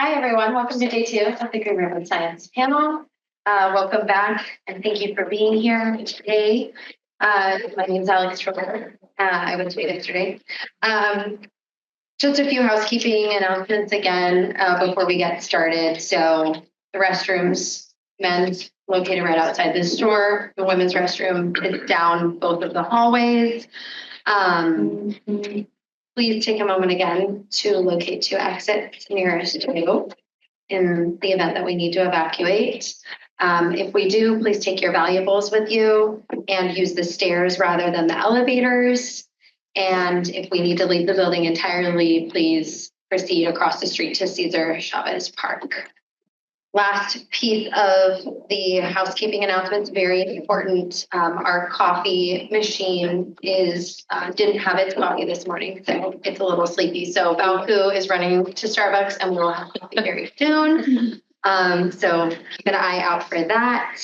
Hi, everyone. Welcome to day 2 of the Green Ribbon Science panel. Welcome back, and thank you for being here today. My name is Alex Troller. I went to meet yesterday. Just a few housekeeping announcements again before we get started. So the restrooms, men's located right outside the store. The women's restroom is down both of the hallways. Please take a moment again to locate 2 exits nearest to you in the event that we need to evacuate. If we do, please take your valuables with you and use the stairs rather than the elevators. And if we need to leave the building entirely, please proceed across the street to Cesar Chavez Park. Last piece of the housekeeping announcements, very important. Our coffee machine didn't have its coffee this morning, so it's a little sleepy. So Balku is running to Starbucks and we'll have coffee very soon. So keep an eye out for that.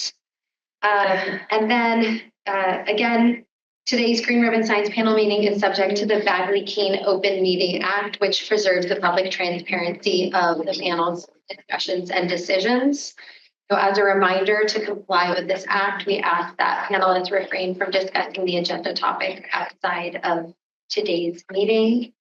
And then again, today's Green Ribbon Science panel meeting is subject to the Bagley-Keene Open Meeting Act, which preserves the public transparency of the panel's discussions and decisions. So as a reminder to comply with this act, we ask that panelists refrain from discussing the agenda topic outside of today's meeting.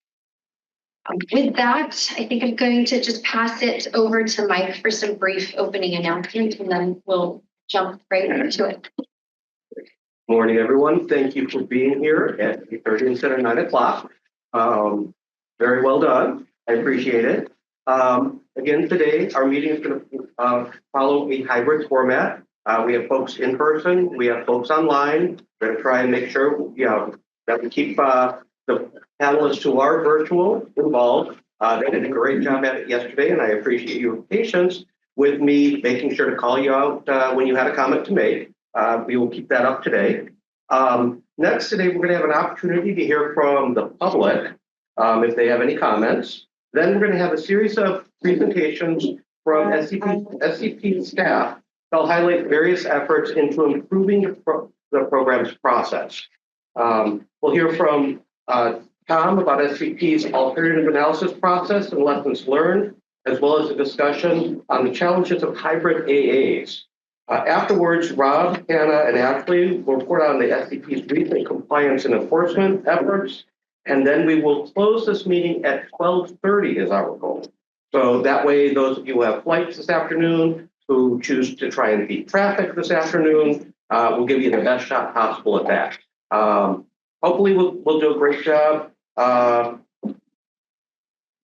With that, I think I'm going to just pass it over to Mike for some brief opening announcements, and then we'll jump right into it. Morning, everyone. Thank you for being here at 8:30 instead of 9 o'clock. Very well done. I appreciate it. Again, today, our meeting is going to follow a hybrid format. We have folks in person. We have folks online. We're going to try and make sure that we keep the panelists who are virtual involved. They did a great job at it yesterday, and I appreciate your patience with me making sure to call you out when you had a comment to make. We will keep that up today. Next, today, we're going to have an opportunity to hear from the public if they have any comments. Then we're going to have a series of presentations from SCP staff. They'll highlight various efforts into improving the program's process. We'll hear from Tom about SCP's alternative analysis process and lessons learned, as well as a discussion on the challenges of hybrid AAs. Afterwards, Rob, Hannah, and Ashley will report on the SCP's recent compliance and enforcement efforts. And then we will close this meeting at 12:30 is our goal. So that way, those of you who have flights this afternoon, who choose to try and beat traffic this afternoon, we'll give you the best shot possible at that. Hopefully, we'll do a great job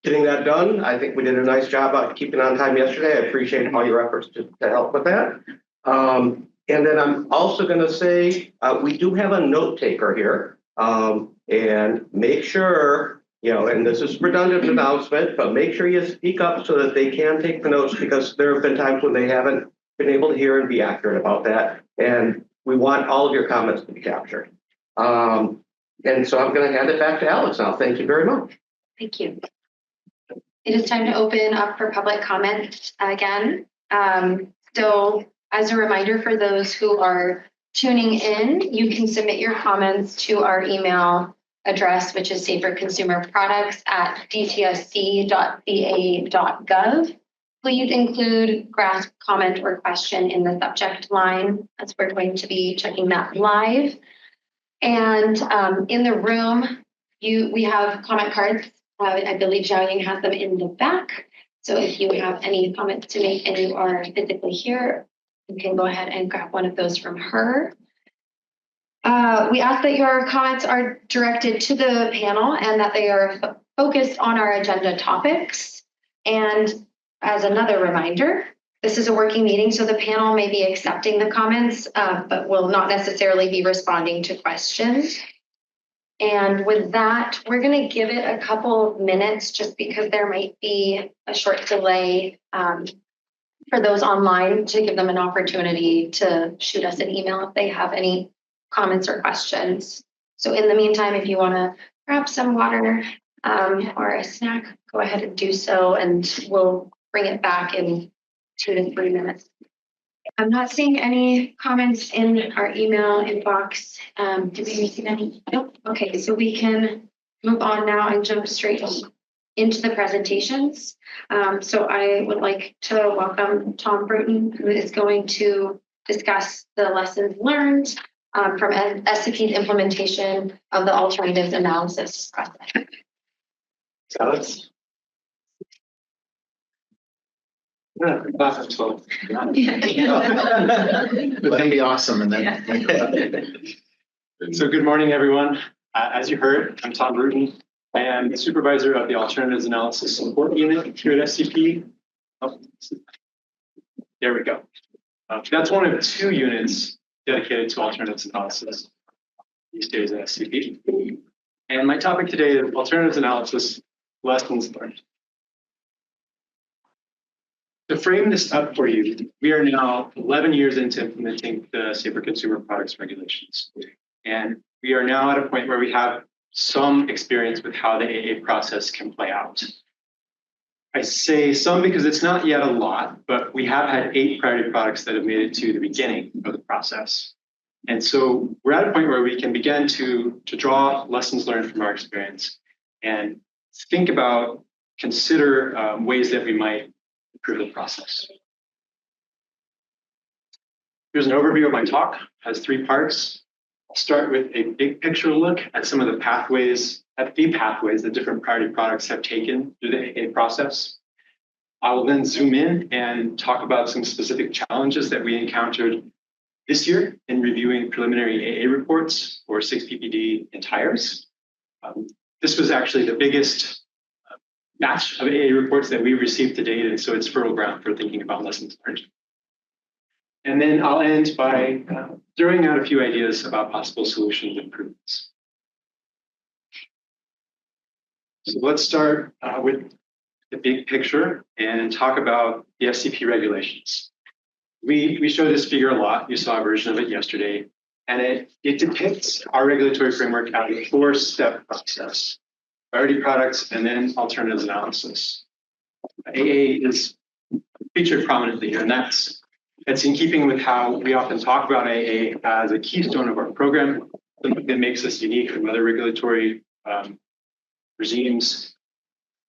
getting that done. I think we did a nice job of keeping on time yesterday. I appreciate all your efforts to help with that. And then I'm also going to say we do have a note taker here. And make sure, and this is redundant announcement, but make sure you speak up so that they can take the notes, because there have been times when they haven't been able to hear and be accurate about that. And we want all of your comments to be captured. And so I'm going to hand it back to Alex now. Thank you very much. Thank you. It is time to open up for public comment again. So as a reminder for those who are tuning in, you can submit your comments to our email address, which is saferconsumerproducts@dtsc.ca.gov. Please include GRSP comment or question in the subject line, as we're going to be checking that live. And in the room, we have comment cards. I believe Xiaoying has them in the back. So if you have any comments to make and you are physically here, you can go ahead and grab one of those from her. We ask that your comments are directed to the panel and that they are focused on our agenda topics. And as another reminder, this is a working meeting, so the panel may be accepting the comments, but will not necessarily be responding to questions. And with that, we're going to give it a couple of minutes just because there might be a short delay for those online to give them an opportunity to shoot us an email if they have any comments or questions. So in the meantime, if you want to grab some water or a snack, go ahead and do so, and we'll bring it back in 2 to 3 minutes. I'm not seeing any comments in our email inbox. Did we receive any? Nope. Okay, so we can move on now and jump straight into the presentations. So I would like to welcome Tom Bruton, who is going to discuss the lessons learned from SCP's implementation of the alternatives analysis process. Alex? Yeah, that's well. That'd be awesome. And then So good morning, everyone. As you heard, I'm Tom Bruton. I am the supervisor of the Alternatives Analysis Support Unit here at SCP. Oh, there we go. That's one of 2 units dedicated to alternatives analysis these days at SCP. And my topic today is alternatives analysis lessons learned. To frame this up for you, we are now 11 years into implementing the Safer Consumer Products regulations. And we are now at a point where we have some experience with how the AA process can play out. I say some because it's not yet a lot, but we have had 8 priority products that have made it to the beginning of the process. And so we're at a point where we can begin to draw lessons learned from our experience and think about, consider ways that we might improve the process. Here's an overview of my talk. It has 3 parts. I'll start with a big picture look at some of the pathways that different priority products have taken through the AA process. I will then zoom in and talk about some specific challenges that we encountered this year in reviewing preliminary AA reports for 6-PPD and tires. This was actually the biggest batch of AA reports that we've received to date, and so it's fertile ground for thinking about lessons learned. And then I'll end by throwing out a few ideas about possible solutions and improvements. So let's start with the big picture and talk about the SCP regulations. We show this figure a lot. You saw a version of it yesterday, and it depicts our regulatory framework as a 4-step process: priority products and then alternatives analysis. AA is featured prominently here, and that's in keeping with how we often talk about AA as a keystone of our program, something that makes us unique from other regulatory regimes.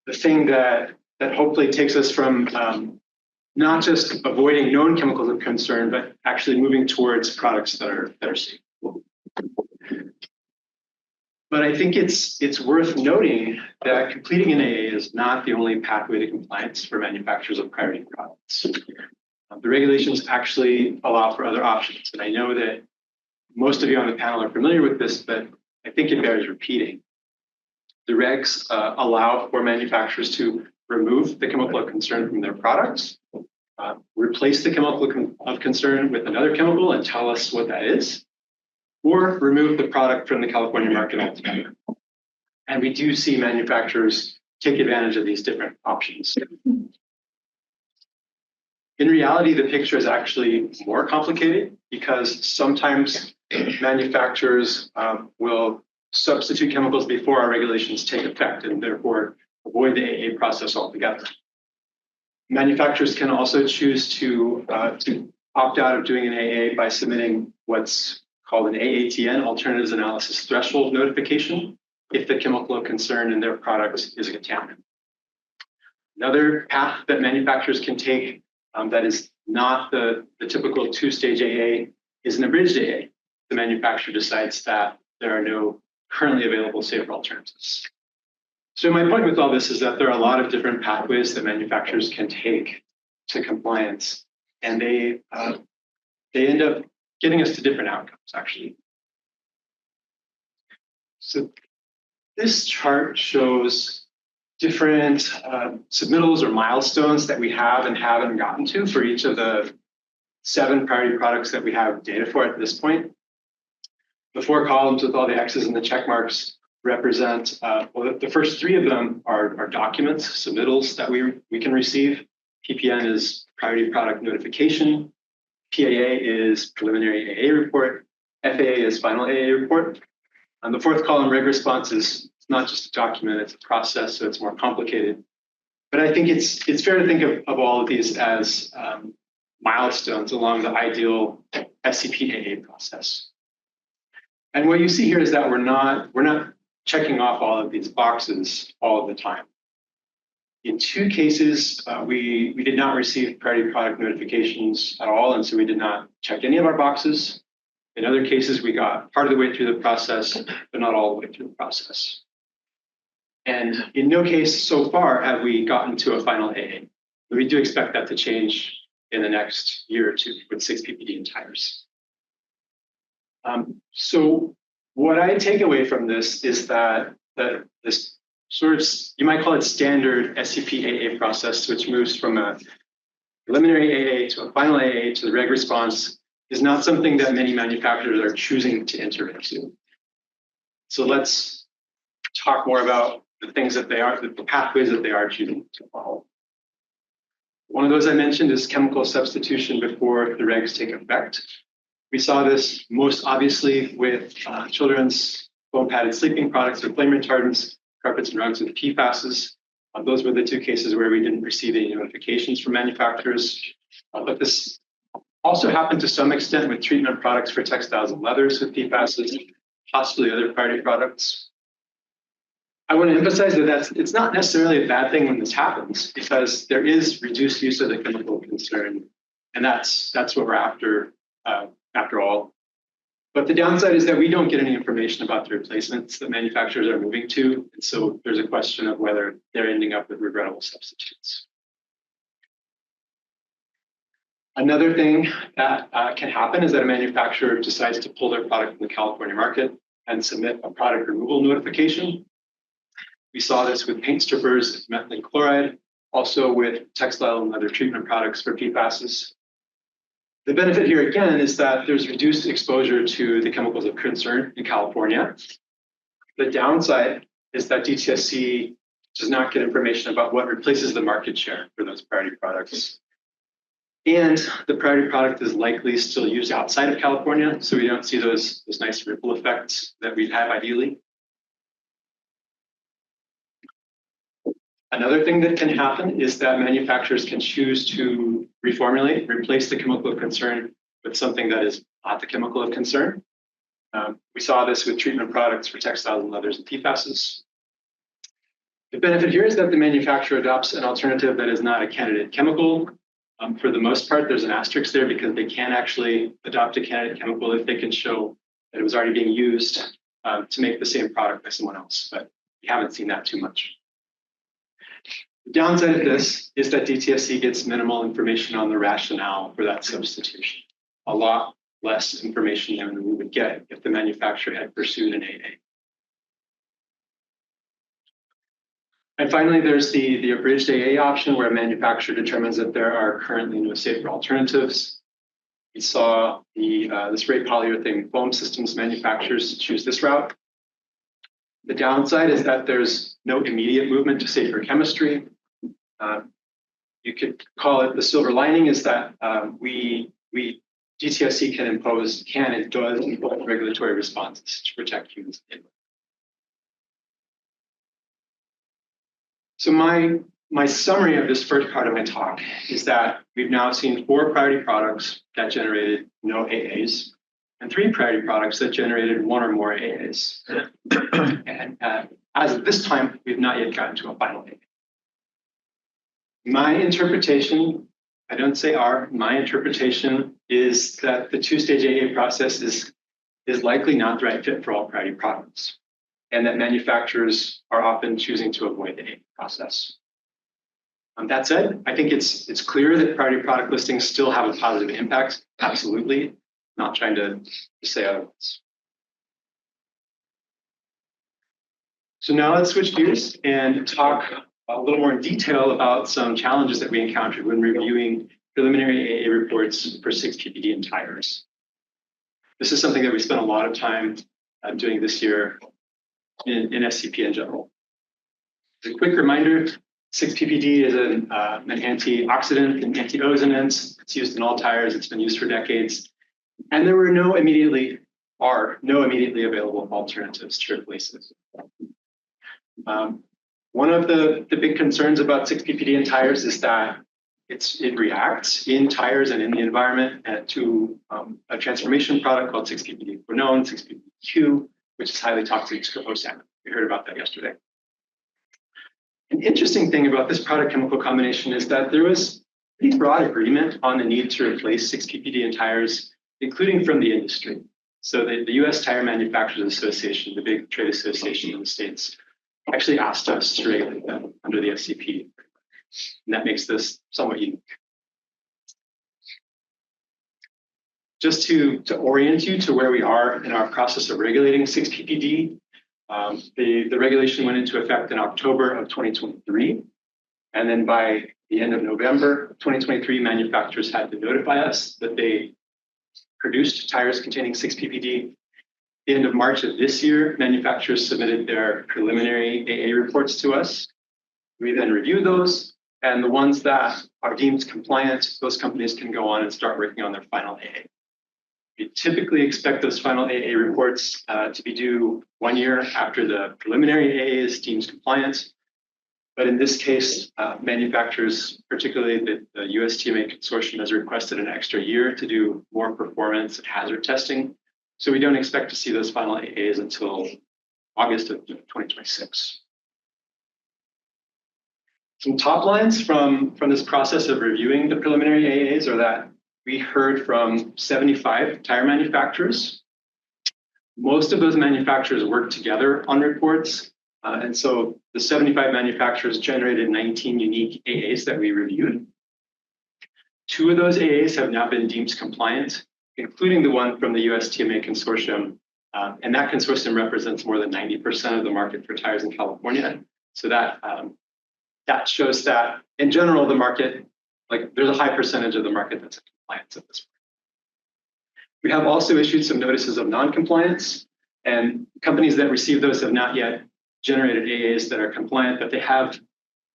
The thing that hopefully takes us from not just avoiding known chemicals of concern, but actually moving towards products that are safe. But I think it's worth noting that completing an AA is not the only pathway to compliance for manufacturers of priority products. The regulations actually allow for other options. And I know that most of you on the panel are familiar with this, but I think it bears repeating. The regs allow for manufacturers to remove the chemical of concern from their products, replace the chemical of concern with another chemical and tell us what that is, or remove the product from the California market altogether. And we do see manufacturers take advantage of these different options. In reality, the picture is actually more complicated because sometimes manufacturers will substitute chemicals before our regulations take effect and therefore avoid the AA process altogether. Manufacturers can also choose to opt out of doing an AA by submitting what's called an AATN, Alternatives Analysis Threshold Notification, if the chemical of concern in their product is a contaminant. Another path that manufacturers can take that is not the typical 2-stage AA is an abridged AA. The manufacturer decides that there are no currently available safer alternatives. So my point with all this is that there are a lot of different pathways that manufacturers can take to compliance, and they end up getting us to different outcomes, actually. So this chart shows different submittals or milestones that we have and haven't gotten to for each of the 7 priority products that we have data for at this point. The 4 columns with all the X's and the check marks represent, well, the first 3 of them are documents, submittals that we can receive. PPN is priority product notification. PAA is preliminary AA report. FAA is final AA report. On the 4th column, reg response is not just a document, it's a process, so it's more complicated. But I think it's fair to think of all of these as milestones along the ideal SCP AA process. And what you see here is that we're not checking off all of these boxes all of the time. In 2 cases, we did not receive priority product notifications at all, and so we did not check any of our boxes. In other cases, we got part of the way through the process, but not all the way through the process. And in no case so far have we gotten to a final AA. But we do expect that to change in the next year or 2 with 6 PPD and tires. So what I take away from this is that this sort of, you might call it standard SCP AA process, which moves from a preliminary AA to a final AA to the reg response, is not something that many manufacturers are choosing to enter into. So let's talk more about the things that they are, the pathways that they are choosing to follow. One of those I mentioned is chemical substitution before the regs take effect. We saw this most obviously with children's foam padded sleeping products with flame retardants, carpets and rugs with PFASs. Those were the 2 cases where we didn't receive any notifications from manufacturers. But this also happened to some extent with treatment products for textiles and leathers with PFASs, possibly other priority products. I want to emphasize that it's not necessarily a bad thing when this happens, because there is reduced use of the chemical of concern, and that's what we're after all. But the downside is that we don't get any information about the replacements that manufacturers are moving to, and so there's a question of whether they're ending up with regrettable substitutes. Another thing that can happen is that a manufacturer decides to pull their product from the California market and submit a product removal notification. We saw this with paint strippers, methylene chloride, also with textile and leather treatment products for PFASs. The benefit here again is that there's reduced exposure to the chemicals of concern in California. The downside is that DTSC does not get information about what replaces the market share for those priority products. And the priority product is likely still used outside of California, so we don't see those nice ripple effects that we'd have ideally. Another thing that can happen is that manufacturers can choose to reformulate, replace the chemical of concern with something that is not the chemical of concern. We saw this with treatment products for textiles and leathers and PFASs. The benefit here is that the manufacturer adopts an alternative that is not a candidate chemical. For the most part, there's an asterisk there because they can actually adopt a candidate chemical if they can show that it was already being used to make the same product by someone else, but we haven't seen that too much. The downside of this is that DTSC gets minimal information on the rationale for that substitution, a lot less information than we would get if the manufacturer had pursued an AA. And finally, there's the abridged AA option where a manufacturer determines that there are currently no safer alternatives. We saw the spray polyurethane foam systems manufacturers choose this route. The downside is that there's no immediate movement to safer chemistry. You could call it the silver lining is that DTSC can and does impose regulatory responses to protect humans. So my summary of this first part of my talk is that we've now seen 4 priority products that generated no AAs and 3 priority products that generated 1 or more AAs. And as of this time, we've not yet gotten to a final AA. My interpretation, I don't say my interpretation is that the 2-stage AA process is likely not the right fit for all priority products, and that manufacturers are often choosing to avoid the AA process. That said, I think it's clear that priority product listings still have a positive impact. Absolutely, not trying to say otherwise. So now let's switch gears and talk a little more in detail about some challenges that we encountered when reviewing preliminary AA reports for 6-PPD and tires. This is something that we spent a lot of time doing this year in SCP in general. As a quick reminder, 6-PPD is an antioxidant and anti-ozonant. It's used in all tires. It's been used for decades. And there were no immediately available alternatives to replace it. One of the big concerns about 6-PPD in tires is that it reacts in tires and in the environment to a transformation product called 6-PPD quinone, 6-PPDQ, which is highly toxic to ozone. We heard about that yesterday. An interesting thing about this product chemical combination is that there was pretty broad agreement on the need to replace 6-ppd in tires, including from the industry. So the US Tire Manufacturers Association, the big trade association in the States, actually asked us to regulate them under the SCP. And that makes this somewhat unique. Just to orient you to where we are in our process of regulating 6-ppd, the regulation went into effect in October of 2023. And then by the end of November of 2023, manufacturers had to notify us that they produced tires containing 6-ppd. At the end of March of this year, manufacturers submitted their preliminary AA reports to us. We then reviewed those, and the ones that are deemed compliant, those companies can go on and start working on their final AA. We typically expect those final AA reports to be due 1 year after the preliminary AA is deemed compliant. But in this case, manufacturers, particularly the USTMA consortium, has requested an extra year to do more performance and hazard testing. So we don't expect to see those final AAs until August of 2026. Some top lines from this process of reviewing the preliminary AAs are that we heard from 75 tire manufacturers. Most of those manufacturers work together on reports. And so the 75 manufacturers generated 19 unique AAs that we reviewed. 2 of those AAs have now been deemed compliant, including the one from the USTMA consortium. And that consortium represents more than 90% of the market for tires in California. So that shows that in general, the market, like there's a high percentage of the market that's in compliance at this point. We have also issued some notices of non-compliance, and companies that receive those have not yet generated AAs that are compliant, but they have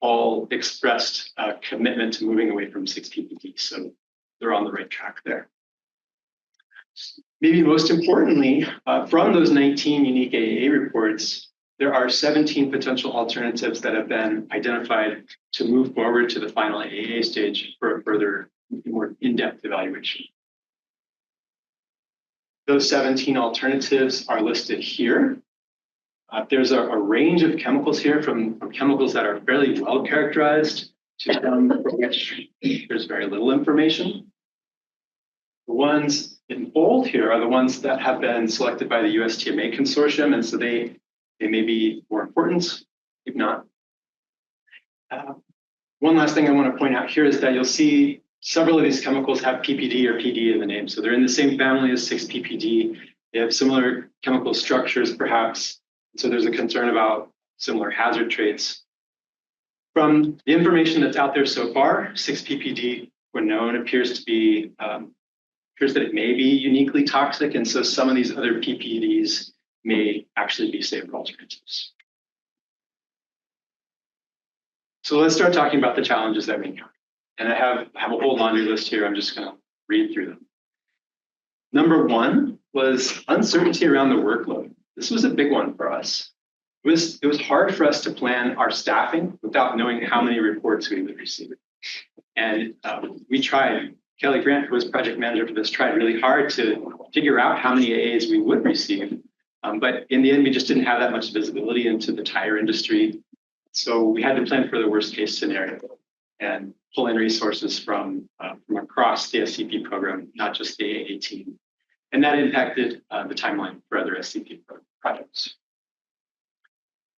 all expressed a commitment to moving away from 6-ppd. So they're on the right track there. Maybe most importantly, from those 19 unique AA reports, there are 17 potential alternatives that have been identified to move forward to the final AA stage for a further, more in-depth evaluation. Those 17 alternatives are listed here. There's a range of chemicals here, from chemicals that are fairly well characterized to some for which there's very little information. The ones in bold here are the ones that have been selected by the USTMA consortium, and so they may be more important, if not. One last thing I want to point out here is that you'll see several of these chemicals have PPD or PD in the name. So they're in the same family as 6-ppd. They have similar chemical structures, perhaps. So there's a concern about similar hazard traits. From the information that's out there so far, 6-ppd, when known, appears that it may be uniquely toxic, and so some of these other PPDs may actually be safer alternatives. So let's start talking about the challenges that we encounter. And I have a whole laundry list here. I'm just going to read through them. Number 1 was uncertainty around the workload. This was a big one for us. It was hard for us to plan our staffing without knowing how many reports we would receive. And we tried. Kelly Grant, who was project manager for this, tried really hard to figure out how many AAs we would receive. But in the end, we just didn't have that much visibility into the tire industry. So we had to plan for the worst case scenario and pull in resources from across the SCP program, not just the AA team. And that impacted the timeline for other SCP projects.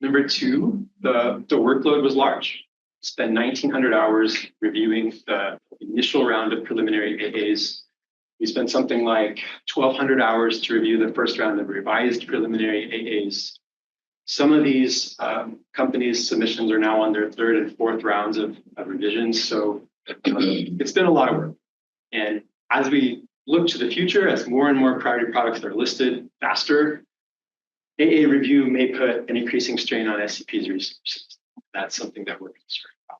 Number 2, the workload was large. Spent 1,900 hours reviewing the initial round of preliminary AAs. We spent something like 1,200 hours to review the first round of revised preliminary AAs. Some of these companies' submissions are now on their 3rd and 4th rounds of revisions. So it's been a lot of work. And as we look to the future, as more and more priority products are listed faster, AA review may put an increasing strain on SCP's resources. That's something that we're concerned about.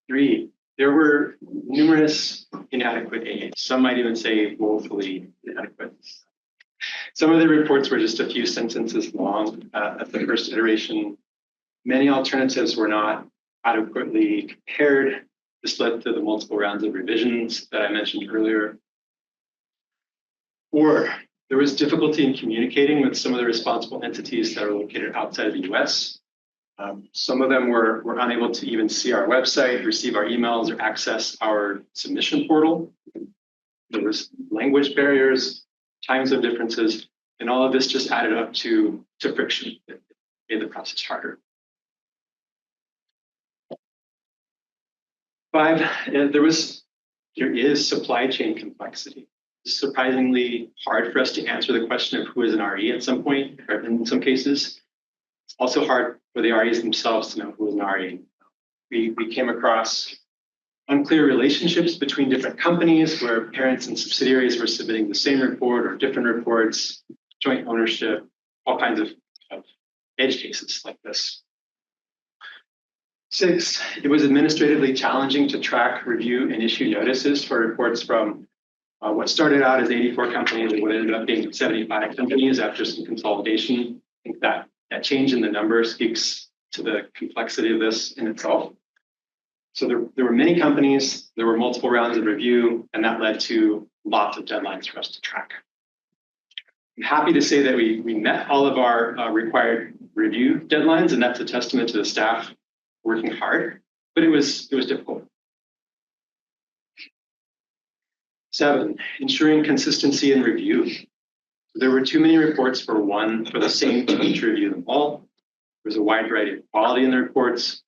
3, there were numerous inadequate AAs. Some might even say woefully inadequate. Some of the reports were just a few sentences long at the first iteration. Many alternatives were not adequately compared. This led to the multiple rounds of revisions that I mentioned earlier. Or There was difficulty in communicating with some of the responsible entities that are located outside of the US. Some of them were unable to even see our website, receive our emails, or access our submission portal. There was language barriers, time zone differences, and all of this just added up to friction that made the process harder. 5, there is supply chain complexity. It's surprisingly hard for us to answer the question of who is an RE at some point, or in some cases. It's also hard for the REs themselves to know who is an RE. We came across unclear relationships between different companies where parents and subsidiaries were submitting the same report or different reports, joint ownership, all kinds of edge cases like this. 6, it was administratively challenging to track, review, and issue notices for reports from what started out as 84 companies and what ended up being 75 companies after some consolidation. I think that change in the number speaks to the complexity of this in itself. So there were many companies, there were multiple rounds of review, and that led to lots of deadlines for us to track. I'm happy to say that we met all of our required review deadlines, and that's a testament to the staff working hard, but it was difficult. 7, ensuring consistency in review. There were too many reports for the same team to review them all. There's a wide variety of quality in the reports,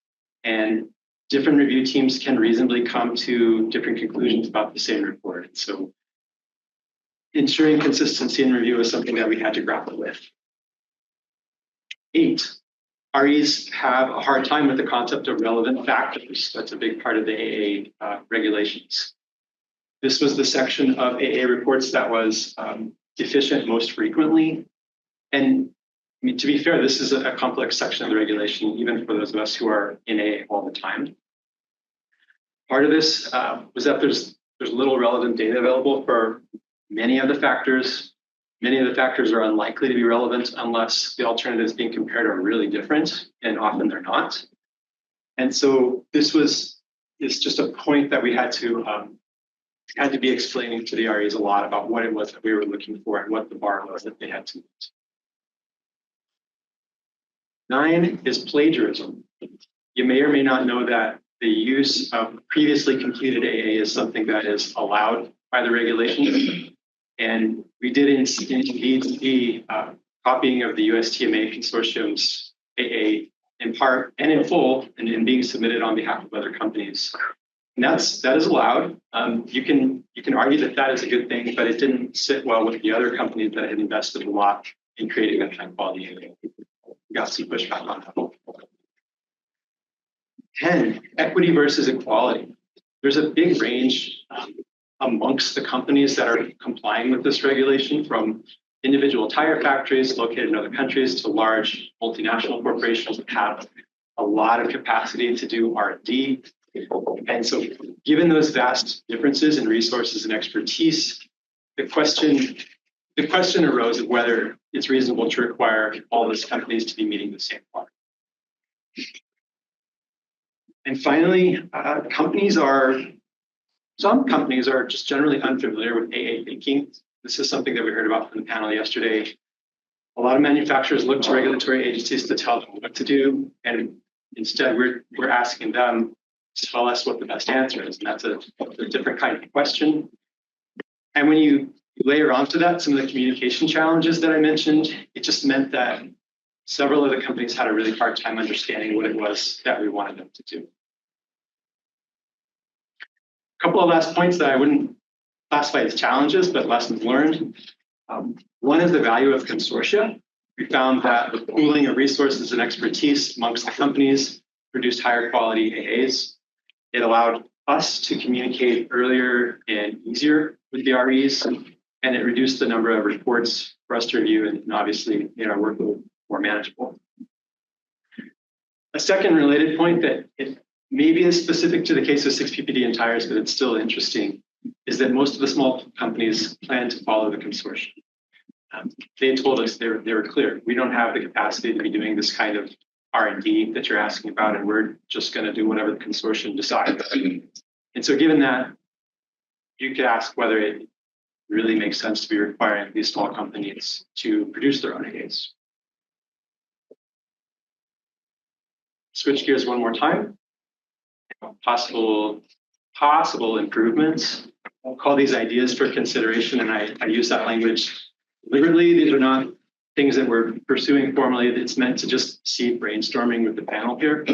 and different review teams can reasonably come to different conclusions about the same report. So ensuring consistency in review is something that we had to grapple with. 8, REs have a hard time with the concept of relevant factors. That's a big part of the AA regulations. This was the section of AA reports that was deficient most frequently. And I mean, to be fair, this is a complex section of the regulation, even for those of us who are in AA all the time. Part of this was that there's little relevant data available for many of the factors. Many of the factors are unlikely to be relevant unless the alternatives being compared are really different, and often they're not. And so it's just a point that we had to be explaining to the REs a lot about what it was that we were looking for and what the bar was that they had to meet. 9 is plagiarism. You may or may not know that the use of previously completed AA is something that is allowed by the regulations. And we did indeed see copying of the USTMA consortium's AA in part and in full and being submitted on behalf of other companies. And that is allowed. You can argue that is a good thing, but it didn't sit well with the other companies that had invested a lot in creating a high quality AA. We got some pushback on that. 10, equity versus equality. There's a big range amongst the companies that are complying with this regulation, from individual tire factories located in other countries to large multinational corporations that have a lot of capacity to do R&D. And so given those vast differences in resources and expertise, the question arose of whether it's reasonable to require all these companies to be meeting the same bar. And finally, some companies are just generally unfamiliar with AA thinking. This is something that we heard about from the panel yesterday. A lot of manufacturers look to regulatory agencies to tell them what to do, and instead we're asking them to tell us what the best answer is, and that's a different kind of question. And when you layer onto that some of the communication challenges that I mentioned, it just meant that several of the companies had a really hard time understanding what it was that we wanted them to do. A couple of last points that I wouldn't classify as challenges, but lessons learned. One is the value of consortia. We found that the pooling of resources and expertise amongst the companies produced higher quality AAs. It allowed us to communicate earlier and easier with the REs, and it reduced the number of reports for us to review and obviously made our workload more manageable. A second related point that it maybe is specific to the case of 6PPD and tires, but it's still interesting, is that most of the small companies plan to follow the consortium. They told us they were clear. We don't have the capacity to be doing this kind of R&D that you're asking about, and we're just going to do whatever the consortium decides. And so given that, you could ask whether really make sense to be requiring these small companies to produce their own AAs. Switch gears one more time. Possible improvements. I'll call these ideas for consideration, and I use that language deliberately. These are not things that we're pursuing formally. It's meant to just see brainstorming with the panel here.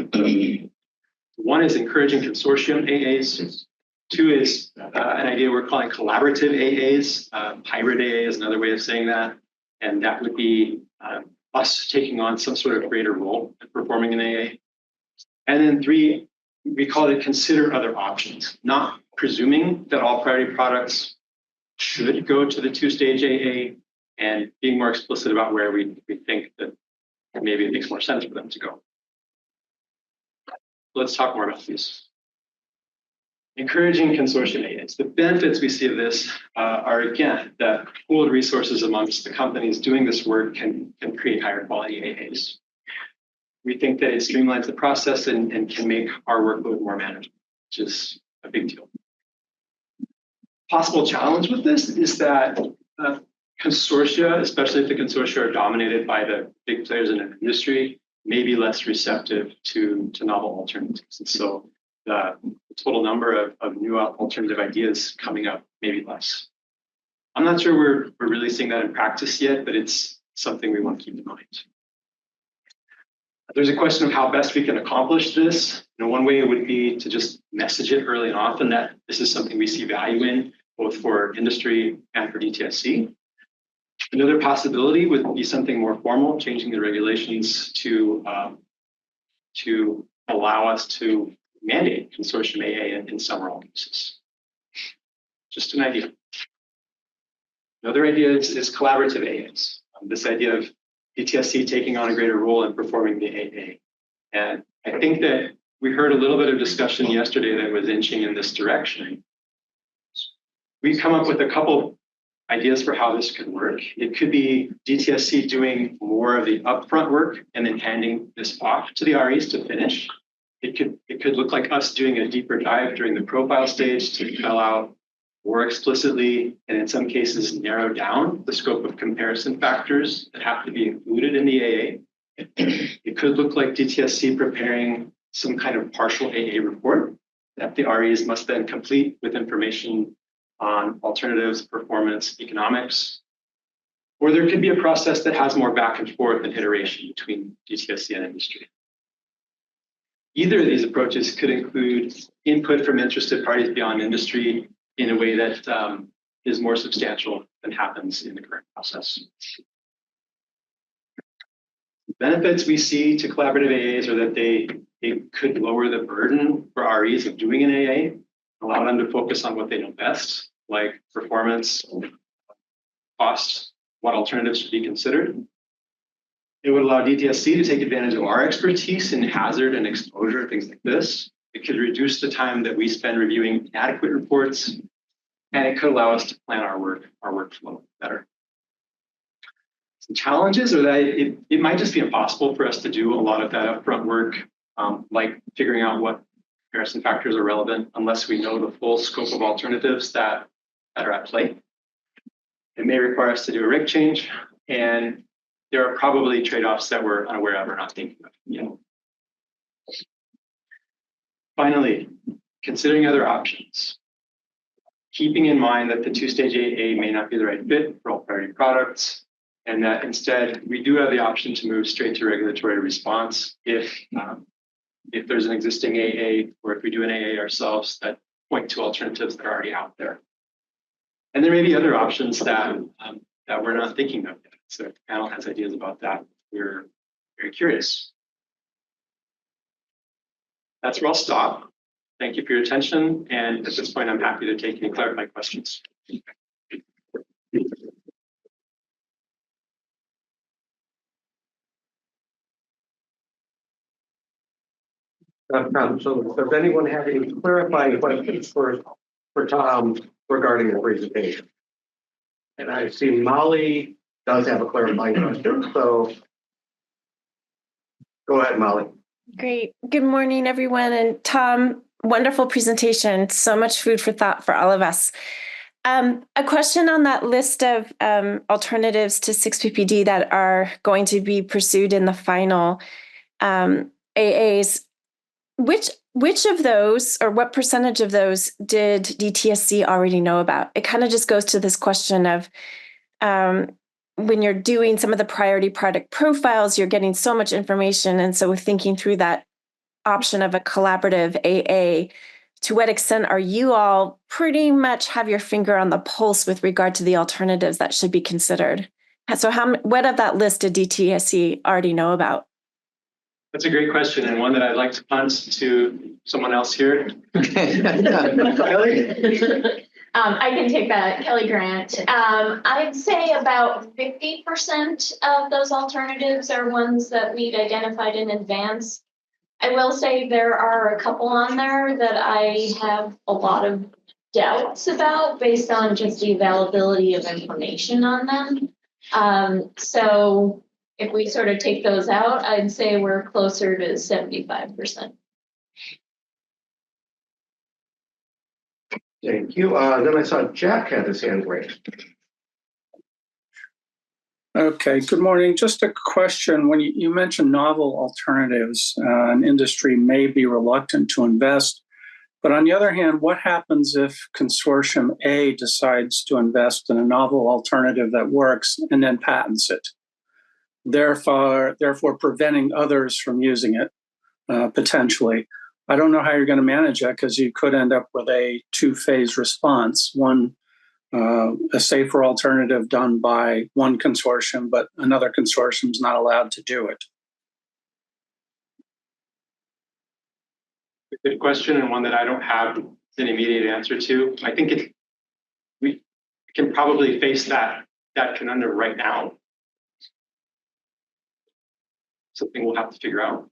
One is encouraging consortium AAs. Two is an idea we're calling collaborative AAs. Hybrid AA is another way of saying that. And that would be us taking on some sort of greater role in performing an AA. And then three, we call it consider other options, not presuming that all priority products should go to the two-stage AA, and being more explicit about where we think that maybe it makes more sense for them to go. Let's talk more about these. Encouraging consortium AAs. The benefits we see of this are, again, that pooled resources amongst the companies doing this work can create higher quality AAs. We think that it streamlines the process and can make our workload more manageable, which is a big deal. Possible challenge with this is that consortia, especially if the consortia are dominated by the big players in an industry, may be less receptive to novel alternatives. And so the total number of new alternative ideas coming up may be less. I'm not sure we're really seeing that in practice yet, but it's something we want to keep in mind. There's a question of how best we can accomplish this. One way would be to just message it early and often that this is something we see value in, both for industry and for DTSC. Another possibility would be something more formal, changing the regulations to allow us to mandate consortium AA in some or all cases. Just an idea. Another idea is collaborative AAs. This idea of DTSC taking on a greater role in performing the AA. And I think that we heard a little bit of discussion yesterday that was inching in this direction. We've come up with a couple ideas for how this could work. It could be DTSC doing more of the upfront work and then handing this off to the REs to finish. It could look like us doing a deeper dive during the profile stage to spell out more explicitly, and in some cases narrow down the scope of comparison factors that have to be included in the AA. It could look like DTSC preparing some kind of partial AA report that the REs must then complete with information on alternatives, performance, economics. Or there could be a process that has more back and forth and iteration between DTSC and industry. Either of these approaches could include input from interested parties beyond industry in a way that is more substantial than happens in the current process. The benefits we see to collaborative AAs are that they could lower the burden for REs of doing an AA, allow them to focus on what they know best, like performance, cost, what alternatives should be considered. It would allow DTSC to take advantage of our expertise in hazard and exposure, things like this. It could reduce the time that we spend reviewing inadequate reports, and it could allow us to plan our workflow better. Some challenges are that it might just be impossible for us to do a lot of that upfront work, like figuring out what comparison factors are relevant, unless we know the full scope of alternatives that are at play. It may require us to do a rig change, and there are probably trade-offs that we're unaware of or not thinking of yet. Finally, considering other options. Keeping in mind that the two-stage AA may not be the right fit for all priority products, and that instead we do have the option to move straight to regulatory response if there's an existing AA, or if we do an AA ourselves that point to alternatives that are already out there. And there may be other options that we're not thinking of yet. So if the panel has ideas about that, we're very curious. That's where I'll stop. Thank you for your attention. And at this point, I'm happy to take any clarifying questions. So does anyone have any clarifying questions for Tom regarding the presentation? And I see Molly does have a clarifying question, so go ahead, Molly. Great. Good morning, everyone. And Tom, wonderful presentation. So much food for thought for all of us. A question on that list of alternatives to 6PPD that are going to be pursued in the final AAs. Which of those, or what percentage of those, did DTSC already know about? It kind of just goes to this question of when you're doing some of the priority product profiles, you're getting so much information, and so we're thinking through that option of a collaborative AA. To what extent are you all pretty much have your finger on the pulse with regard to the alternatives that should be considered? So what of that list did DTSC already know about? That's a great question, and one that I'd like to punt to someone else here. I can take that, Kelly Grant. I'd say about 50% of those alternatives are ones that we'd identified in advance. I will say there are a couple on there that I have a lot of doubts about based on just the availability of information on them. So if we sort of take those out, I'd say we're closer to 75%. Thank you. Then I saw Jack had his hand raised. Okay, good morning. Just a question. When you mentioned novel alternatives, an industry may be reluctant to invest. But on the other hand, what happens if Consortium A decides to invest in a novel alternative that works and then patents it, therefore preventing others from using it potentially? I don't know how you're going to manage that because you could end up with a two-phase response. One, a safer alternative done by one consortium, but another consortium is not allowed to do it. Good question, and one that I don't have an immediate answer to. I think we can probably face that conundrum right now. Something we'll have to figure out.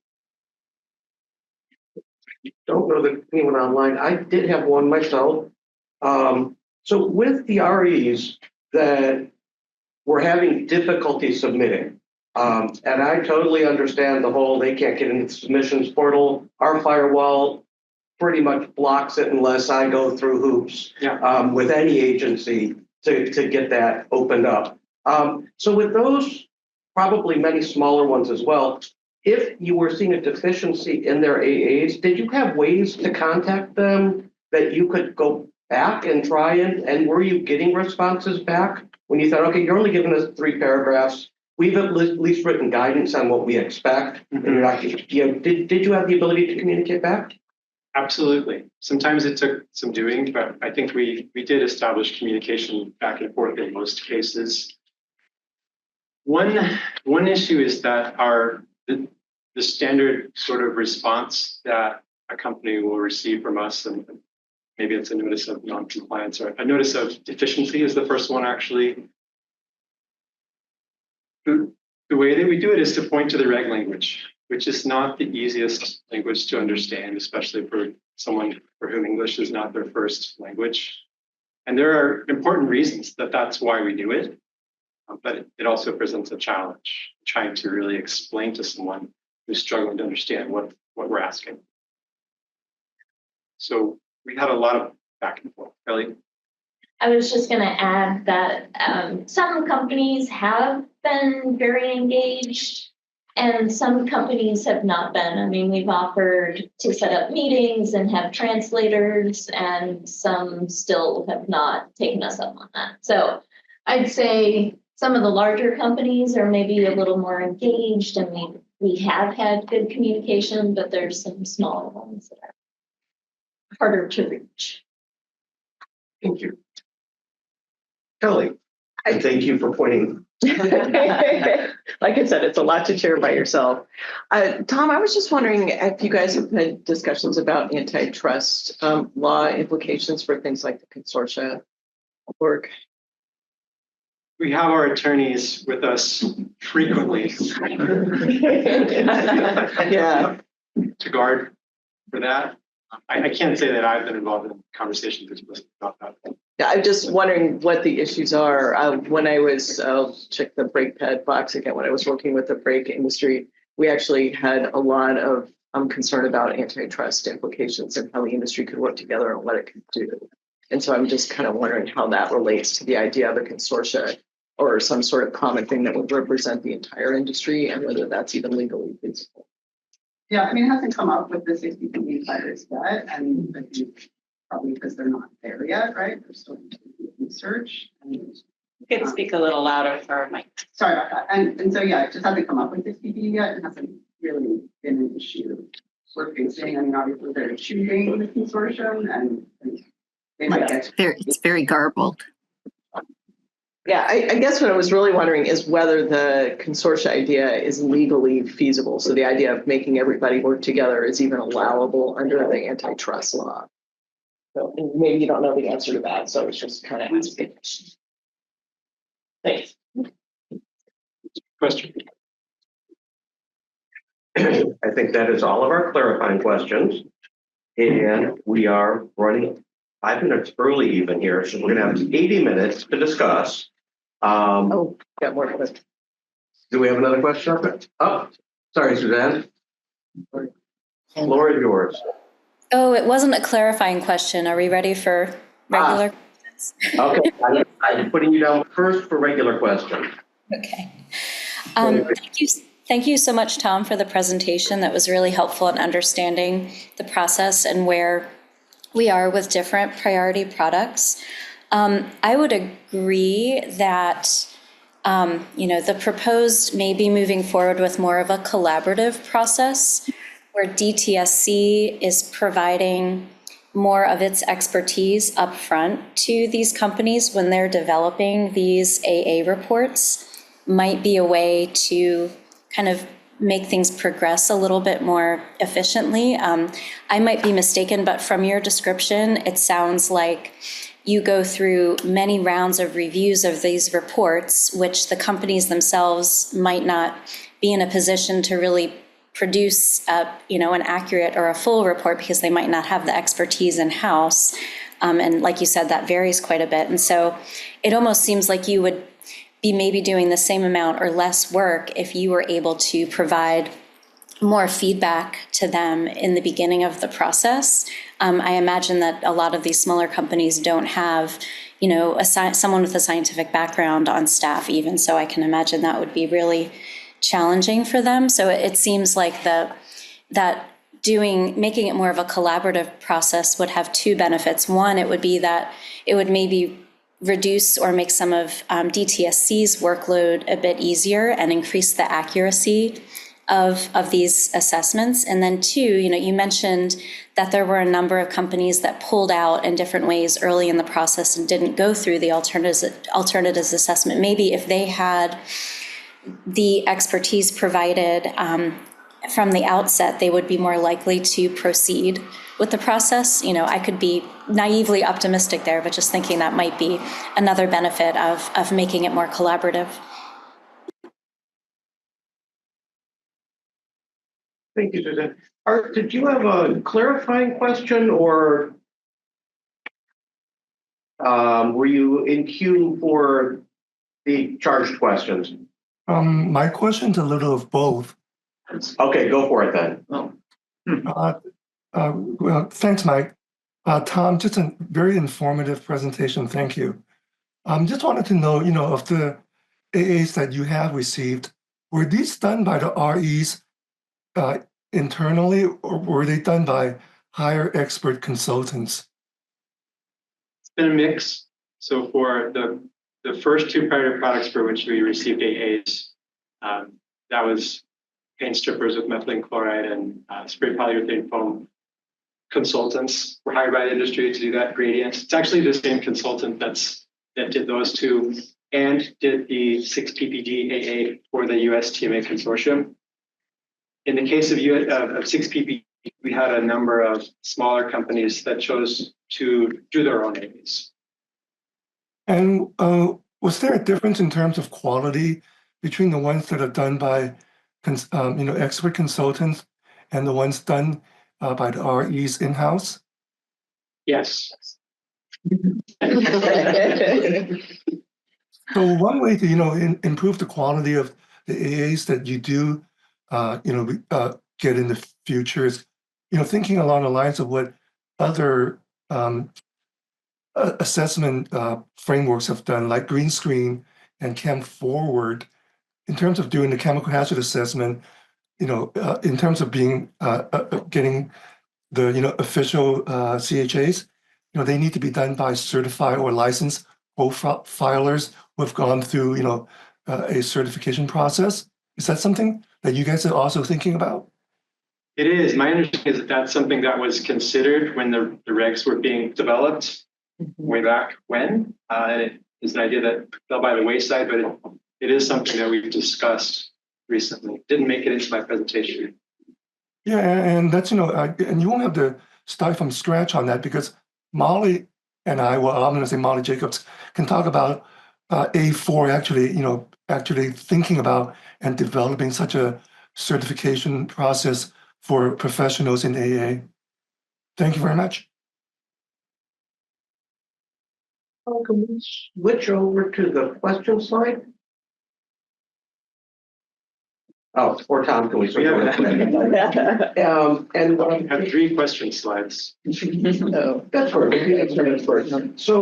Don't know that anyone online. I did have one myself. So with the REs that we're having difficulty submitting, and I totally understand the whole they can't get into the submissions portal. Our firewall pretty much blocks it unless I go through hoops with any agency to get that opened up. So with those, probably many smaller ones as well, if you were seeing a deficiency in their AAs, did you have ways to contact them that you could go back and try and were you getting responses back when you thought, okay, you're only giving us 3 paragraphs. We've at least written guidance on what we expect. And you're not, did you have the ability to communicate back? Absolutely. Sometimes it took some doing, but I think we did establish communication back and forth in most cases. One issue is that the standard sort of response that a company will receive from us, and maybe it's a notice of non-compliance or a notice of deficiency is the first one actually. The way that we do it is to point to the reg language, which is not the easiest language to understand, especially for someone for whom English is not their first language. And there are important reasons that that's why we do it, but it also presents a challenge, trying to really explain to someone who's struggling to understand what we're asking. So we had a lot of back and forth. Kelly? I was just going to add that some companies have been very engaged and some companies have not been. I mean, we've offered to set up meetings and have translators, and some still have not taken us up on that. So I'd say some of the larger companies are maybe a little more engaged, and we have had good communication, but there's some smaller ones that are harder to reach. Thank you. Kelly, and thank you for pointing. Like I said, it's a lot to share by yourself. Tom, I was just wondering if you guys have had discussions about antitrust law implications for things like the consortia work. We have our attorneys with us frequently Yeah. to guard for that. I can't say that I've been involved in conversations about that. Yeah, I'm just wondering what the issues are. When I was, I'll check the brake pad box again, when I was working with the brake industry, we actually had a lot of concern about antitrust implications and how the industry could work together and what it could do. And so I'm just kind of wondering how that relates to the idea of a consortia or some sort of common thing that would represent the entire industry and whether that's even legally feasible. Yeah, I mean, it hasn't come up with the 60 players yet, and I think probably because they're not there yet, right? They're still doing research. And, You can speak a little louder for Mike. sorry about that. And so, yeah, it just hasn't come up with 60 yet. It hasn't really been an issue we're facing. I mean, obviously they're choosing the consortium and they might get. It's very garbled. Yeah, I guess what I was really wondering is whether the consortia idea is legally feasible. So the idea of making everybody work together is even allowable under the antitrust law. So and maybe you don't know the answer to that, so it's just kind of asking. Thanks. Question. I think that is all of our clarifying questions. And we are running 5 minutes early even here, so we're going to have 80 minutes to discuss. Got more questions. Do we have another question? Oh, sorry, Suzanne. Floor is yours. Oh, it wasn't a clarifying question. Are we ready for regular questions? Okay, I'm putting you down first for regular questions. Okay. Thank you so much, Tom, for the presentation. That was really helpful in understanding the process and where we are with different priority products. I would agree that the proposed may be moving forward with more of a collaborative process where DTSC is providing more of its expertise upfront to these companies when they're developing these AA reports might be a way to kind of make things progress a little bit more efficiently. I might be mistaken, but from your description, it sounds like you go through many rounds of reviews of these reports, which the companies themselves might not be in a position to really produce an accurate or a full report because they might not have the expertise in-house. And like you said, that varies quite a bit. And so it almost seems like you would be maybe doing the same amount or less work if you were able to provide more feedback to them in the beginning of the process. I imagine that a lot of these smaller companies don't have, someone with a scientific background on staff even. So I can imagine that would be really challenging for them. So it seems like making it more of a collaborative process would have two benefits. One, it would be that it would maybe reduce or make some of DTSC's workload a bit easier and increase the accuracy of these assessments. And then two, you mentioned that there were a number of companies that pulled out in different ways early in the process and didn't go through the alternatives assessment. Maybe if they had the expertise provided from the outset, they would be more likely to proceed with the process. I could be naively optimistic there, but just thinking that might be another benefit of making it more collaborative. Thank you, Suzanne. Art, did you have a clarifying question or were you in queue for the charged questions? My question's a little of both. Okay, go for it then. Well, thanks, Mike. Tom, just a very informative presentation. Thank you. Just wanted to know, of the AAs that you have received, were these done by the REs internally, or were they done by higher expert consultants? It's been a mix. So for the first two priority products for which we received AAs, that was paint strippers with methylene chloride and spray polyurethane foam consultants were hired by the industry to do that gradient. It's actually the same consultant that did those two and did the 6 ppd AA for the US TMA consortium. In the case of 6 ppd, we had a number of smaller companies that chose to do their own AAs. And was there a difference in terms of quality between the ones that are done by expert consultants and the ones done by the REs in-house? Yes. So one way to improve the quality of the AAs that you do get in the future is thinking along the lines of what other assessment frameworks have done, like Green Screen and Chem Forward, in terms of doing the chemical hazard assessment, in terms of being getting the official CHAs, they need to be done by certified or licensed profilers who have gone through a certification process. Is that something that you guys are also thinking about? It is. My understanding is that that's something that was considered when the regs were being developed way back when. It is an idea that fell by the wayside, but it is something that we've discussed recently. Didn't make it into my presentation. Yeah, and that's, and you won't have to start from scratch on that, because Molly and I, well, I'm going to say Molly Jacobs, can talk about A4 actually thinking about and developing such a certification process for professionals in AA. Thank you very much. Can we switch over to the question slide? Oh, or Tom, can we switch over? And I have 3 question slides. that's first. So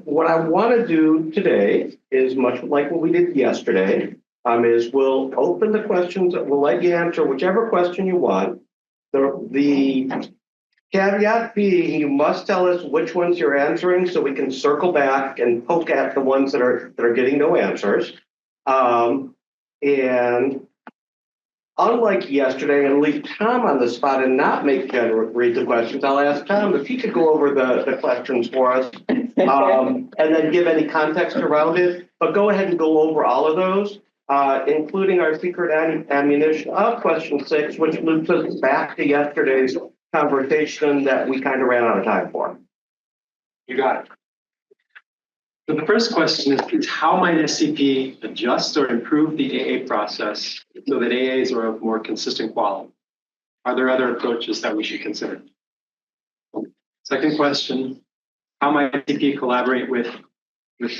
what I want to do today is much like what we did yesterday. Is we'll open the questions. We'll let you answer whichever question you want. The caveat being, you must tell us which ones you're answering, so we can circle back and poke at the ones that are getting no answers. And unlike yesterday, I'm going to leave Tom on the spot and not make Jen read the questions. I'll ask Tom if he could go over the questions for us, and then give any context around it. But go ahead and go over all of those, including our secret ammunition of question 6, which loops us back to yesterday's conversation that we kind of ran out of time for. You got it. So the first question is how might SCP adjust or improve the AA process so that AAs are of more consistent quality? Are there other approaches that we should consider? Second question, how might SCP collaborate with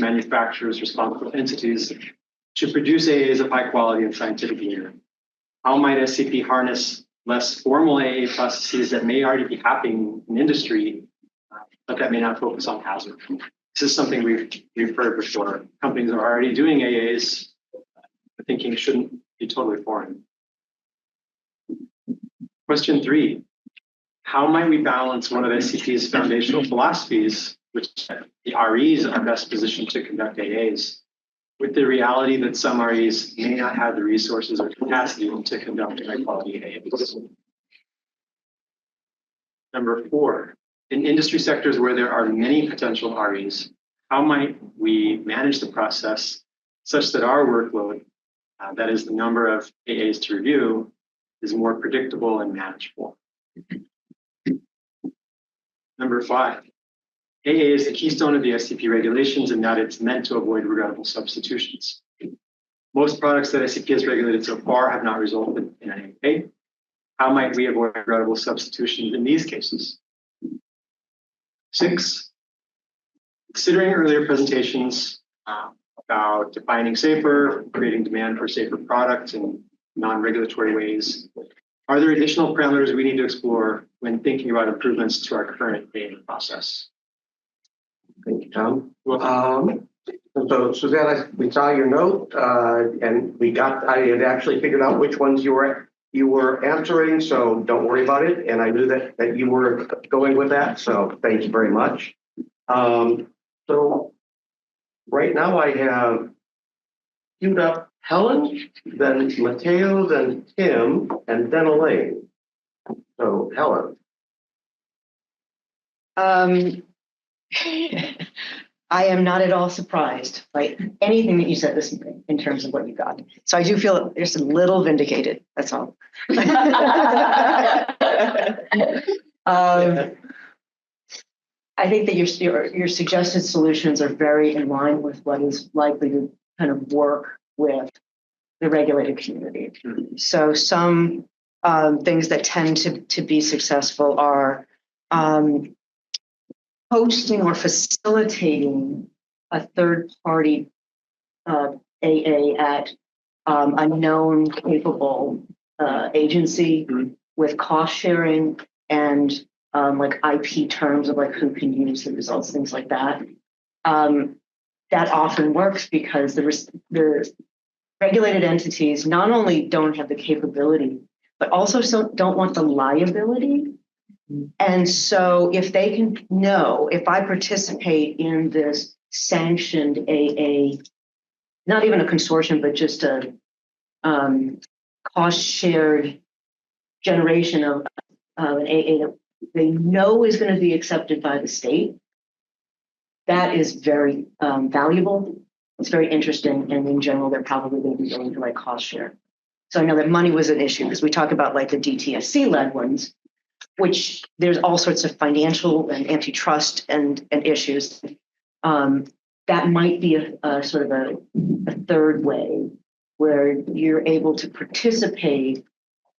manufacturers, responsible entities to produce AAs of high quality and scientific rigor? How might SCP harness less formal AA processes that may already be happening in industry, but that may not focus on hazard? This is something we've heard before. Companies are already doing AAs. The thinking shouldn't be totally foreign. Question 3, how might we balance one of SCP's foundational philosophies, which the REs are best positioned to conduct AAs, with the reality that some REs may not have the resources or capacity to conduct high quality AAs? Number 4, in industry sectors where there are many potential REs, how might we manage the process such that our workload, that is the number of AAs to review, is more predictable and manageable? Number 5, AA is the keystone of the SCP regulations in that it's meant to avoid regrettable substitutions. Most products that SCP has regulated so far have not resulted in an AA. How might we avoid regrettable substitutions in these cases? 6, considering earlier presentations about defining safer, creating demand for safer products in non-regulatory ways, are there additional parameters we need to explore when thinking about improvements to our current AA process? Thank you, Tom. So Suzanne, we saw your note, and I had actually figured out which ones you were answering, so don't worry about it. And I knew that you were going with that, so thank you very much. So right now I have queued up Helen, then Mateo, then Tim, and then Elaine. So Helen. I am not at all surprised by anything that you said this morning in terms of what you got. So I do feel just a little vindicated. That's all. I think that your suggested solutions are very in line with what is likely to kind of work with the regulated community. So some things that tend to be successful are hosting or facilitating a third-party AA at a known capable agency with cost sharing and like IP terms of like who can use the results, things like that. That often works because the regulated entities not only don't have the capability, but also don't want the liability. And so if they can know, if I participate in this sanctioned AA, not even a consortium, but just a cost shared generation of an AA that they know is going to be accepted by the state, that is very valuable. It's very interesting. And in general, they're probably going to be going to like cost share. So I know that money was an issue because we talk about like the DTSC led ones, which there's all sorts of financial and antitrust and issues. That might be a sort of a third way where you're able to participate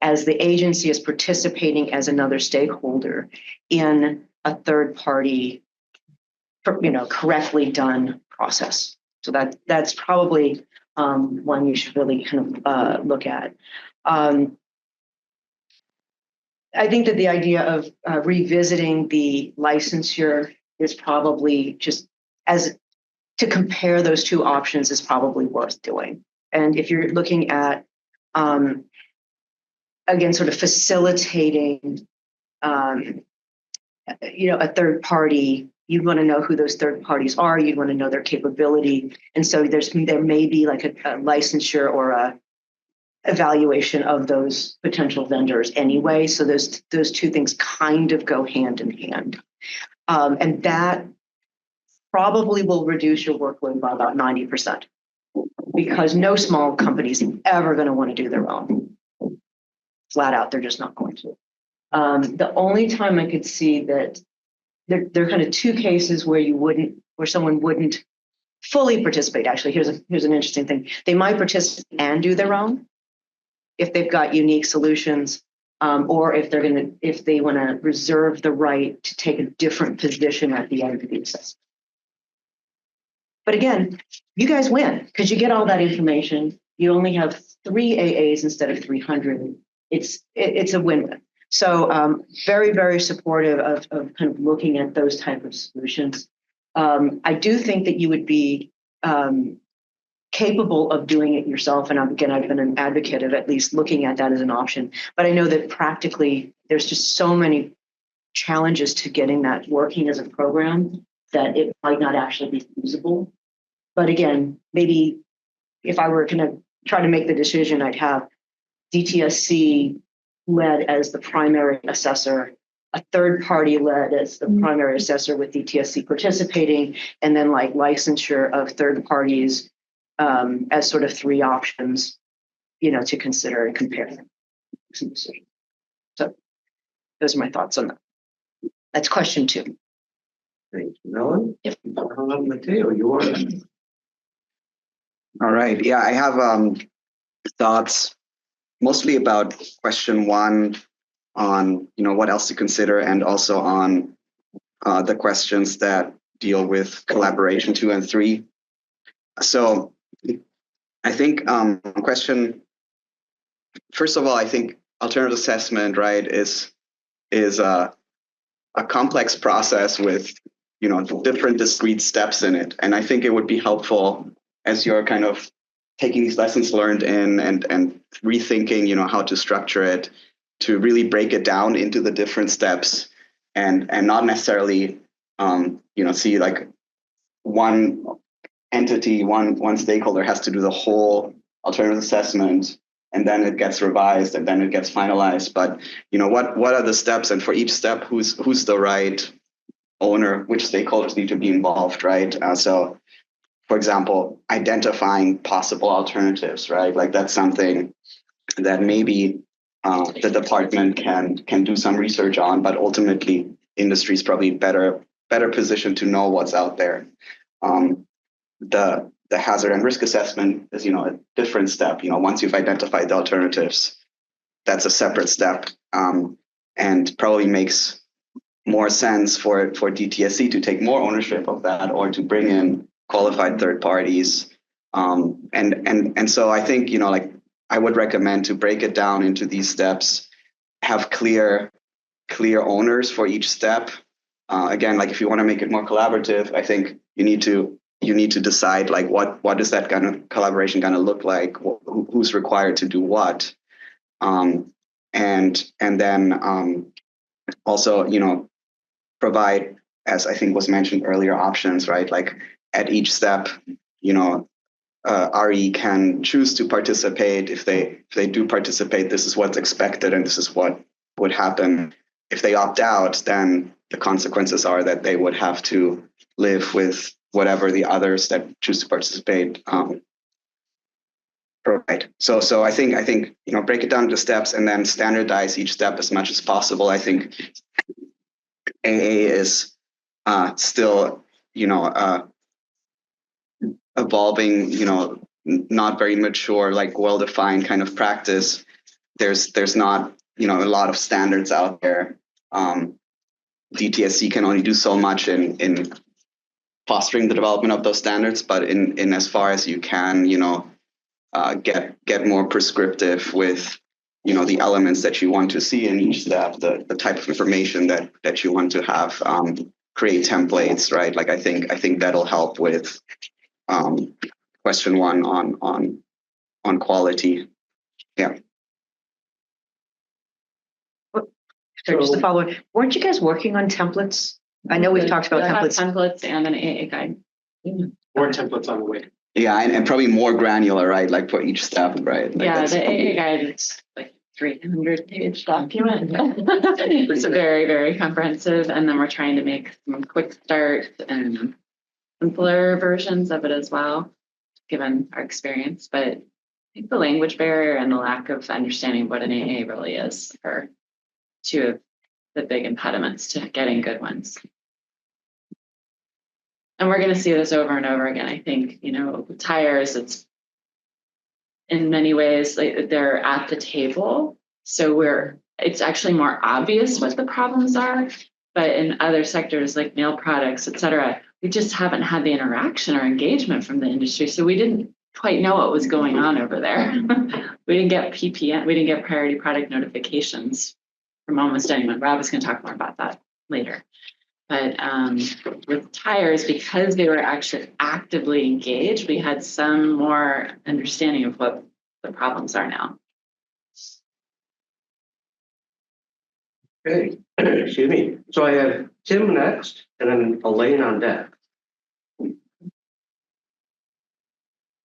as the agency is participating as another stakeholder in a third party, correctly done process. So that's probably one you should really kind of look at. I think that the idea of revisiting the licensure is probably just to compare those two options is probably worth doing. And if you're looking at, again, sort of facilitating, a third party, you'd want to know who those third parties are. You'd want to know their capability. And so there may be like a licensure or a evaluation of those potential vendors anyway. So those two things kind of go hand in hand. And that probably will reduce your workload by about 90% because no small company is ever going to want to do their own. Flat out, they're just not going to. The only time I could see that there are kind of two cases where someone wouldn't fully participate. Actually, here's an interesting thing. They might participate and do their own if they've got unique solutions, or if they want to reserve the right to take a different position at the end of the assessment. But again, you guys win because you get all that information. You only have 3 AAs instead of 300. It's a win-win. So very, very supportive of kind of looking at those type of solutions. I do think that you would be capable of doing it yourself. And again, I've been an advocate of at least looking at that as an option. But I know that practically there's just so many challenges to getting that working as a program that it might not actually be feasible. But again, maybe if I were going to try to make the decision, I'd have DTSC led as the primary assessor, a third party led as the primary assessor with DTSC participating, and then like licensure of third parties as sort of 3 options, to consider and compare them. So those are my thoughts on that. That's question 2. Thank you, Melanie. Yep. Mateo, you are. All right. Yeah, I have thoughts mostly about question 1 on, what else to consider, and also on the questions that deal with collaboration 2 and 3. So I think first of all, I think alternative assessment, right, is a complex process with, different discrete steps in it. And I think it would be helpful as you're kind of taking these lessons learned in and rethinking, how to structure it, to really break it down into the different steps and not necessarily, see like one entity, one stakeholder has to do the whole alternative assessment, and then it gets revised and then it gets finalized. But what are the steps, and for each step, who's the right owner, which stakeholders need to be involved, right? So, for example, identifying possible alternatives, right? Like that's something that maybe the department can do some research on, but ultimately industry is probably better positioned to know what's out there. The hazard and risk assessment is, a different step. Once you've identified the alternatives, that's a separate step, and probably makes more sense for DTSC to take more ownership of that, or to bring in qualified third parties. And so I think, I would recommend to break it down into these steps, have clear clear owners for each step. Again, like if you want to make it more collaborative, I think you need to decide like what is that kind of collaboration going to look like, who's required to do what, and then also, you know, provide, as I think was mentioned earlier, options, right? Like at each step, you know, RE can choose to participate. If they do participate, this is what's expected and this is what would happen. If they opt out, then the consequences are that they would have to live with whatever the others that choose to participate provide. So I think you know, break it down to steps and then standardize each step as much as possible. I think AA is still, you know, evolving, you know, not very mature, like well-defined kind of practice. There's not, you know, a lot of standards out there. DTSC can only do so much in fostering the development of those standards, but in as far as you can, you know, get more prescriptive with, you know, the elements that you want to see in each step, the type of information that you want to have, create templates, right? Like I think that'll help with question one on quality. Yeah. So just to follow, weren't you guys working on templates? I know we've talked about templates. Templates and an AA guide. More templates on the way. Yeah, and probably more granular, right? Like for each step, right? Like Yeah, the AA guide is like 300-page document. It's very, very comprehensive. And then we're trying to make some quick start and simpler versions of it as well, given our experience. But I think the language barrier and the lack of understanding what an AA really is are two of the big impediments to getting good ones. And we're going to see this over and over again. I think, you know, tires, it's in many ways like they're at the table. So it's actually more obvious what the problems are. But in other sectors like nail products, et cetera, we just haven't had the interaction or engagement from the industry. So we didn't quite know what was going on over there. We didn't get PPN, we didn't get priority product notifications from almost anyone. Rob is going to talk more about that later. But with tires, because they were actually actively engaged, we had some more understanding of what the problems are now. Okay, excuse me. So I have Tim next and then Elaine on deck.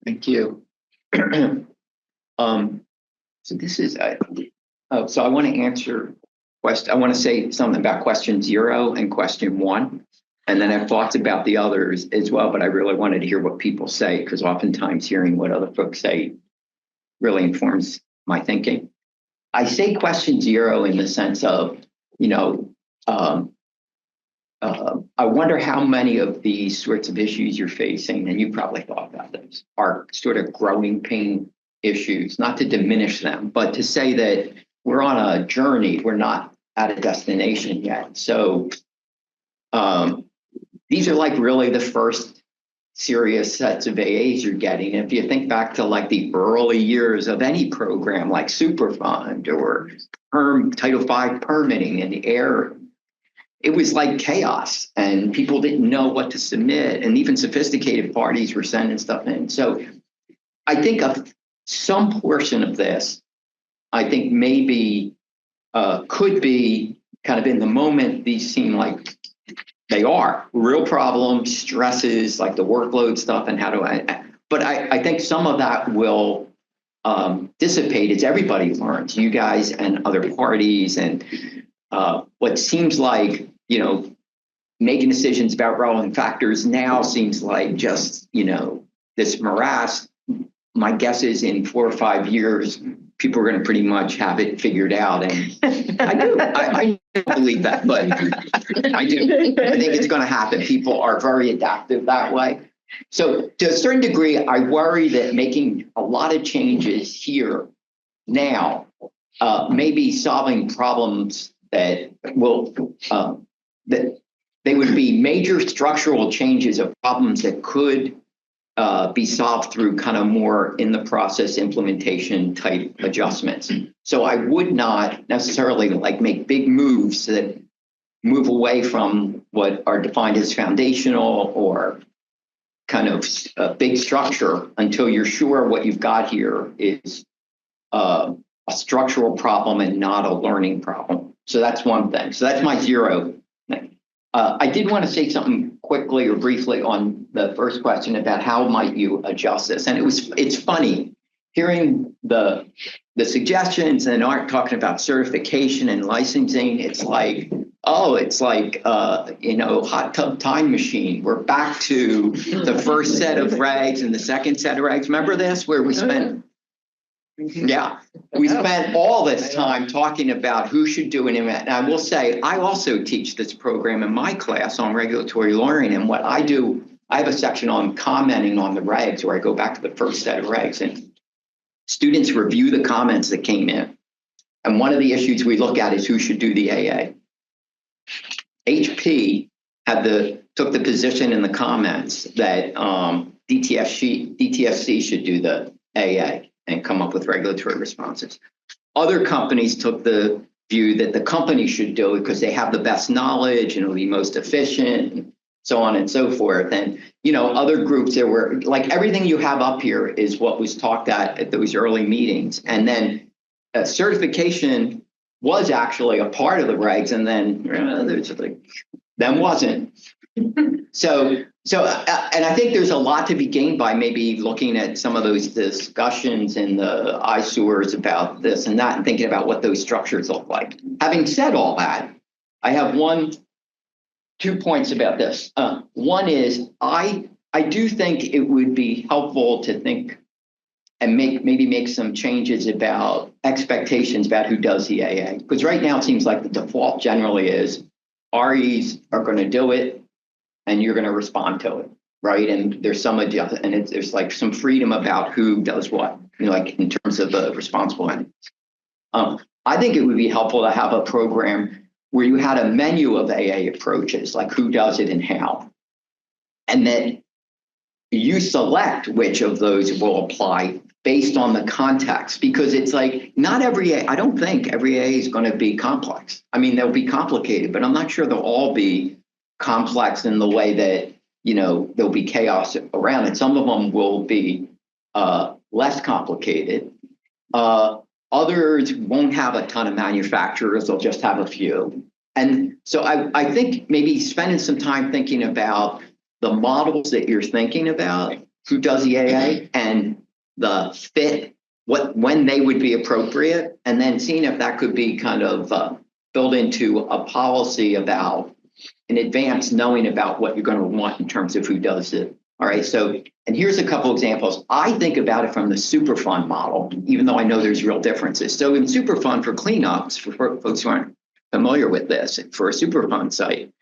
Thank you. So this is, so I want to answer I want to say something about question 0 and question 1, and then I have thoughts about the others as well, but I really wanted to hear what people say, because oftentimes hearing what other folks say really informs my thinking. I say question 0 in the sense of, you know, I wonder how many of these sorts of issues you're facing, and you probably thought about this, are sort of growing pain issues, not to diminish them, but to say that we're on a journey, we're not at a destination yet. So these are like really the first serious sets of AAs you're getting. If you think back to like the early years of any program like Superfund or Title V permitting in the air, it was like chaos and people didn't know what to submit, and even sophisticated parties were sending stuff in. So I think of some portion of this, I think maybe could be kind of in the moment, these seem like they are real problems, stresses, like the workload stuff and how do but I think some of that will dissipate as everybody learns, you guys and other parties, and what seems like, you know, making decisions about relevant factors now seems like just, you know, this morass. My guess is in 4 or 5 years, people are going to pretty much have it figured out. And I do. I believe that, but I do. I think it's going to happen. People are very adaptive that way. So to a certain degree, I worry that making a lot of changes here now may be solving problems that will, that they would be major structural changes of problems that could be solved through kind of more in the process implementation type adjustments. So I would not necessarily like make big moves that move away from what are defined as foundational or kind of a big structure until you're sure what you've got here is a structural problem and not a learning problem. So that's one thing. So that's my zero thing. I did want to say something quickly or briefly on the first question about how might you adjust this. And it's funny hearing the suggestions and Art talking about certification and licensing. It's like, hot tub time machine. We're back to the first set of regs and the second set of regs. Remember this, where we spent, we spent all this time talking about who should do an event. And I will say, I also teach this program in my class on regulatory learning. And what I do, I have a section on commenting on the regs where I go back to the first set of regs and students review the comments that came in. And one of the issues we look at is who should do the AA. HP took the position in the comments that DTSC should do the AA and come up with regulatory responses. Other companies took the view that the company should do it because they have the best knowledge and it'll be most efficient, and so on and so forth. And other groups, there were like everything you have up here is what was talked at those early meetings. And then certification was actually a part of the regs, and then wasn't. So, and I think there's a lot to be gained by maybe looking at some of those discussions in the ISORs about this and that, and thinking about what those structures look like. Having said all that, I have 2 points about this. One is I do think it would be helpful to think and maybe make some changes about expectations about who does the AA. Because right now it seems like the default generally is REs are going to do it and you're going to respond to it, right? And there's some adjustment, and there's like some freedom about who does what, like in terms of the responsible entities. I think it would be helpful to have a program where you had a menu of AA approaches, like who does it and how. And then you select which of those will apply based on the context, because it's like not every I don't think every AA is going to be complex. I mean, they'll be complicated, but I'm not sure they'll all be complex in the way that, there'll be chaos around it. Some of them will be less complicated. Others won't have a ton of manufacturers. They'll just have a few. And so I think maybe spending some time thinking about the models that you're thinking about, who does the AA, and the fit, when they would be appropriate, and then seeing if that could be kind of built into a policy about in advance, knowing about what you're going to want in terms of who does it. All right. So, and here's a couple examples. I think about it from the Superfund model, even though I know there's real differences. So in Superfund for cleanups, for folks who aren't familiar with this, for a Superfund site,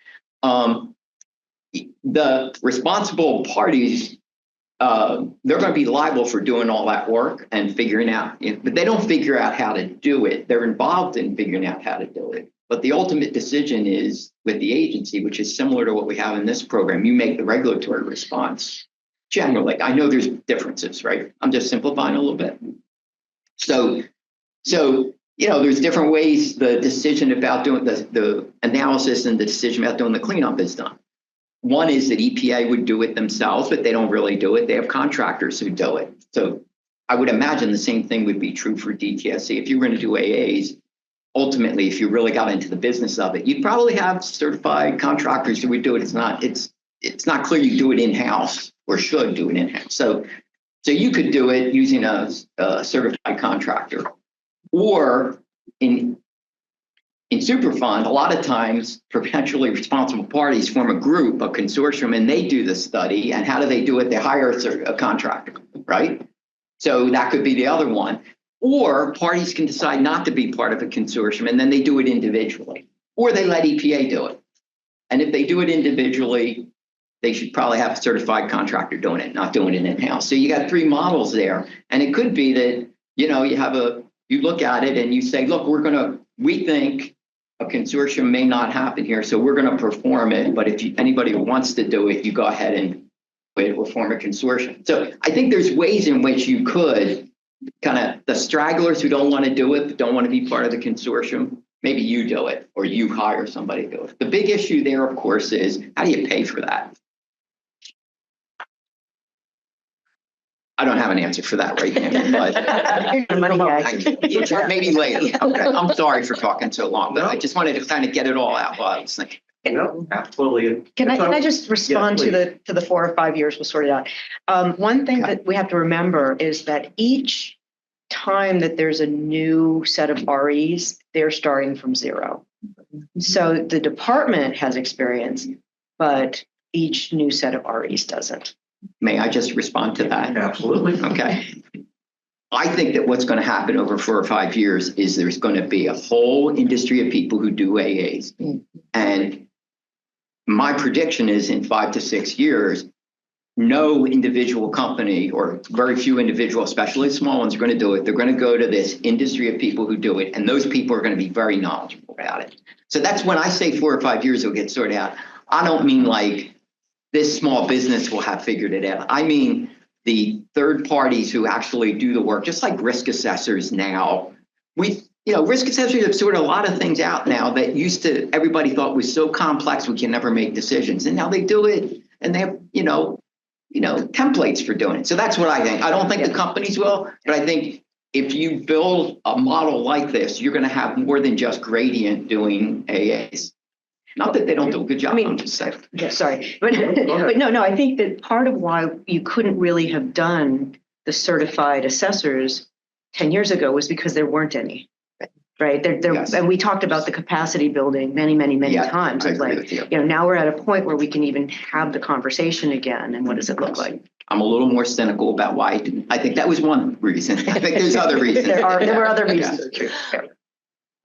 the responsible parties, they're going to be liable for doing all that work and figuring out, but they don't figure out how to do it. They're involved in figuring out how to do it. But the ultimate decision is with the agency, which is similar to what we have in this program. You make the regulatory response. Generally, I know there's differences, right? I'm just simplifying a little bit. So there's different ways the decision about doing the analysis and the decision about doing the cleanup is done. One is that EPA would do it themselves, but they don't really do it. They have contractors who do it. So I would imagine the same thing would be true for DTSC. If you were going to do AAs, ultimately, if you really got into the business of it, you'd probably have certified contractors who would do it. It's not clear you do it in-house or should do it in-house. So you could do it using a certified contractor. Or in Superfund, a lot of times potentially responsible parties form a group, a consortium, and they do the study. And how do they do it? They hire a contractor, right? So that could be the other one. Or parties can decide not to be part of a consortium, and then they do it individually. Or they let EPA do it. And if they do it individually, they should probably have a certified contractor doing it, not doing it in-house. So you got 3 models there. And it could be that, you look at it and you say, look, we think a consortium may not happen here, so we're going to perform it. But if anybody wants to do it, you go ahead and it or form a consortium. So I think there's ways in which you could kind of, the stragglers who don't want to do it, don't want to be part of the consortium, maybe you do it or you hire somebody to do it. The big issue there, of course, is how do you pay for that? I don't have an answer for that right now, but maybe later. Okay. I'm sorry for talking so long, but I just wanted to kind of get it all out while I was thinking. No, absolutely. Can I just respond to the 4 or 5 years we'll sort it out? One thing that we have to remember is that each time that there's a new set of REs, they're starting from zero. So the department has experience, but each new set of REs doesn't. May I just respond to that? Absolutely. Okay. I think that what's going to happen over 4 or 5 years is there's going to be a whole industry of people who do AAs. And my prediction is in 5 to 6 years, no individual company or very few individual, especially small ones, are going to do it. They're going to go to this industry of people who do it. And those people are going to be very knowledgeable about it. So that's when I say 4 or 5 years it'll get sorted out. I don't mean like this small business will have figured it out. I mean, the third parties who actually do the work, just like risk assessors now. Risk assessors have sorted a lot of things out now that used to, everybody thought was so complex we can never make decisions. And now they do it and they have, templates for doing it. So that's what I think. I don't think the companies will, but I think if you build a model like this, you're going to have more than just Gradient doing AAs. Not that they don't do a good job. I'm just saying. Yeah, sorry. But no, I think that part of why you couldn't really have done the certified assessors 10 years ago was because there weren't any. Right. Yes. And we talked about the capacity building many times. I It's agree like, with you. now we're at a point where we can even have the conversation again. And what does it look like? I'm a little more cynical about why I didn't. I think that was one reason. I think there's other reasons. There were other reasons. Yeah.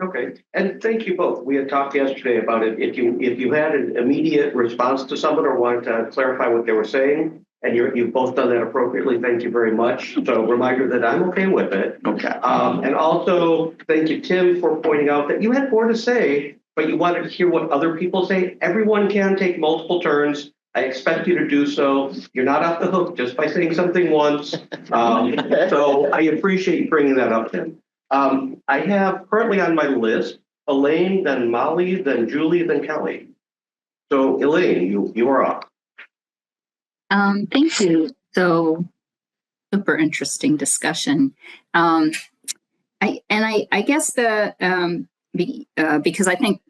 Okay, and thank you both. We had talked yesterday about it. If you had an immediate response to someone or wanted to clarify what they were saying, and you've both done that appropriately, thank you very much. So reminder that I'm okay with it. Okay. And also thank you, Tim, for pointing out that you had more to say, but you wanted to hear what other people say. Everyone can take multiple turns. I expect you to do so. You're not off the hook just by saying something once. So I appreciate you bringing that up, Tim. I have currently on my list Elaine, then Molly, then Julie, then Kelly. So Elaine, you are up. Thank you. So super interesting discussion. I guess because I think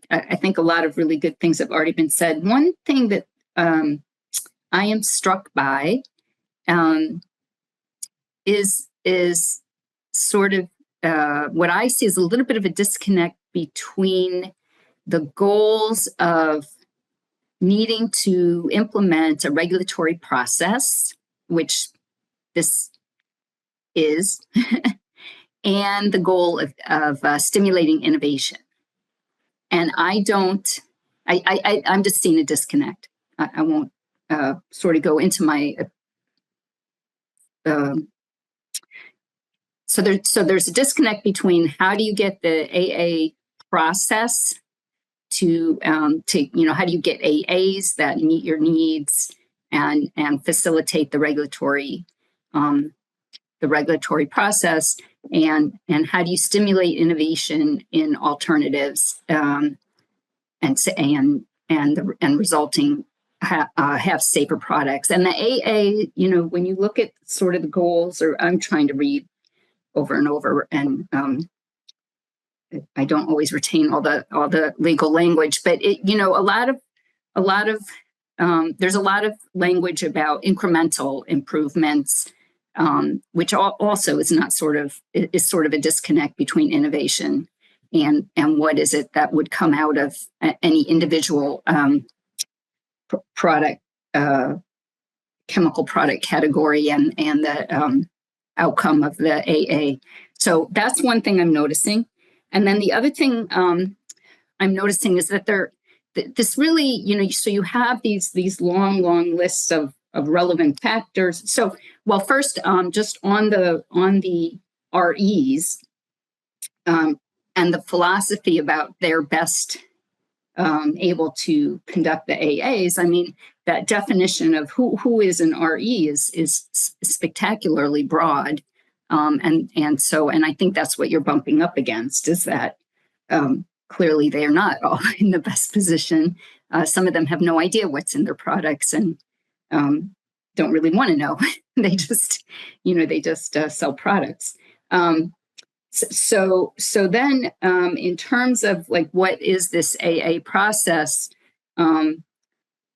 a lot of really good things have already been said. One thing that I am struck by is sort of what I see is a little bit of a disconnect between the goals of needing to implement a regulatory process, which this is, and the goal of stimulating innovation. And I'm just seeing a disconnect. I won't sort of go into my So there's a disconnect between how do you get the AA process to how do you get AAs that meet your needs and facilitate the regulatory process, and how do you stimulate innovation in alternatives and resulting have safer products. And the AA, when you look at sort of the goals, or I'm trying to read over and over, and I don't always retain all the legal language, but there's a lot of language about incremental improvements, which also is sort of a disconnect between innovation and what is it that would come out of any individual product, chemical product category, and the outcome of the AA. So that's one thing I'm noticing. And then the other thing I'm noticing is that this really, so you have these long lists of relevant factors. So, well, first, just on the REs and the philosophy about their best able to conduct the AAs. I mean, that definition of who is an RE is spectacularly broad. And I think that's what you're bumping up against, is that clearly they are not all in the best position. Some of them have no idea what's in their products and don't really want to know. They just sell products. So then in terms of like, what is this AA process?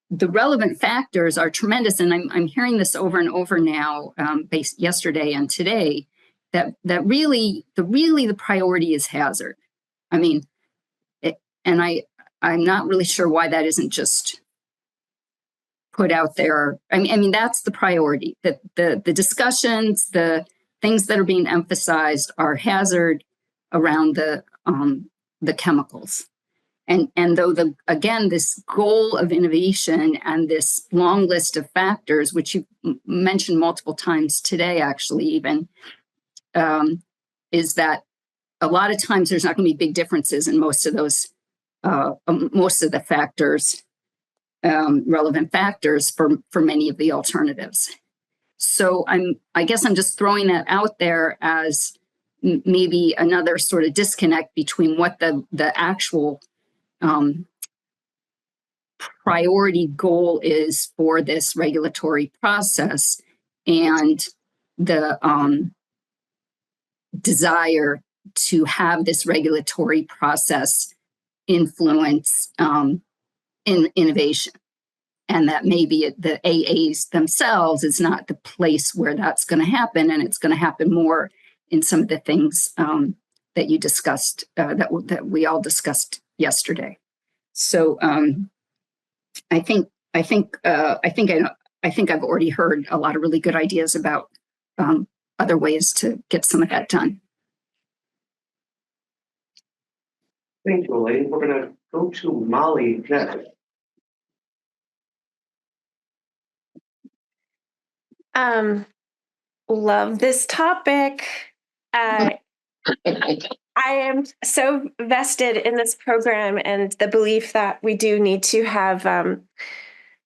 The relevant factors are tremendous. And I'm hearing this over and over now, based yesterday and today, that really the priority is hazard. I mean, I'm not really sure why that isn't just put out there. I mean, that's the priority. That the discussions, the things that are being emphasized are hazard around the chemicals. And though again, this goal of innovation and this long list of factors, which you mentioned multiple times today, actually even, is that a lot of times there's not going to be big differences in most of those, most of the factors, relevant factors for many of the alternatives. So I guess I'm just throwing that out there as maybe another sort of disconnect between what the actual priority goal is for this regulatory process and the desire to have this regulatory process influence in innovation. And that maybe the AAs themselves is not the place where that's going to happen, and it's going to happen more in some of the things that you discussed, that we all discussed yesterday. So I think I've already heard a lot of really good ideas about other ways to get some of that done. Thank you, Elaine. We're going to go to Molly next. Love this topic. I am so vested in this program and the belief that we do need to have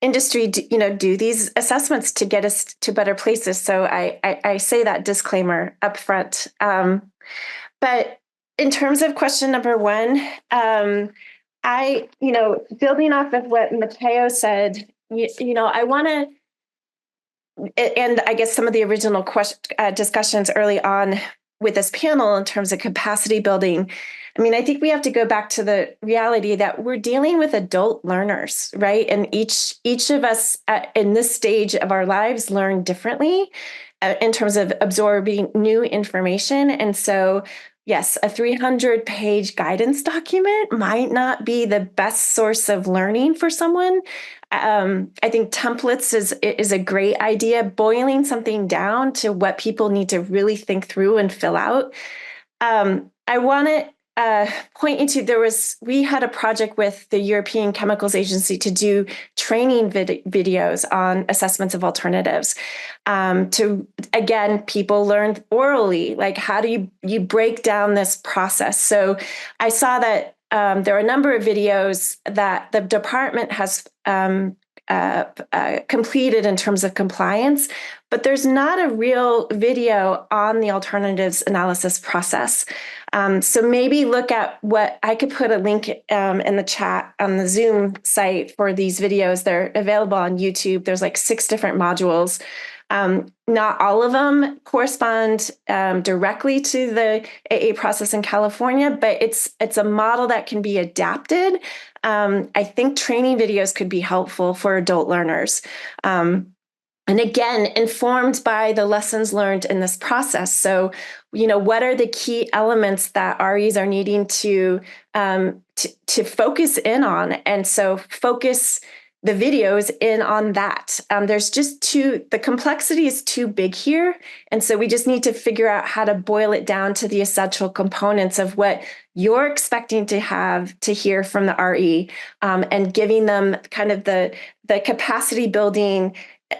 industry, do these assessments to get us to better places. So I say that disclaimer up front. But in terms of question number one, building off of what Matteo said, I want to, and I guess some of the original discussions early on with this panel in terms of capacity building, I mean, I think we have to go back to the reality that we're dealing with adult learners, right? And each of us in this stage of our lives learn differently in terms of absorbing new information. And so, yes, a 300-page guidance document might not be the best source of learning for someone. I think templates is a great idea, boiling something down to what people need to really think through and fill out. I want to point you to, we had a project with the European Chemicals Agency to do training videos on assessments of alternatives. Again, people learned orally, like how do you break down this process? So I saw that there are a number of videos that the department has completed in terms of compliance, but there's not a real video on the alternatives analysis process. So maybe look at what I could put a link in the chat on the Zoom site for these videos. They're available on YouTube. There's like 6 different modules. Not all of them correspond directly to the AA process in California, but it's a model that can be adapted. I think training videos could be helpful for adult learners. And again, informed by the lessons learned in this process. So, what are the key elements that REs are needing to focus in on? And so focus the videos in on that. There's just the complexity is too big here. And so we just need to figure out how to boil it down to the essential components of what you're expecting to have to hear from the RE, and giving them kind of the capacity building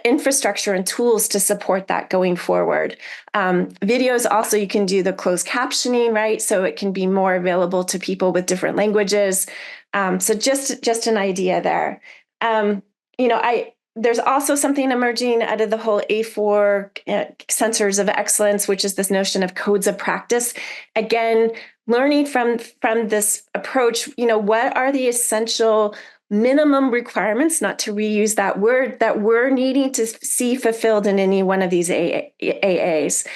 infrastructure and tools to support that going forward. Videos also, you can do the closed captioning, right? So it can be more available to people with different languages. So just an idea there. There's also something emerging out of the whole A4 sensors of excellence, which is this notion of codes of practice. Again, learning from this approach, what are the essential minimum requirements, not to reuse that word, that we're needing to see fulfilled in any one of these AAs.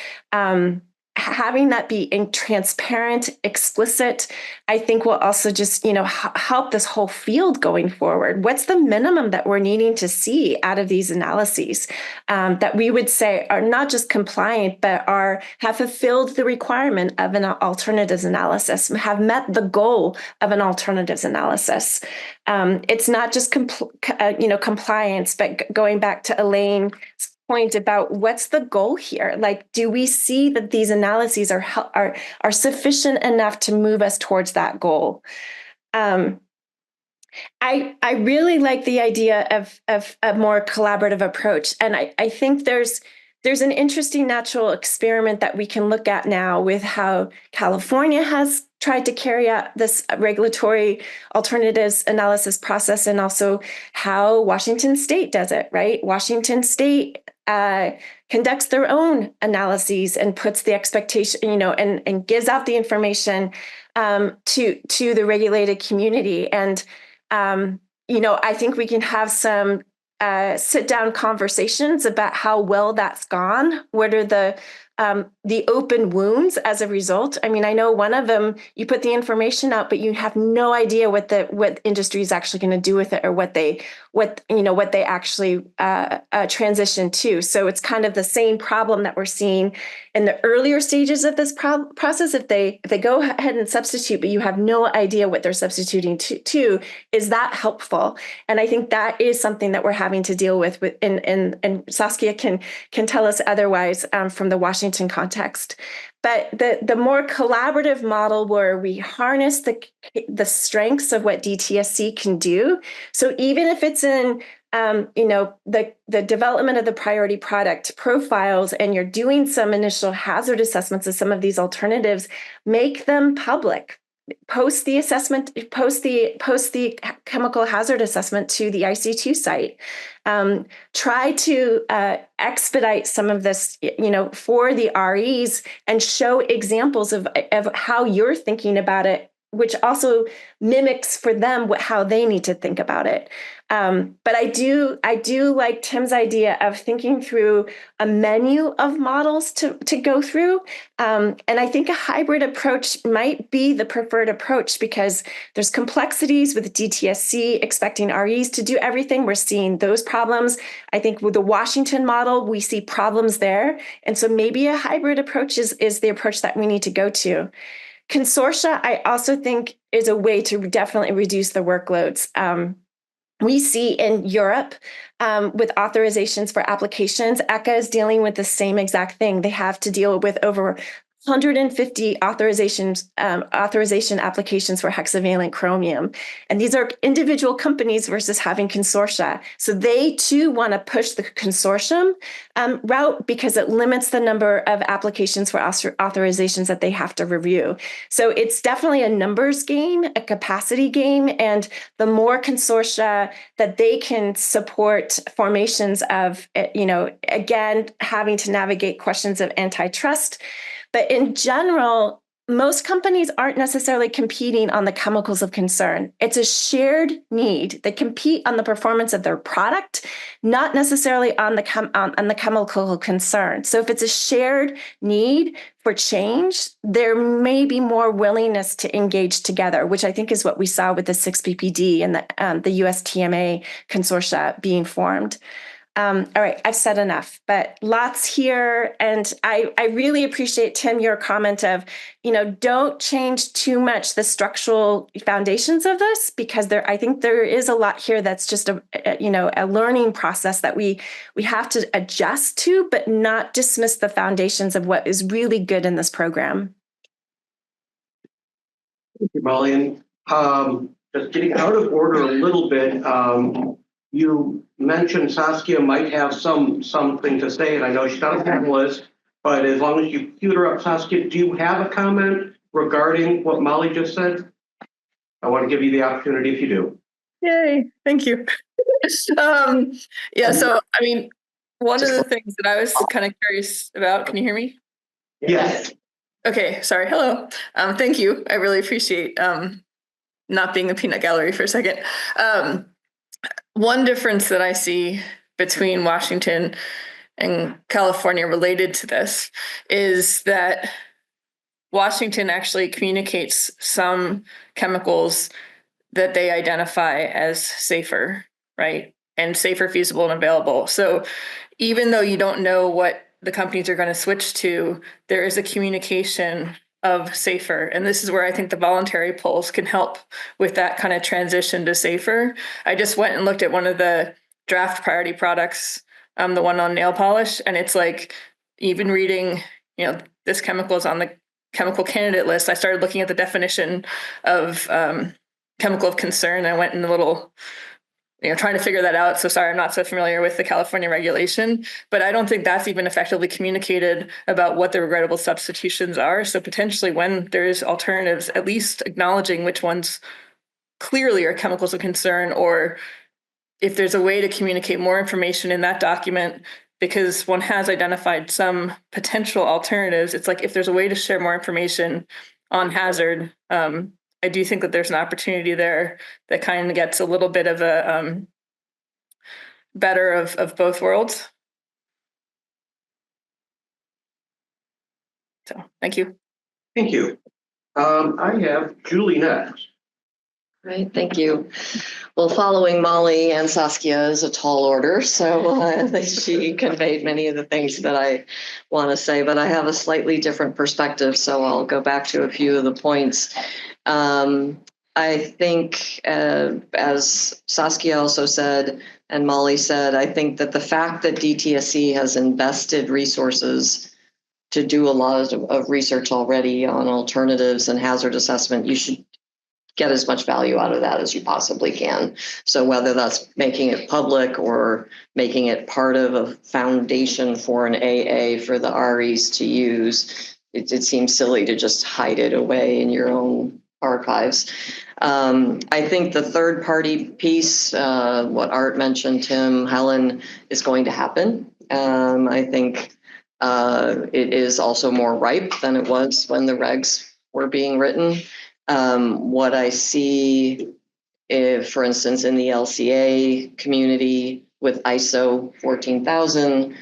Having that be transparent, explicit, I think will also just, help this whole field going forward. What's the minimum that we're needing to see out of these analyses that we would say are not just compliant, but have fulfilled the requirement of an alternatives analysis, have met the goal of an alternatives analysis. It's not just compliance, but going back to Elaine's point about what's the goal here? Like, do we see that these analyses are sufficient enough to move us towards that goal? I really like the idea of a more collaborative approach, and I think there's an interesting natural experiment that we can look at now with how California has tried to carry out this regulatory alternatives analysis process, and also how Washington State does it, right? Washington State conducts their own analyses and puts the expectation, and gives out the information to the regulated community. And, I think we can have some sit down conversations about how well that's gone. What are the open wounds as a result? I mean, I know one of them, you put the information out, but you have no idea what industry is actually going to do with it, or what they actually transition to. So it's kind of the same problem that we're seeing in the earlier stages of this process. If they go ahead and substitute, but you have no idea what they're substituting to, is that helpful? And I think that is something that we're having to deal with and Saskia can tell us otherwise from the Washington context. But the more collaborative model where we harness the strengths of what DTSC can do. So even if it's in the development of the priority product profiles, and you're doing some initial hazard assessments of some of these alternatives, make them public. Post the assessment, post the chemical hazard assessment to the IC2 site. Try to expedite some of this, for the REs, and show examples of how you're thinking about it, which also mimics for them how they need to think about it. But I do like Tim's idea of thinking through a menu of models to go through. And I think a hybrid approach might be the preferred approach, because there's complexities with DTSC expecting REs to do everything. We're seeing those problems. I think with the Washington model, we see problems there. And so maybe a hybrid approach is the approach that we need to go to. Consortia, I also think, is a way to definitely reduce the workloads. We see in Europe with authorizations for applications, ECHA is dealing with the same exact thing. They have to deal with over 150 authorization applications for hexavalent chromium. And these are individual companies versus having consortia. So they too want to push the consortium route, because it limits the number of applications for authorizations that they have to review. So it's definitely a numbers game, a capacity game, and the more consortia that they can support formations of, again, having to navigate questions of antitrust. But in general, most companies aren't necessarily competing on the chemicals of concern. It's a shared need. They compete on the performance of their product, not necessarily on the chemical concern. So if it's a shared need for change, there may be more willingness to engage together, which I think is what we saw with the 6PPD and the USTMA consortia being formed. All right, I've said enough, but lots here. And I really appreciate, Tim, your comment of, don't change too much the structural foundations of this, because I think there is a lot here that's just a learning process that we have to adjust to, but not dismiss the foundations of what is really good in this program. Thank you, Molly. Just getting out of order a little bit, you mentioned Saskia might have something to say, and I know she's not a panelist, but as long as you queued her up, Saskia, do you have a comment regarding what Molly just said? I want to give you the opportunity if you do. Yay, thank you. Yeah, so I mean, one of the things that I was kind of curious about, can you hear me? Yes. Okay, sorry, hello. Thank you, I really appreciate not being a peanut gallery for a second. One difference that I see between Washington and California related to this is that Washington actually communicates some chemicals that they identify as safer, right? And safer, feasible, and available. So even though you don't know what the companies are going to switch to, there is a communication of safer. And this is where I think the voluntary polls can help with that kind of transition to safer. I just went and looked at one of the draft priority products, the one on nail polish, and it's like, even reading, this chemical is on the chemical candidate list. I started looking at the definition of chemical of concern. I went in a little, trying to figure that out. So sorry, I'm not so familiar with the California regulation, but I don't think that's even effectively communicated about what the regrettable substitutions are. So potentially when there's alternatives, at least acknowledging which ones clearly are chemicals of concern, or if there's a way to communicate more information in that document, because one has identified some potential alternatives. It's like, if there's a way to share more information on hazard, I do think that there's an opportunity there that kind of gets a little bit of a better of both worlds. So thank you. Thank you. I have Julie next. Right, thank you. Well, following Molly and Saskia is a tall order, so she conveyed many of the things that I want to say, but I have a slightly different perspective, so I'll go back to a few of the points. I think, as Saskia also said, and Molly said, I think that the fact that DTSC has invested resources to do a lot of research already on alternatives and hazard assessment, you should get as much value out of that as you possibly can. So whether that's making it public or making it part of a foundation for an AA for the REs to use, it seems silly to just hide it away in your own archives. I think the third party piece, what Art mentioned, Tim, Helen, is going to happen. I think it is also more ripe than it was when the regs were being written. What I see, if, for instance, in the LCA community with ISO 14000,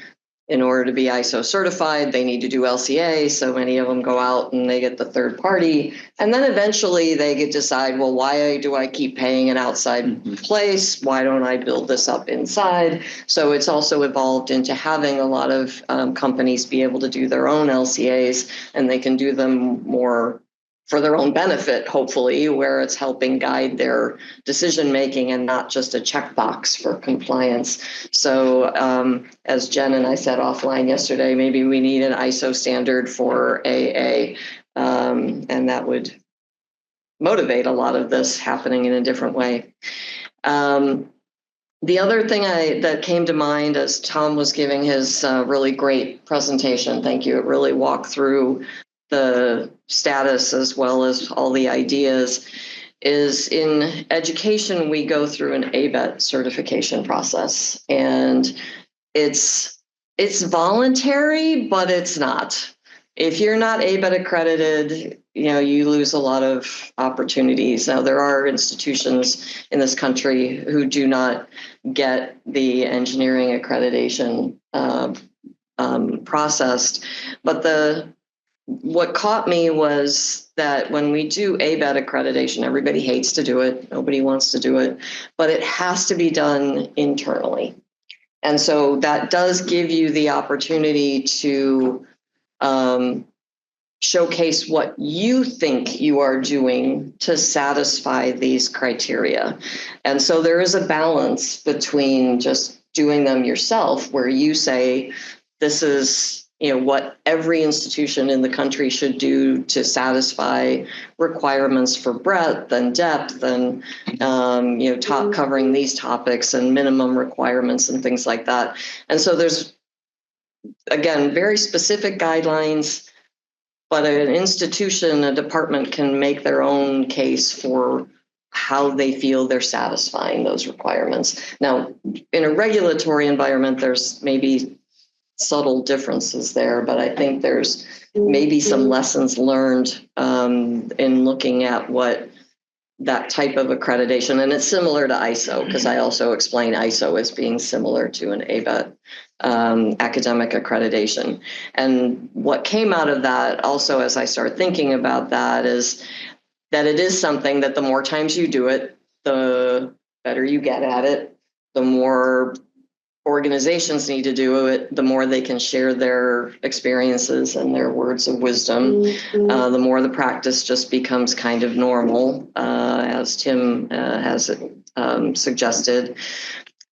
in order to be ISO certified, they need to do LCA. So many of them go out and they get the third party. And then eventually they get decide, well, why do I keep paying an outside place? Why don't I build this up inside? So it's also evolved into having a lot of companies be able to do their own LCAs, and they can do them more for their own benefit, hopefully, where it's helping guide their decision making and not just a checkbox for compliance. So as Jen and I said offline yesterday, maybe we need an ISO standard for AA, and that would motivate a lot of this happening in a different way. The other thing that came to mind as Tom was giving his really great presentation, thank you, it really walked through the status as well as all the ideas, is in education, we go through an ABET certification process, and it's voluntary, but it's not. If you're not ABET accredited, you lose a lot of opportunities. Now, there are institutions in this country who do not get the engineering accreditation processed, but what caught me was that when we do ABET accreditation, everybody hates to do it. Nobody wants to do it, but it has to be done internally. And so that does give you the opportunity to showcase what you think you are doing to satisfy these criteria. And so there is a balance between just doing them yourself, where you say, this is what every institution in the country should do to satisfy requirements for breadth and depth and covering these topics and minimum requirements and things like that. And so there's, again, very specific guidelines, but an institution, a department can make their own case for how they feel they're satisfying those requirements. Now, in a regulatory environment, there's maybe subtle differences there, but I think there's maybe some lessons learned in looking at what that type of accreditation, and it's similar to ISO, because I also explain ISO as being similar to an ABET academic accreditation. And what came out of that also, as I start thinking about that, is that it is something that the more times you do it, the better you get at it, the more organizations need to do it, the more they can share their experiences and their words of wisdom, the more the practice just becomes kind of normal, as Tim has suggested.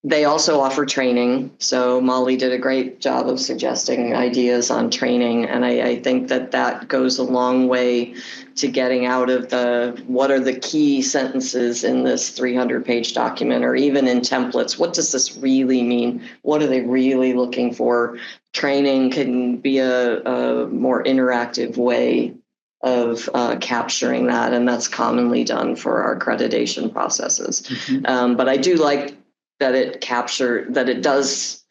They also offer training. So Molly did a great job of suggesting ideas on training. And I think that that goes a long way to getting out of the, what are the key sentences in this 300-page document, or even in templates? What does this really mean? What are they really looking for? Training can be a more interactive way of capturing that. And that's commonly done for our accreditation processes. But I do like that it does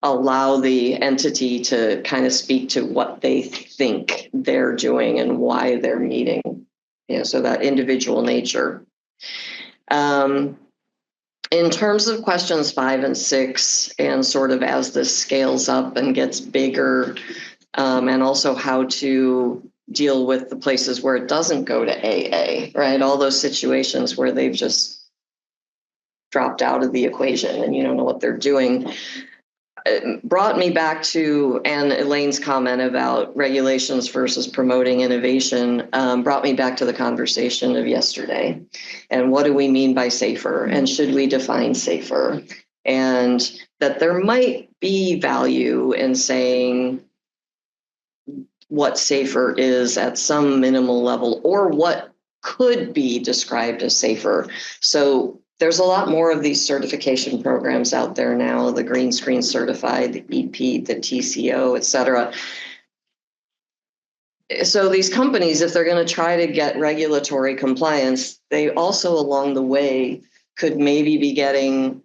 allow the entity to kind of speak to what they think they're doing and why they're meeting, so that individual nature. In terms of questions 5 and 6, and sort of as this scales up and gets bigger, and also how to deal with the places where it doesn't go to AA, right? All those situations where they've just dropped out of the equation and you don't know what they're doing. It brought me back to Elaine's comment about regulations versus promoting innovation, brought me back to the conversation of yesterday. And what do we mean by safer? And should we define safer? And that there might be value in saying what safer is at some minimal level, or what could be described as safer. So there's a lot more of these certification programs out there now, the Green Screen Certified, the EP, the TCO, et cetera. So these companies, if they're going to try to get regulatory compliance, they also along the way could maybe be getting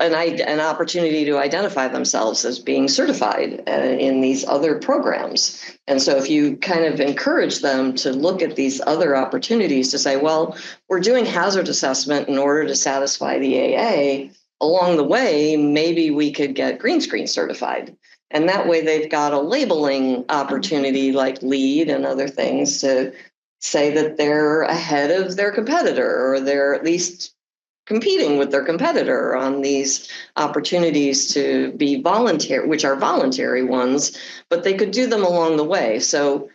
an opportunity to identify themselves as being certified in these other programs. And so if you kind of encourage them to look at these other opportunities to say, well, we're doing hazard assessment in order to satisfy the AA, along the way, maybe we could get green screen certified. And that way they've got a labeling opportunity like LEED and other things to say that they're ahead of their competitor, or they're at least competing with their competitor on these opportunities to be voluntary, which are voluntary ones, but they could do them along the way. So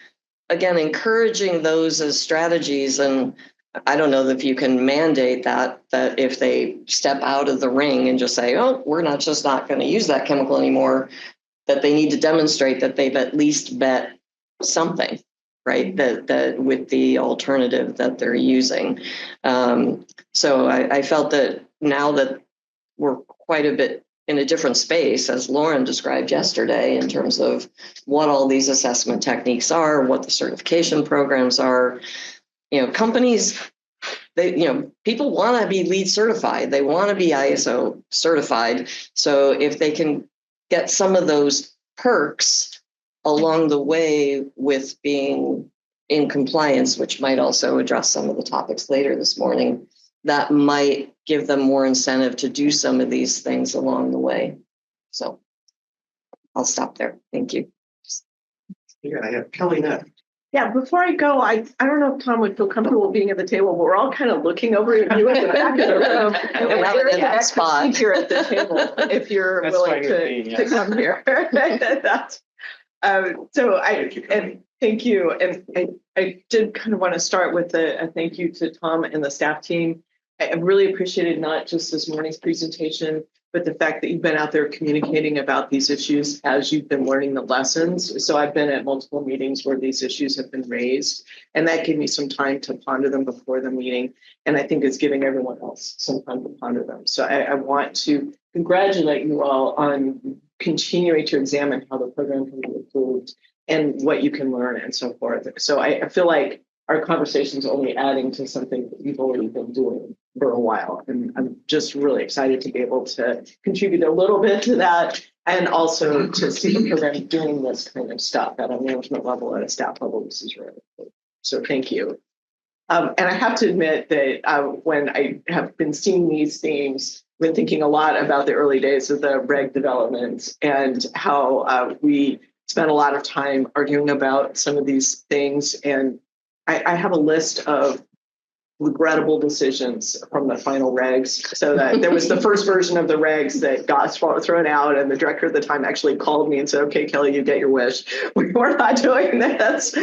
again, encouraging those as strategies. And I don't know if you can mandate that if they step out of the ring and just say, oh, we're just not going to use that chemical anymore, that they need to demonstrate that they've at least bet something, right? That with the alternative that they're using. So I felt that now that we're quite a bit in a different space, as Lauren described yesterday, in terms of what all these assessment techniques are, what the certification programs are, companies, people want to be LEED certified. They want to be ISO certified. So if they can get some of those perks along the way with being in compliance, which might also address some of the topics later this morning, that might give them more incentive to do some of these things along the way. So I'll stop there. Thank you. Yeah, I have Kelly next. Yeah, before I go, I don't know if Tom would feel comfortable being at the table, but we're all kind of looking over at you at the back of the room. And we're very connected here at the table, if you're willing to come here. Thank you. And I did kind of want to start with a thank you to Tom and the staff team. I really appreciated not just this morning's presentation, but the fact that you've been out there communicating about these issues as you've been learning the lessons. So I've been at multiple meetings where these issues have been raised, and that gave me some time to ponder them before the meeting. And I think it's giving everyone else some time to ponder them. So I want to congratulate you all on continuing to examine how the program can be improved and what you can learn and so forth. So I feel like our conversation's only adding to something that we've already been doing for a while. And I'm just really excited to be able to contribute a little bit to that, and also to see the program doing this kind of stuff at a management level, at a staff level. This is really cool. So thank you. And I have to admit that when I have been seeing these themes, I've been thinking a lot about the early days of the reg development and how we spent a lot of time arguing about some of these things. And I have a list of regrettable decisions from the final regs. So that there was the first version of the regs that got thrown out, and the director at the time actually called me and said, "Okay, Kelly, you get your wish. We're not doing this."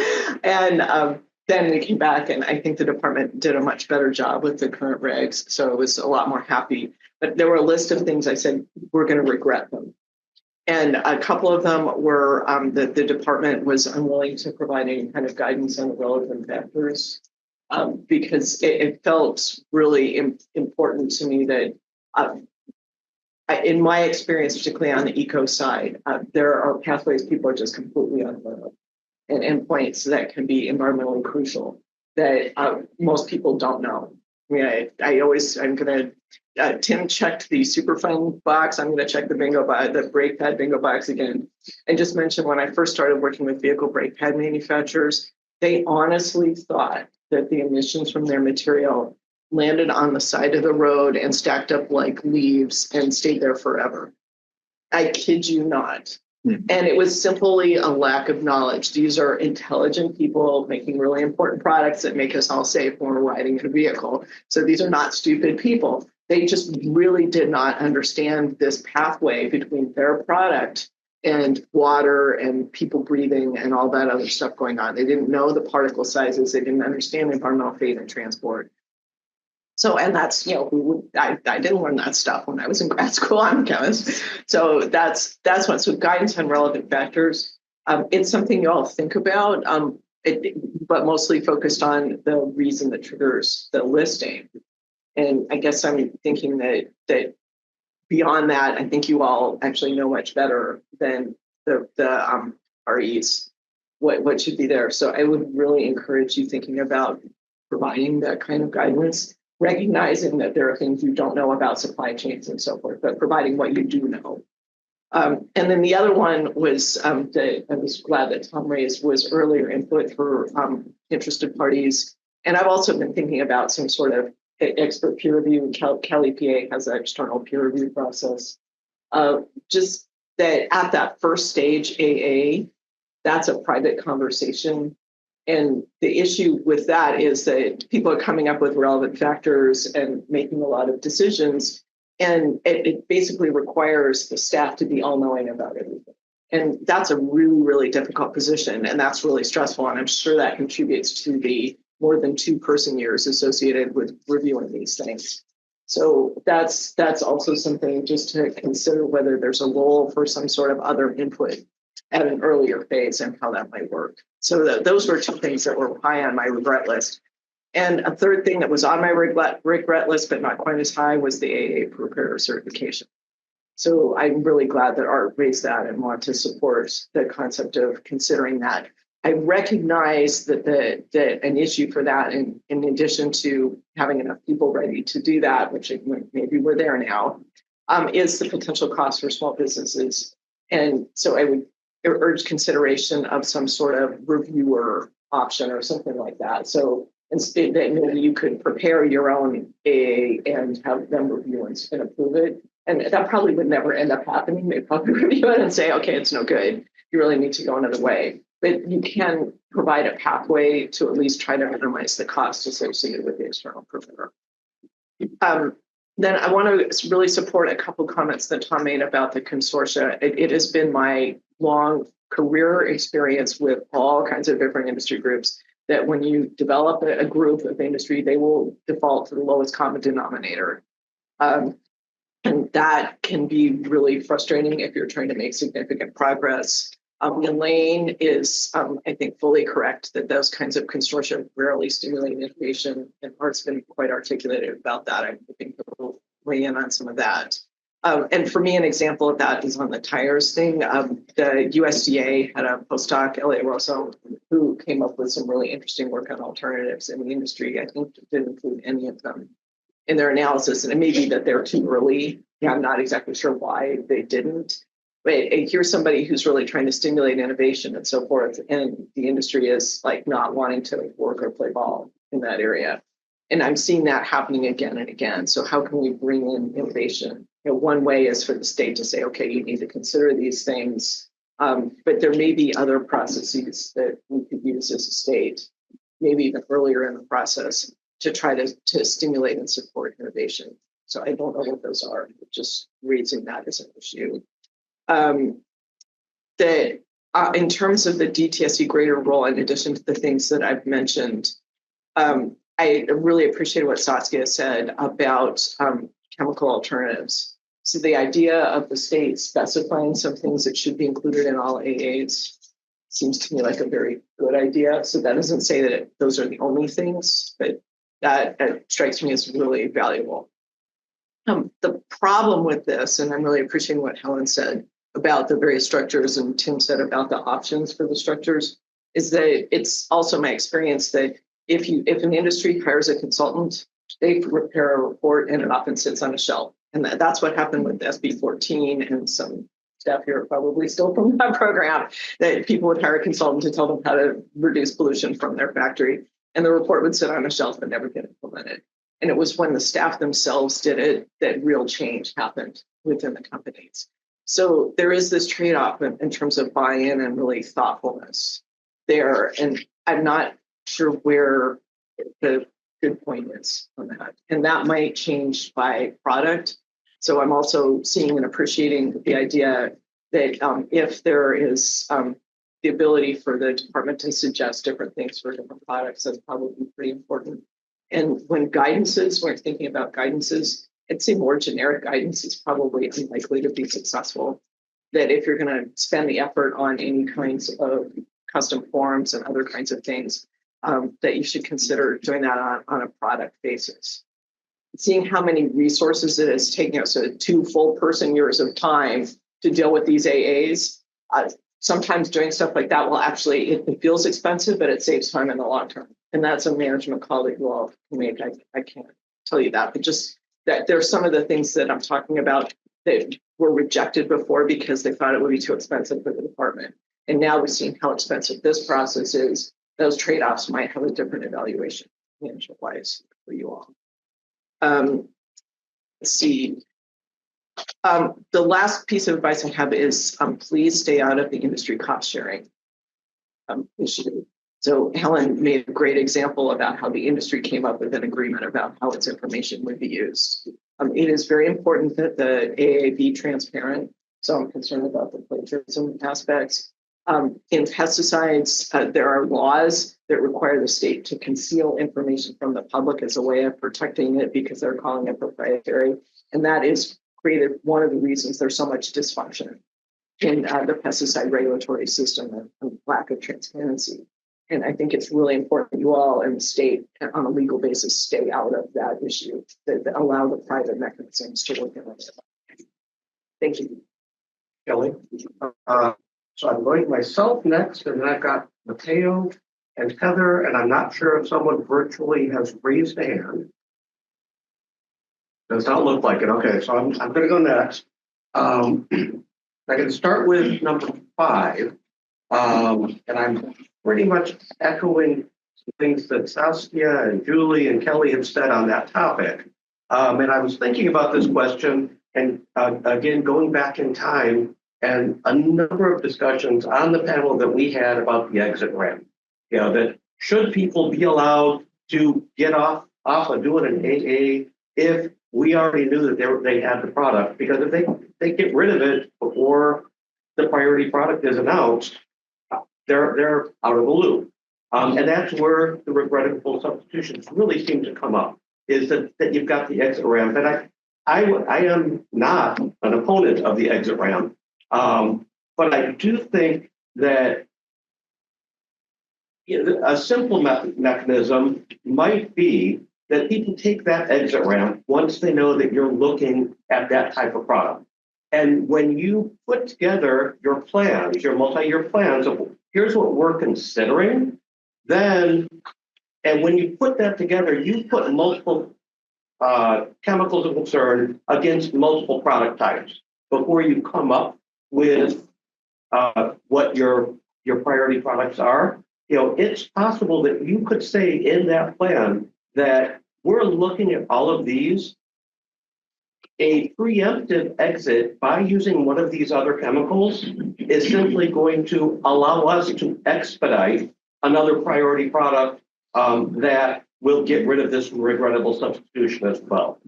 And then we came back, and I think the department did a much better job with the current regs. So I was a lot more happy. But there were a list of things I said, we're going to regret them. And a couple of them were that the department was unwilling to provide any kind of guidance on the relevant factors, because it felt really important to me that in my experience, particularly on the eco side, there are pathways people are just completely unaware of, and endpoints that can be environmentally crucial that most people don't know. I mean, I'm going to, Tim checked the Superfund box. I'm going to check the brake pad bingo box again. And just mention, when I first started working with vehicle brake pad manufacturers, they honestly thought that the emissions from their material landed on the side of the road and stacked up like leaves and stayed there forever. I kid you not. And it was simply a lack of knowledge. These are intelligent people making really important products that make us all safe when we're riding in a vehicle. So these are not stupid people. They just really did not understand this pathway between their product and water and people breathing and all that other stuff going on. They didn't know the particle sizes. They didn't understand environmental fate and transport. So, and that's, I didn't learn that stuff when I was in grad school. I'm a chemist. So that's what, so guidance on relevant factors. It's something you all think about, but mostly focused on the reason that triggers the listing. And I guess I'm thinking that beyond that, I think you all actually know much better than the REs what should be there. So I would really encourage you thinking about providing that kind of guidance, recognizing that there are things you don't know about supply chains and so forth, but providing what you do know. And then the other one was that I was glad that Tom raised was earlier input for interested parties. And I've also been thinking about some sort of expert peer review. Kelly PA has an external peer review process. Just that at that first stage, AA, that's a private conversation. And the issue with that is that people are coming up with relevant factors and making a lot of decisions. And it basically requires the staff to be all-knowing about everything. And that's a really, really difficult position. And that's really stressful. And I'm sure that contributes to the more than 2 person years associated with reviewing these things. So that's also something just to consider, whether there's a role for some sort of other input at an earlier phase and how that might work. So those were 2 things that were high on my regret list. And a third thing that was on my regret list, but not quite as high, was the AA preparer certification. So I'm really glad that Art raised that and want to support the concept of considering that. I recognize that an issue for that, in addition to having enough people ready to do that, which maybe we're there now, is the potential cost for small businesses. And so I would urge consideration of some sort of reviewer option or something like that. So instead, that maybe you could prepare your own AA and have them review and approve it. And that probably would never end up happening. They'd probably review it and say, okay, it's no good. You really need to go another way. But you can provide a pathway to at least try to minimize the cost associated with the external preparer. Then I want to really support a couple comments that Tom made about the consortia. It has been my long career experience with all kinds of different industry groups that when you develop a group of industry, they will default to the lowest common denominator. And that can be really frustrating if you're trying to make significant progress. Elaine is, I think, fully correct that those kinds of consortia rarely stimulate innovation, and Art's been quite articulated about that. I think we'll weigh in on some of that. And for me, an example of that is on the tires thing. The USDA had a postdoc, Elliot Rosso, who came up with some really interesting work on alternatives in the industry. I think didn't include any of them in their analysis, and it may be that they're too early. Yeah, I'm not exactly sure why they didn't. But here's somebody who's really trying to stimulate innovation and so forth, and the industry is like not wanting to work or play ball in that area. And I'm seeing that happening again and again. So how can we bring in innovation? One way is for the state to say, okay, you need to consider these things, but there may be other processes that we could use as a state, maybe even earlier in the process, to try to stimulate and support innovation. So I don't know what those are, just raising that as an issue. In terms of the DTSC greater role, in addition to the things that I've mentioned, I really appreciate what Saskia said about chemical alternatives. So the idea of the state specifying some things that should be included in all AAs seems to me like a very good idea. So that doesn't say that those are the only things, but that strikes me as really valuable. The problem with this, and I'm really appreciating what Helen said about the various structures and Tim said about the options for the structures, is that it's also my experience that if an industry hires a consultant, they prepare a report and it often sits on a shelf. And that's what happened with SB 14, and some staff here are probably still from that program, that people would hire a consultant to tell them how to reduce pollution from their factory. And the report would sit on a shelf and never get implemented. And it was when the staff themselves did it that real change happened within the companies. So there is this trade-off in terms of buy-in and really thoughtfulness there. And I'm not sure where the good point is on that. And that might change by product. So I'm also seeing and appreciating the idea that if there is the ability for the department to suggest different things for different products, that's probably pretty important. And when we're thinking about guidances, I'd say more generic guidance is probably unlikely to be successful. That if you're going to spend the effort on any kinds of custom forms and other kinds of things, that you should consider doing that on a product basis. Seeing how many resources it is taking us, so 2 full person years of time to deal with these AAs. Sometimes doing stuff like that will actually, it feels expensive, but it saves time in the long term. And that's a management call that you all can make. I can't tell you that, but just that there's some of the things that I'm talking about that were rejected before because they thought it would be too expensive for the department. And now we're seeing how expensive this process is. Those trade-offs might have a different evaluation management-wise for you all. Let's see. The last piece of advice I have is please stay out of the industry cost sharing issue. So Helen made a great example about how the industry came up with an agreement about how its information would be used. It is very important that the AAA be transparent. So I'm concerned about the plagiarism aspects. In pesticides, there are laws that require the state to conceal information from the public as a way of protecting it because they're calling it proprietary. And that is created one of the reasons there's so much dysfunction in the pesticide regulatory system and lack of transparency. And I think it's really important you all in the state on a legal basis stay out of that issue, that allow the private mechanisms to work in it. Thank you. Kelly. So I'm going myself next, and then I've got Mateo and Heather, and I'm not sure if someone virtually has raised a hand. Does not look like it. Okay, so I'm going to go next. I'm going to start with number 5, and I'm pretty much echoing things that Saskia and Julie and Kelly have said on that topic. And I was thinking about this question, and again, going back in time, and a number of discussions on the panel that we had about the exit ramp. You know, that should people be allowed to get off of doing an AA if we already knew that they had the product? Because if they get rid of it before the priority product is announced, they're out of the loop. And that's where the regrettable substitutions really seem to come up, is that you've got the exit ramp. And I am not an opponent of the exit ramp. But I do think that a simple mechanism might be that people take that exit ramp once they know that you're looking at that type of product. And when you put together your plans, your multi-year plans of here's what we're considering, then, and when you put that together, you put multiple chemicals of concern against multiple product types before you come up with what your priority products are. You know, it's possible that you could say in that plan that we're looking at all of these. A preemptive exit by using one of these other chemicals is simply going to allow us to expedite another priority product that will get rid of this regrettable substitution as well.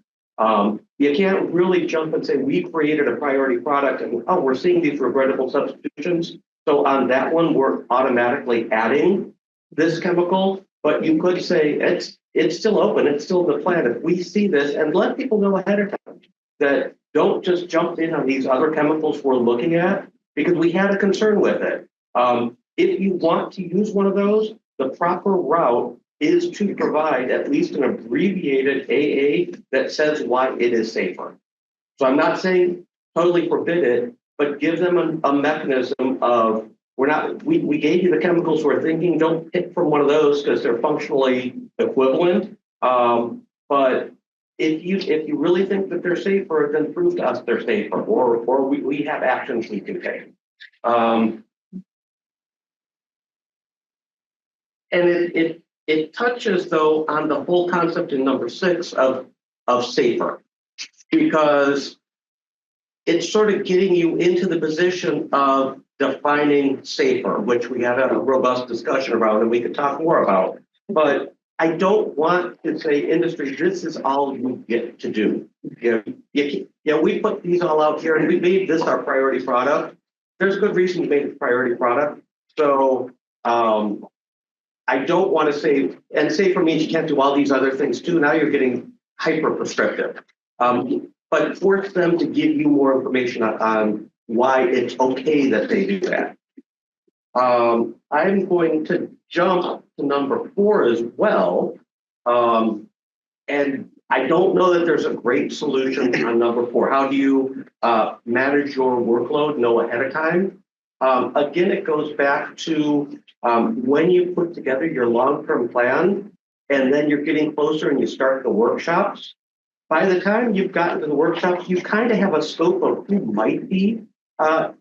You can't really jump and say we created a priority product and oh, we're seeing these regrettable substitutions. So on that one, we're automatically adding this chemical, but you could say it's still open, it's still in the plan. If we see this, and let people know ahead of time that don't just jump in on these other chemicals we're looking at because we had a concern with it. If you want to use one of those, the proper route is to provide at least an abbreviated AA that says why it is safer. So I'm not saying totally forbid it, but give them a mechanism of we gave you the chemicals we're thinking, don't pick from one of those because they're functionally equivalent. But if you really think that they're safer, then prove to us they're safer, or we have actions we can take. And it touches though on the whole concept in number 6 of safer, because it's sort of getting you into the position of defining safer, which we had a robust discussion around and we could talk more about. But I don't want to say industry, this is all you get to do. We put these all out here and we made this our priority product. There's good reason to make it a priority product. So I don't want to say, and safer means you can't do all these other things too. Now you're getting hyper prescriptive. But force them to give you more information on why it's okay that they do that. I'm going to jump to number 4 as well. And I don't know that there's a great solution on number 4. How do you manage your workload, know ahead of time? Again, it goes back to when you put together your long-term plan and then you're getting closer and you start the workshops. By the time you've gotten to the workshops, you kind of have a scope of who might be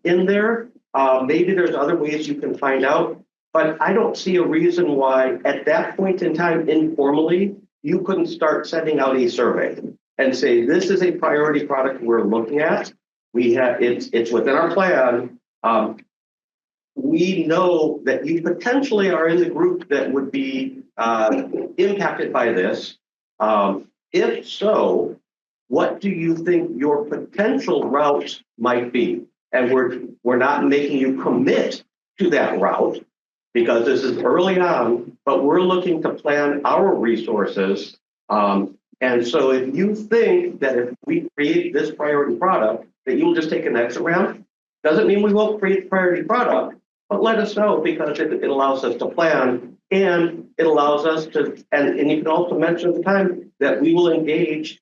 in there. Maybe there's other ways you can find out, but I don't see a reason why at that point in time, informally, you couldn't start sending out a survey and say, this is a priority product we're looking at. We have it's within our plan. We know that you potentially are in the group that would be impacted by this. If so, what do you think your potential route might be? And we're not making you commit to that route because this is early on, but we're looking to plan our resources. And so if you think that if we create this priority product, that you'll just take an exit round, doesn't mean we won't create the priority product, but let us know because it allows us to plan and it allows us to, and you can also mention at the time that we will engage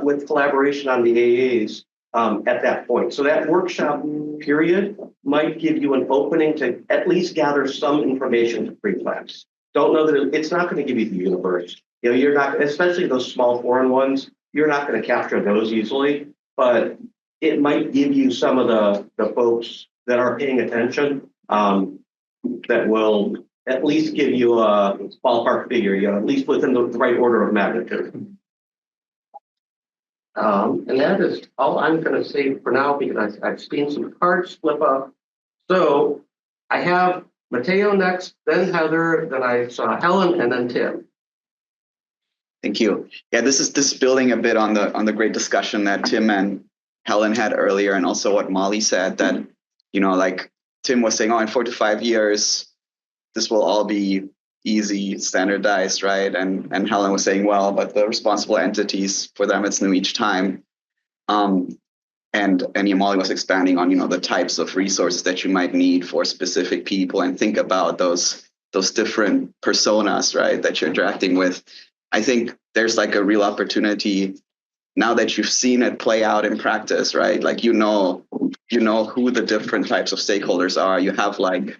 with collaboration on the AAs at that point. So that workshop period might give you an opening to at least gather some information to pre-plans. Don't know that it's not going to give you the universe. You're not, especially those small foreign ones, you're not going to capture those easily, but it might give you some of the folks that are paying attention that will at least give you a ballpark figure, at least within the right order of magnitude. And that is all I'm going to say for now because I've seen some cards flip up. So I have Mateo next, then Heather, then I saw Helen, and then Tim. Thank you. Yeah, this is building a bit on the great discussion that Tim and Helen had earlier, and also what Molly said that, like Tim was saying, in 4 to 5 years, this will all be easy, standardized, right? And Helen was saying, well, but the responsible entities, for them, it's new each time. And Molly was expanding on, the types of resources that you might need for specific people and think about those different personas, right, that you're interacting with. I think there's like a real opportunity now that you've seen it play out in practice, right? Like, you know who the different types of stakeholders are. You have like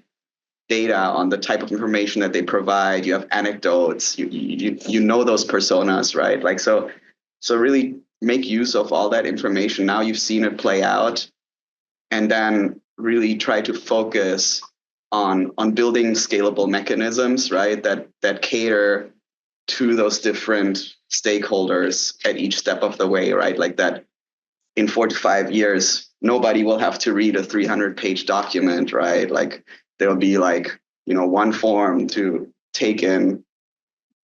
data on the type of information that they provide. You have anecdotes. You know those personas, right? Like, so really make use of all that information. Now you've seen it play out, and then really try to focus on building scalable mechanisms, right? That cater to those different stakeholders at each step of the way, right? Like that in 4 to 5 years, nobody will have to read a 300-page document, right? Like there'll be like, one form to take in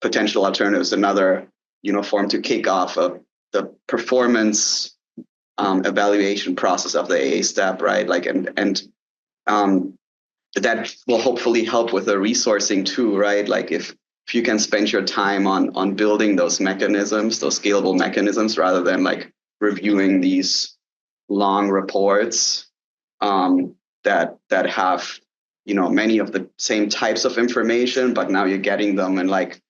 potential alternatives, another, form to kick off the performance evaluation process of the AA step, right? Like, and that will hopefully help with the resourcing too, right? Like if you can spend your time on building those mechanisms, those scalable mechanisms, rather than like reviewing these long reports that have, many of the same types of information, but now you're getting them in like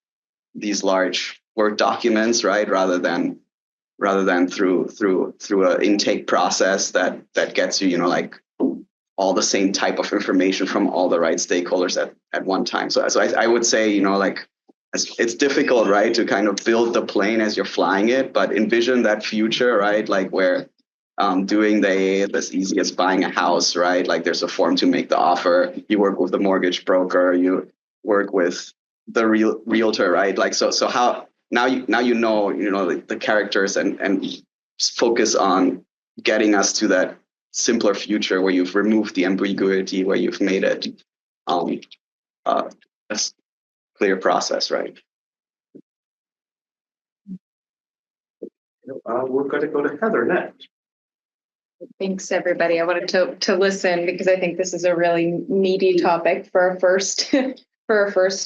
these large Word documents, right? Rather than through an intake process that gets you, like all the same type of information from all the right stakeholders at one time. So I would say, like it's difficult, right, to kind of build the plane as you're flying it, but envision that future, right? Like where doing the AA is as easy as buying a house, right? Like there's a form to make the offer. You work with the mortgage broker. You work with the realtor, right? Like so how now you know the characters and focus on getting us to that simpler future where you've removed the ambiguity, where you've made it a clear process, right? We're going to go to Heather next. Thanks, everybody. I wanted to listen because I think this is a really meaty topic for our first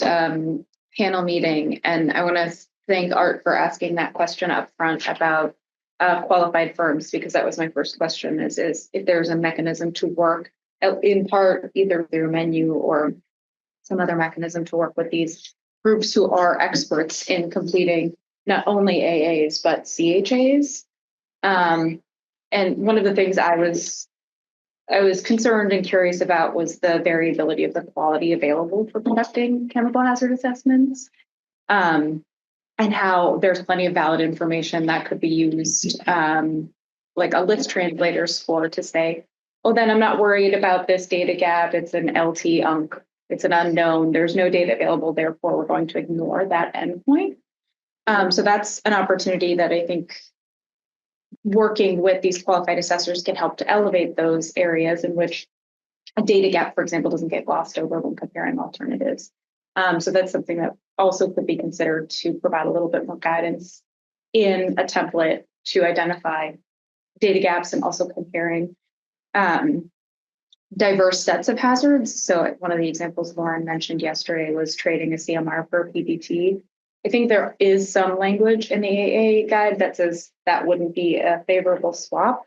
panel meeting. And I want to thank Art for asking that question up front about qualified firms, because that was my first question is if there's a mechanism to work in part either through a menu or some other mechanism to work with these groups who are experts in completing not only AAs, but CHAs. And one of the things I was concerned and curious about was the variability of the quality available for conducting chemical hazard assessments, and how there's plenty of valid information that could be used, like a list translator score to say, oh, then I'm not worried about this data gap. It's an LT-UNC. It's an unknown. There's no data available. Therefore, we're going to ignore that endpoint. So that's an opportunity that I think working with these qualified assessors can help to elevate those areas in which a data gap, for example, doesn't get glossed over when comparing alternatives. So that's something that also could be considered to provide a little bit more guidance in a template to identify data gaps and also comparing diverse sets of hazards. So one of the examples Lauren mentioned yesterday was trading a CMR for PBT. I think there is some language in the AA guide that says that wouldn't be a favorable swap,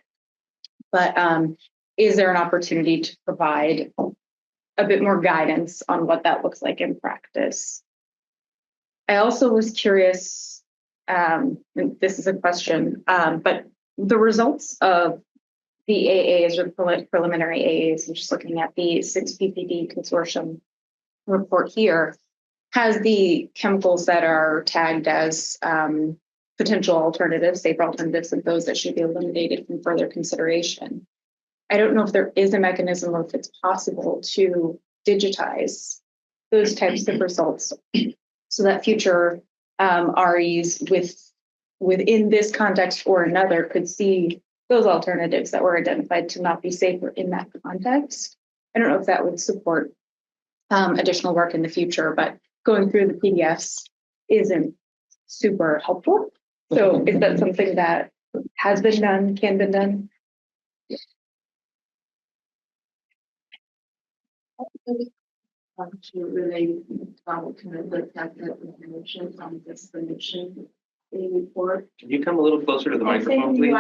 but is there an opportunity to provide a bit more guidance on what that looks like in practice? I also was curious, and this is a question, but the results of the AAs or preliminary AAs, I'm just looking at the 6PPD consortium report here, has the chemicals that are tagged as potential alternatives, safer alternatives, and those that should be eliminated from further consideration. I don't know if there is a mechanism or if it's possible to digitize those types of results so that future REs within this context or another could see those alternatives that were identified to not be safer in that context. I don't know if that would support additional work in the future, but going through the PDFs isn't super helpful. So is that something that has been done, can be done? To relate how to look at the information from this solution report. Can you come a little closer to the microphone, please?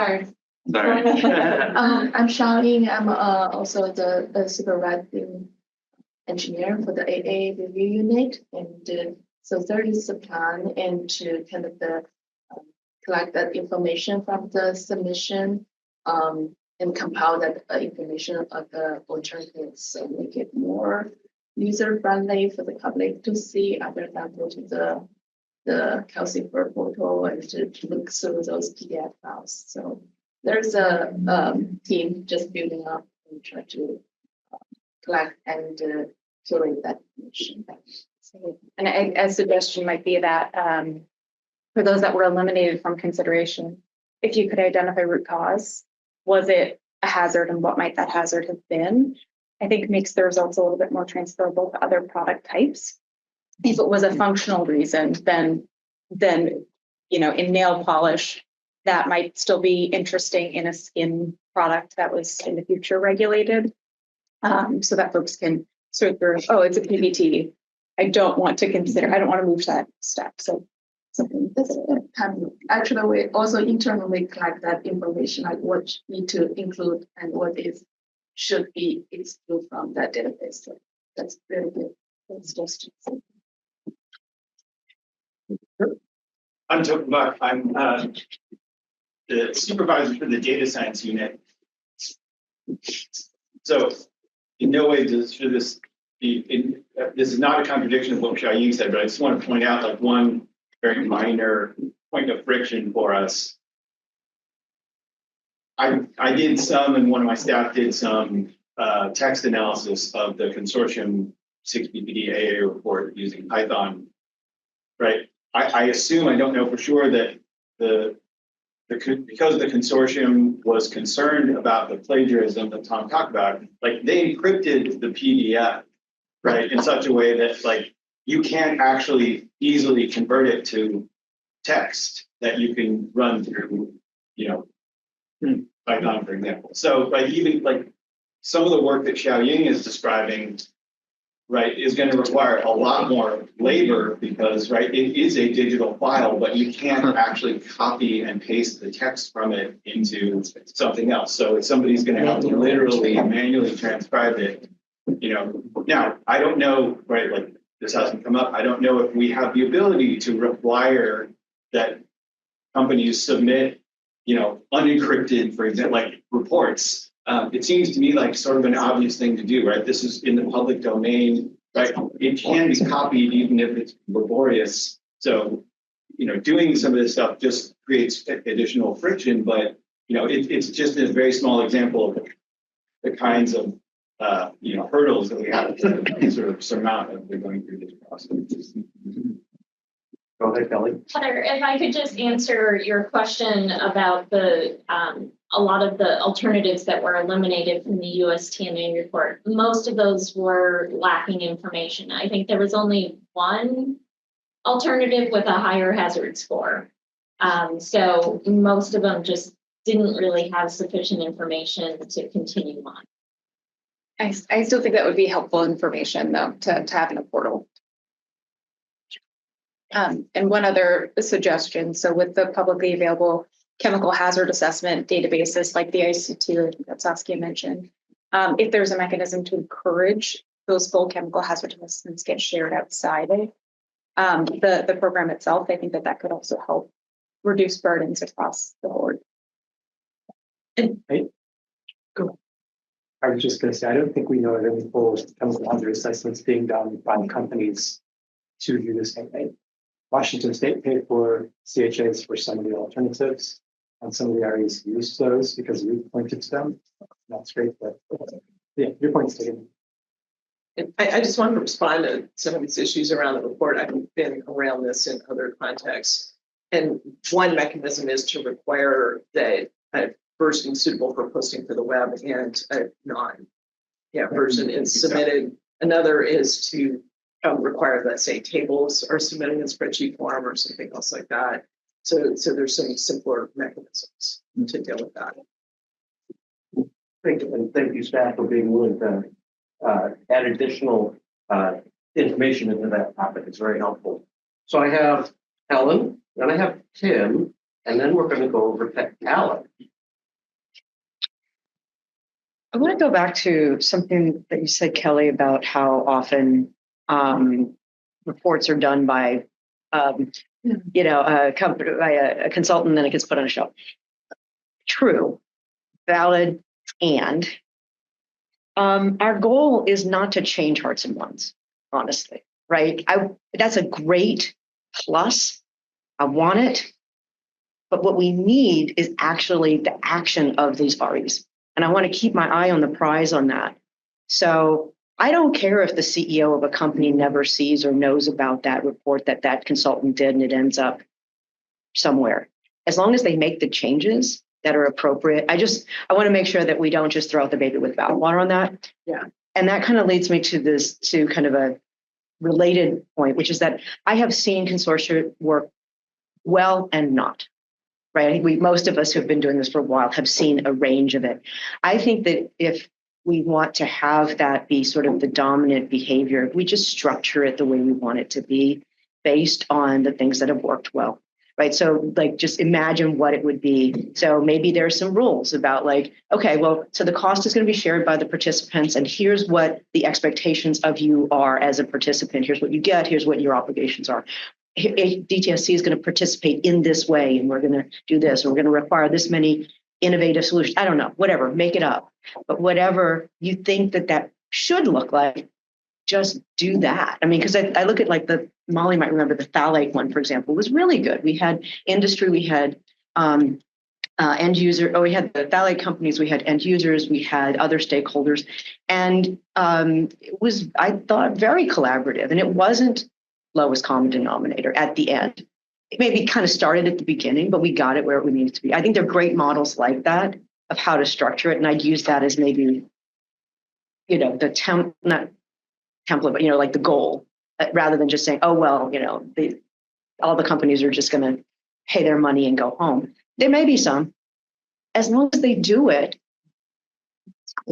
Sorry. I'm Charlene. I'm also the supervising engineer for the AA review unit, and So there is a plan and to kind of collect that information from the submission and compile that information of the alternatives, so make it more user friendly for the public to see, other than go to the CalCIFER portal and to look through those PDF files. So there's a team just building up and try to collect and curate that information. So, and a suggestion might be that for those that were eliminated from consideration, if you could identify root cause, was it a hazard and what might that hazard have been? I think makes the results a little bit more transferable to other product types. If it was a functional reason, then you know, in nail polish, that might still be interesting in a skin product that was in the future regulated, so that folks can sort through. Oh, it's a PBT. I don't want to move to that step. So something that's actually we also internally collect that information, like what need to include and what should be excluded from that database. So that's very good. That's just. I'm Token Buck. I'm the supervisor for the data science unit. So in no way should this be, this is not a contradiction of what Xiaoying said, but I just want to point out like one very minor point of friction for us. I did some, and one of my staff did some text analysis of the consortium 6BPD AA report using Python, right? I assume, I don't know for sure, that because the consortium was concerned about the plagiarism that Tom talked about, like they encrypted the PDF, right, in such a way that like you can't actually easily convert it to text that you can run through, you know, Python, for example. So like even like some of the work that Xiaoying is describing, right, is going to require a lot more labor because, right, it is a digital file, but you can't actually copy and paste the text from it into something else. So somebody's going to have to literally manually transcribe it, you know. Now, I don't know, right, like this hasn't come up. I don't know if we have the ability to require that companies submit, you know, unencrypted, for example, like reports. It seems to me like sort of an obvious thing to do, right? This is in the public domain, right? It can be copied even if it's laborious. So, you know, doing some of this stuff just creates additional friction, but, you know, it's just a very small example of the kinds of, you know, hurdles that we have to sort of surmount as we're going through this process. Go ahead, Kelly. Heather, if I could just answer your question about the a lot of the alternatives that were eliminated from the USTMA report. Most of those were lacking information. I think there was only one alternative with a higher hazard score. So most of them just didn't really have sufficient information to continue on. I still think that would be helpful information though to have in a portal. And one other suggestion, so with the publicly available chemical hazard assessment databases like the IC2 that Saskia mentioned, if there's a mechanism to encourage those full chemical hazard assessments get shared outside of the program itself, I think that could also help reduce burdens across the board. I was just going to say, I don't think we know of any full chemical hazard assessments being done by companies to do this campaign. Washington State paid for CHAs for some of the alternatives, and some of the areas used those because we pointed to them. That's great, but yeah, your point's taken. I just wanted to respond to some of these issues around the report. I've been around this in other contexts. And one mechanism is to require that a version suitable for posting for the web and a version is submitted. Another is to require that, say, tables are submitted in spreadsheet form or something else like that. So there's some simpler mechanisms to deal with that. Thank you, and thank you, staff, for being willing to add additional information into that topic. It's very helpful. So I have Helen, then I have Tim, and then we're going to go over to Alan. I want to go back to something that you said, Kelly, about how often reports are done by, a company, by a consultant, then it gets put on a shelf. True, valid, and our goal is not to change hearts and minds, honestly, right? That's a great plus. I want it. But what we need is actually the action of these REs. And I want to keep my eye on the prize on that. So I don't care if the CEO of a company never sees or knows about that report that consultant did and it ends up somewhere. As long as they make the changes that are appropriate. I want to make sure that we don't just throw out the baby with bathwater on that. Yeah. And that kind of leads me to kind of a related point, which is that I have seen consortia work well and not. Right. I think most of us who have been doing this for a while have seen a range of it. I think that if we want to have that be sort of the dominant behavior, we just structure it the way we want it to be based on the things that have worked well. Right. So like, just imagine what it would be. So maybe there's some rules about like, okay, well, so the cost is going to be shared by the participants. And here's what the expectations of you are as a participant. Here's what you get. Here's what your obligations are. DTSC is going to participate in this way, and we're going to do this, and we're going to require this many innovative solutions. I don't know, whatever, make it up. But whatever you think that should look like, just do that. I mean, because I look at like Molly might remember the phthalate one, for example, was really good. We had industry, we had end user, we had the phthalate companies, we had end users, we had other stakeholders. And it was, I thought, very collaborative. And it wasn't lowest common denominator at the end. It maybe kind of started at the beginning, but we got it where we needed to be. I think they're great models like that of how to structure it. And I'd use that as maybe, the not template, but, like the goal, rather than just saying, oh, well, all the companies are just going to pay their money and go home. There may be some, as long as they do it.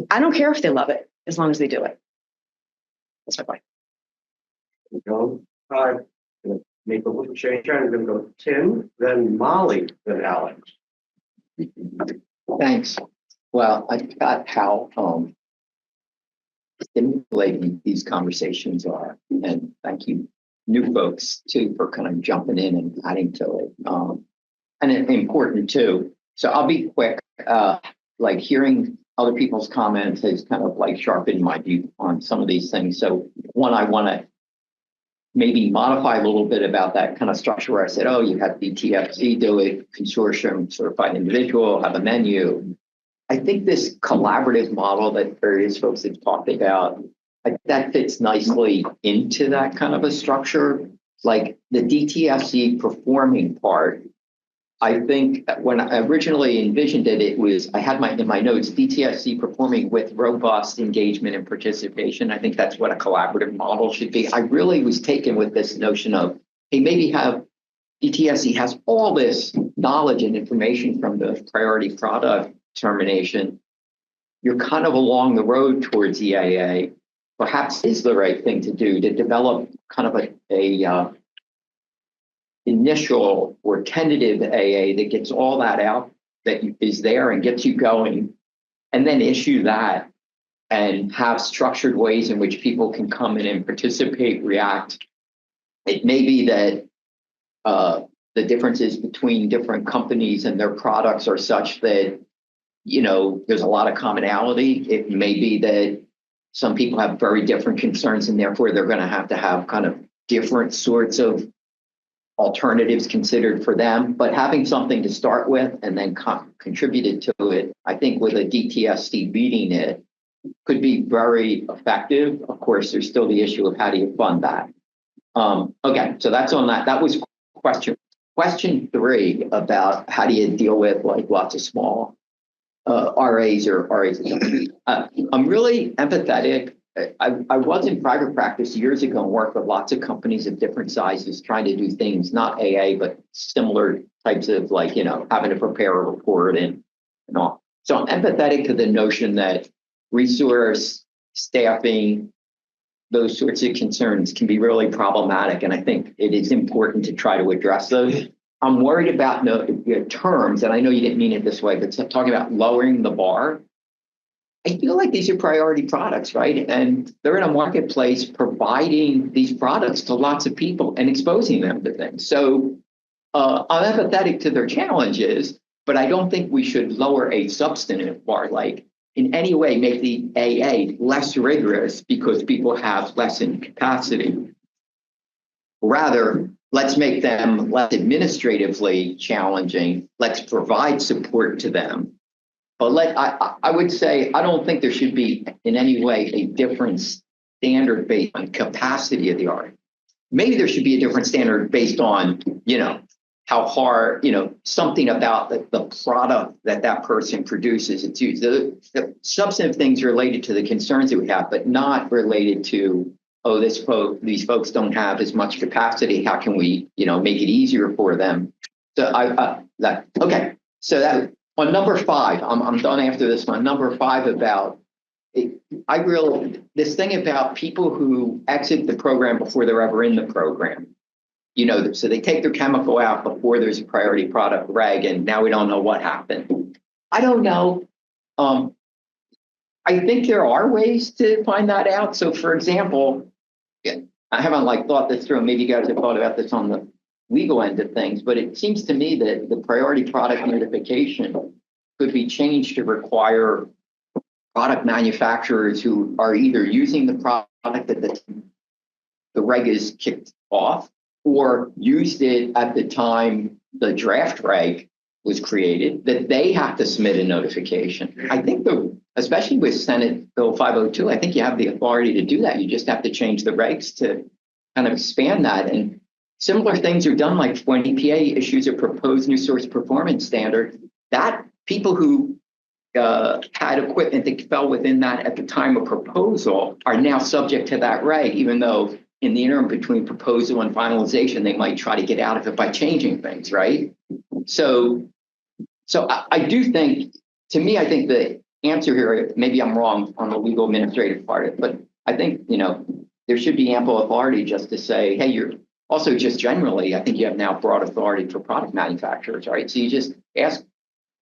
I don't care if they love it, as long as they do it. That's my point. I'm going to make a little change. I'm going to go Tim, then Molly, then Alex. Thanks. Well, I got how stimulating these conversations are, and thank you, new folks, too, for kind of jumping in and adding to it. And it's important too. So I'll be quick. Like hearing other people's comments has kind of like sharpened my view on some of these things. So one, I want to maybe modify a little bit about that kind of structure where I said, oh, you have DTSC do it, consortium, certified individual, have a menu. I think this collaborative model that various folks have talked about, that fits nicely into that kind of a structure. Like the DTSC performing part, I think when I originally envisioned it, it was, I had in my notes, DTSC performing with robust engagement and participation. I think that's what a collaborative model should be. I really was taken with this notion of, hey, maybe DTSC has all this knowledge and information from the priority product determination. You're kind of along the road towards EAA. Perhaps is the right thing to do to develop kind of a initial or tentative AA that gets all that out that is there and gets you going, and then issue that and have structured ways in which people can come in and participate, react. It may be that the differences between different companies and their products are such that, there's a lot of commonality. It may be that some people have very different concerns and therefore they're going to have kind of different sorts of alternatives considered for them, but having something to start with and then contributed to it, I think with a DTSC leading it could be very effective. Of course, there's still the issue of how do you fund that. Okay, so that's on that. That was question. Question 3 about how do you deal with like lots of small RAs or RAs. I'm really empathetic. I was in private practice years ago and worked with lots of companies of different sizes trying to do things, not AA, but similar types of like, having to prepare a report and all. So I'm empathetic to the notion that resource, staffing, those sorts of concerns can be really problematic. And I think it is important to try to address those. I'm worried about terms, and I know you didn't mean it this way, but talking about lowering the bar. I feel like these are priority products, right? And they're in a marketplace providing these products to lots of people and exposing them to things. So I'm empathetic to their challenges, but I don't think we should lower a substantive bar, like in any way make the AA less rigorous because people have less in capacity. Rather, let's make them less administratively challenging. Let's provide support to them. But I would say, I don't think there should be in any way a different standard based on capacity of the art. Maybe there should be a different standard based on, how hard, something about the product that person produces. It's the substantive things related to the concerns that we have, but not related to, these folks don't have as much capacity. How can we, make it easier for them? So okay. So that on number 5, I'm done after this one. Number 5 about this thing about people who exit the program before they're ever in the program. So they take their chemical out before there's a priority product reg, and now we don't know what happened. I don't know. I think there are ways to find that out. So, for example, I haven't thought this through. Maybe you guys have thought about this on the legal end of things, but it seems to me that the priority product notification could be changed to require product manufacturers who are either using the product that the reg is kicked off or used it at the time the draft reg was created, that they have to submit a notification. I think especially with Senate Bill 502, I think you have the authority to do that. You just have to change the regs to kind of expand that. And similar things are done, like when EPA issues a proposed new source performance standard, that people who had equipment that fell within that at the time of proposal are now subject to that reg, even though in the interim between proposal and finalization, they might try to get out of it by changing things, right? So I do think, to me, I think the answer here, maybe I'm wrong on the legal administrative part of it, but I think, there should be ample authority just to say, hey, you're also just generally, I think you have now broad authority for product manufacturers, right? So you just ask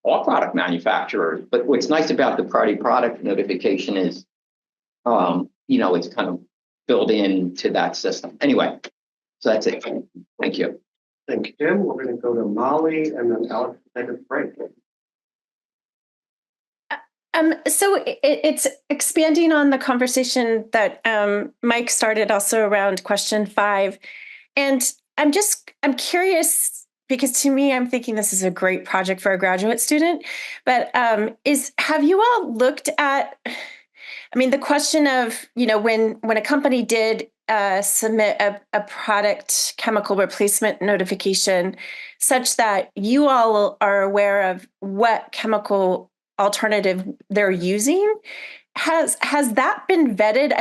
all product manufacturers. But what's nice about the priority product notification is, it's kind of built into that system. Anyway, so that's it. Thank you. Thank you, Tim. We're going to go to Molly and then Alex to take a break. So it's expanding on the conversation that Mike started also around question 5. And I'm curious, because to me, I'm thinking this is a great project for a graduate student, but have you all looked at, the question of, when a company did submit a product chemical replacement notification such that you all are aware of what chemical alternative they're using, has that been vetted?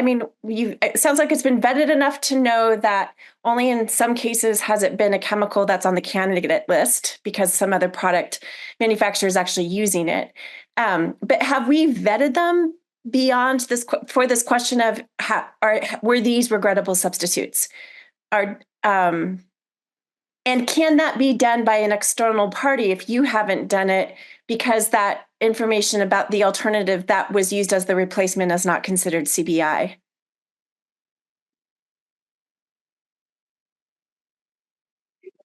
It sounds like it's been vetted enough to know that only in some cases has it been a chemical that's on the candidate list because some other product manufacturer is actually using it. But have we vetted them beyond this for this question of were these regrettable substitutes? And can that be done by an external party if you haven't done it, because that information about the alternative that was used as the replacement is not considered CBI?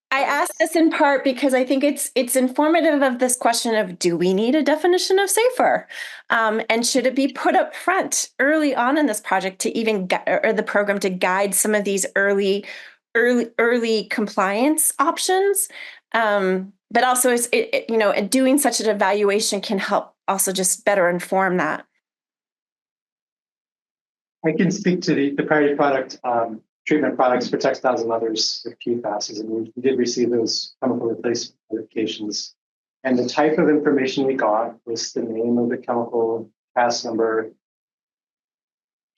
I ask this in part because I think it's informative of this question of, do we need a definition of safer? And should it be put up front early on in this project to even or the program to guide some of these early compliance options? But also, doing such an evaluation can help also just better inform that. I can speak to the priority product treatment products for textiles and others with PFAS. And we did receive those chemical replacement notifications. And the type of information we got was the name of the chemical, pass number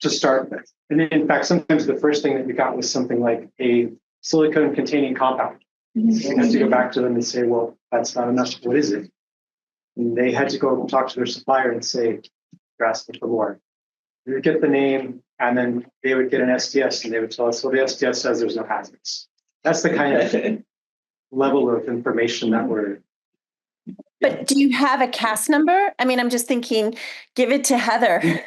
to start with. And in fact, sometimes the first thing that we got was something like a silicone-containing compound. We had to go back to them and say, well, that's not enough. What is it? And they had to go talk to their supplier and say, you're asking for more. We would get the name, and then they would get an SDS, and they would tell us, well, the SDS says there's no hazards. That's the kind of level of information that we're But do you have a cast number? I mean, I'm just thinking, give it to Heather.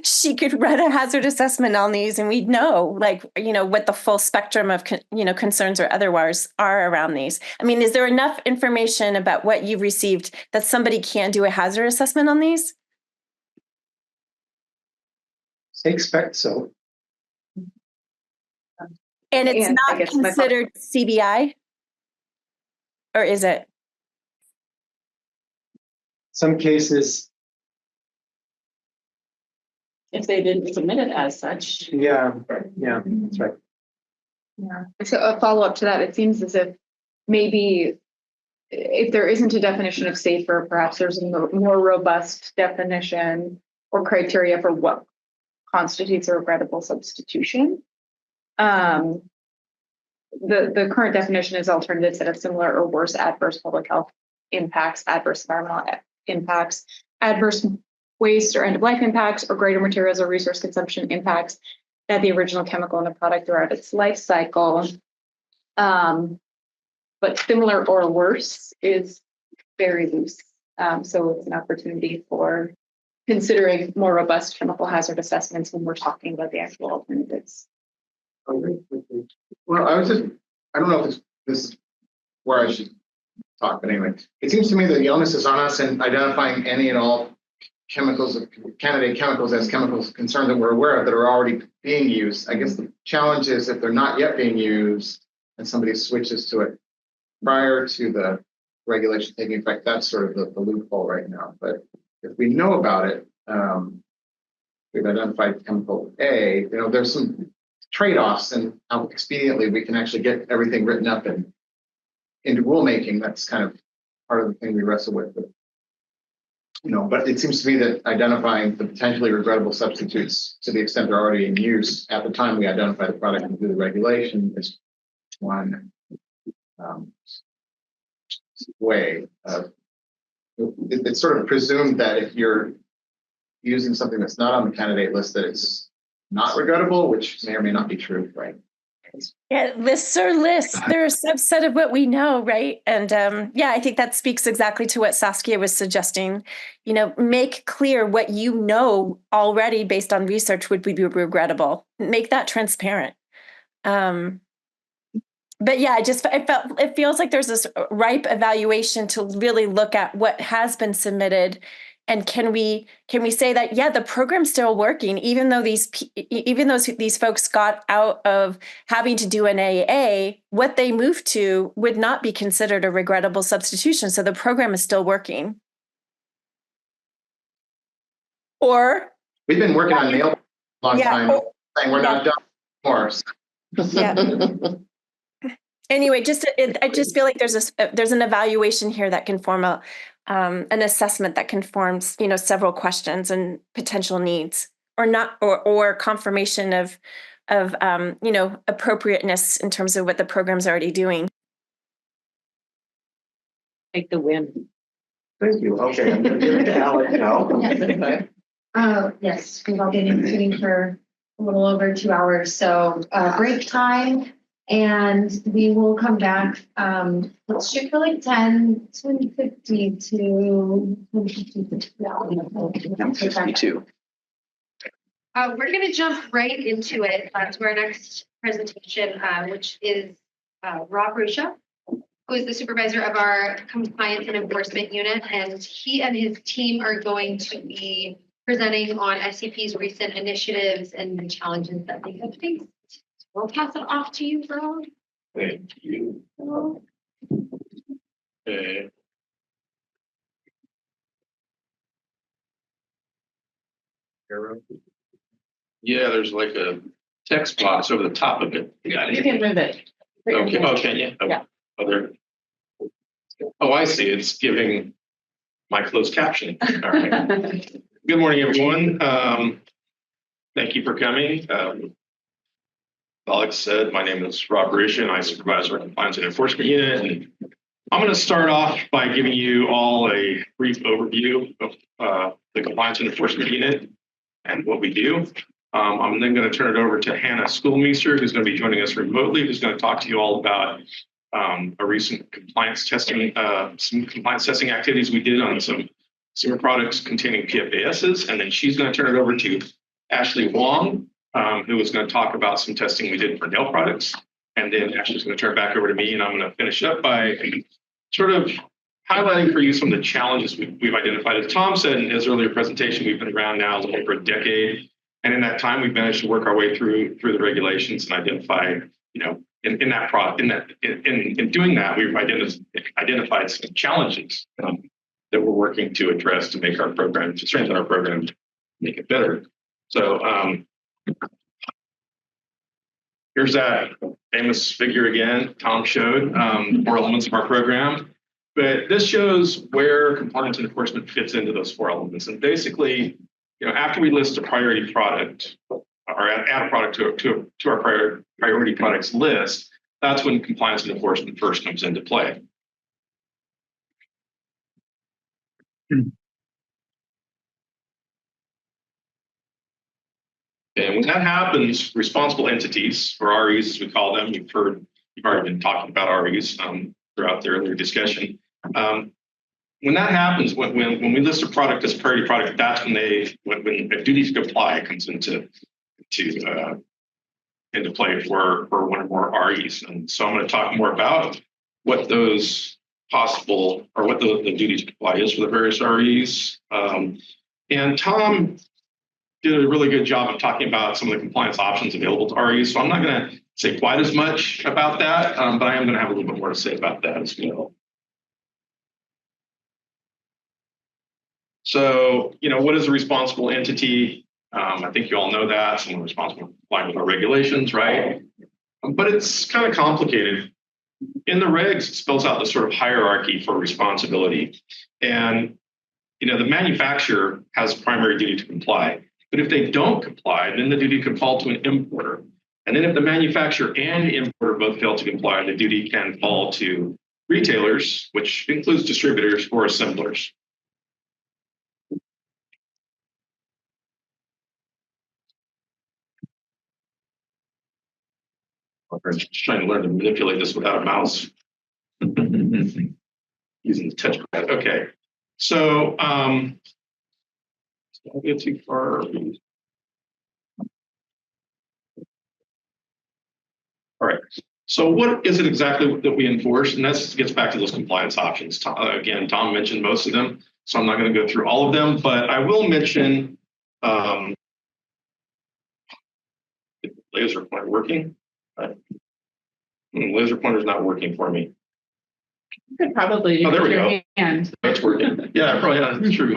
She could run a hazard assessment on these and we'd know, like, what the full spectrum of, concerns or otherwise are around these. I mean, is there enough information about what you've received that somebody can do a hazard assessment on these? I expect so. And it's And I not guess my considered CBI? Or is it? Some cases, If they didn't submit it as such. yeah, that's right. Yeah. So a follow-up to that, it seems as if maybe if there isn't a definition of safer, perhaps there's a more robust definition or criteria for what constitutes a regrettable substitution. The current definition is alternatives that have similar or worse adverse public health impacts, adverse environmental impacts, adverse waste or end-of-life impacts, or greater materials or resource consumption impacts than the original chemical in the product throughout its life cycle. But similar or worse is very loose. So it's an opportunity for considering more robust chemical hazard assessments when we're talking about the actual alternatives. Well, I don't know if this is where I should talk, but anyway, it seems to me that the onus is on us in identifying any and all candidate chemicals as chemicals of concern that we're aware of that are already being used. I guess the challenge is if they're not yet being used and somebody switches to it prior to the regulation taking effect, that's sort of the loophole right now. But if we know about it, we've identified chemical A, there's some trade-offs and how expediently we can actually get everything written up and into rulemaking. That's kind of part of the thing we wrestle with. But it seems to me that identifying the potentially regrettable substitutes to the extent they're already in use at the time we identify the product and do the regulation is one way. It's sort of presumed that if you're using something that's not on the candidate list, that it's not regrettable, which may or may not be true, right? Yeah, lists are lists. They're a subset of what we know, right? And I think that speaks exactly to what Saskia was suggesting. Make clear what you know already based on research would be regrettable. Make that transparent. But yeah, it feels like there's this ripe evaluation to really look at what has been submitted. And can we say that, yeah, the program's still working, even though these folks got out of having to do an AA, what they moved to would not be considered a regrettable substitution. So the program is still working. Or we've been working on nail a long time, saying we're not done anymore. Yeah. Anyway, I just feel like there's an evaluation here that can form an assessment that conforms, several questions and potential needs, or confirmation of appropriateness in terms of what the program's already doing. Take the win. Thank you. Okay, I'm going to give it to Alex now. Yes, we've all been in meeting for a little over 2 hours, so break time. And we will come back, let's shoot for like 10:50 to 52. We're going to jump right into it, to our next presentation, which is Rob Rusha, who is the supervisor of our compliance and enforcement unit. And he and his team are going to be presenting on SCP's recent initiatives and the challenges that they have faced. We'll pass it off to you, Rob. Thank you. Okay. Yeah, there's like a text box over the top of it. Got it. You can move it. Okay. Oh, can you? Oh, Yeah. Oh, I see. It's giving my closed captioning. All right. Good morning, everyone. Thank you for coming. Alex said, my name is Rob Rusha, and I supervise our compliance and enforcement unit. And I'm going to start off by giving you all a brief overview of the compliance and enforcement unit and what we do. I'm then going to turn it over to Hannah Schoolmeister, who's going to be joining us remotely, who's going to talk to you all about a recent compliance testing, some compliance testing activities we did on some products containing PFASs, and then she's going to turn it over to Ashley Wong, who is going to talk about some testing we did for nail products. And then Ashley's going to turn it back over to me, and I'm going to finish up by sort of highlighting for you some of the challenges we've identified. As Tom said in his earlier presentation, we've been around now a little over a decade. And in that time, we've managed to work our way through the regulations and identify, you know, in doing that, we've identified some challenges that we're working to address to make our program, to strengthen our program, to make it better. So here's that famous figure again, Tom showed, 4 elements of our program. But this shows where compliance and enforcement fits into those 4 elements. And basically, you know, after we list a priority product or add a product to our priority products list, that's when compliance and enforcement first comes into play. And when that happens, responsible entities, or REs as we call them, you've already been talking about REs throughout the earlier discussion. When that happens, when we list a product as a priority product, that's when when a duty to comply comes into play for one or more REs. And so I'm going to talk more about what those possible, or what the duty to comply is for the various REs. And Tom did a really good job of talking about some of the compliance options available to REs. So I'm not going to say quite as much about that, but I am going to have a little bit more to say about that as well. So, you know, what is a responsible entity? I think you all know that. Someone responsible for complying with our regulations, right? But it's kind of complicated. In the regs, it spells out the sort of hierarchy for responsibility. And, you know, the manufacturer has primary duty to comply. But if they don't comply, then the duty can fall to an importer. And then if the manufacturer and the importer both fail to comply, the duty can fall to retailers, which includes distributors or assemblers. I'm just trying to learn to manipulate this without a mouse. Using the touchpad. Okay. So don't get too far. All right. So what is it exactly that we enforce? And that gets back to those compliance options. Again, Tom mentioned most of them, so I'm not going to go through all of them, but I will mention laser pointer working. Laser pointer's not working for me. You could probably there we go. Hand. That's working. Yeah, probably that's true.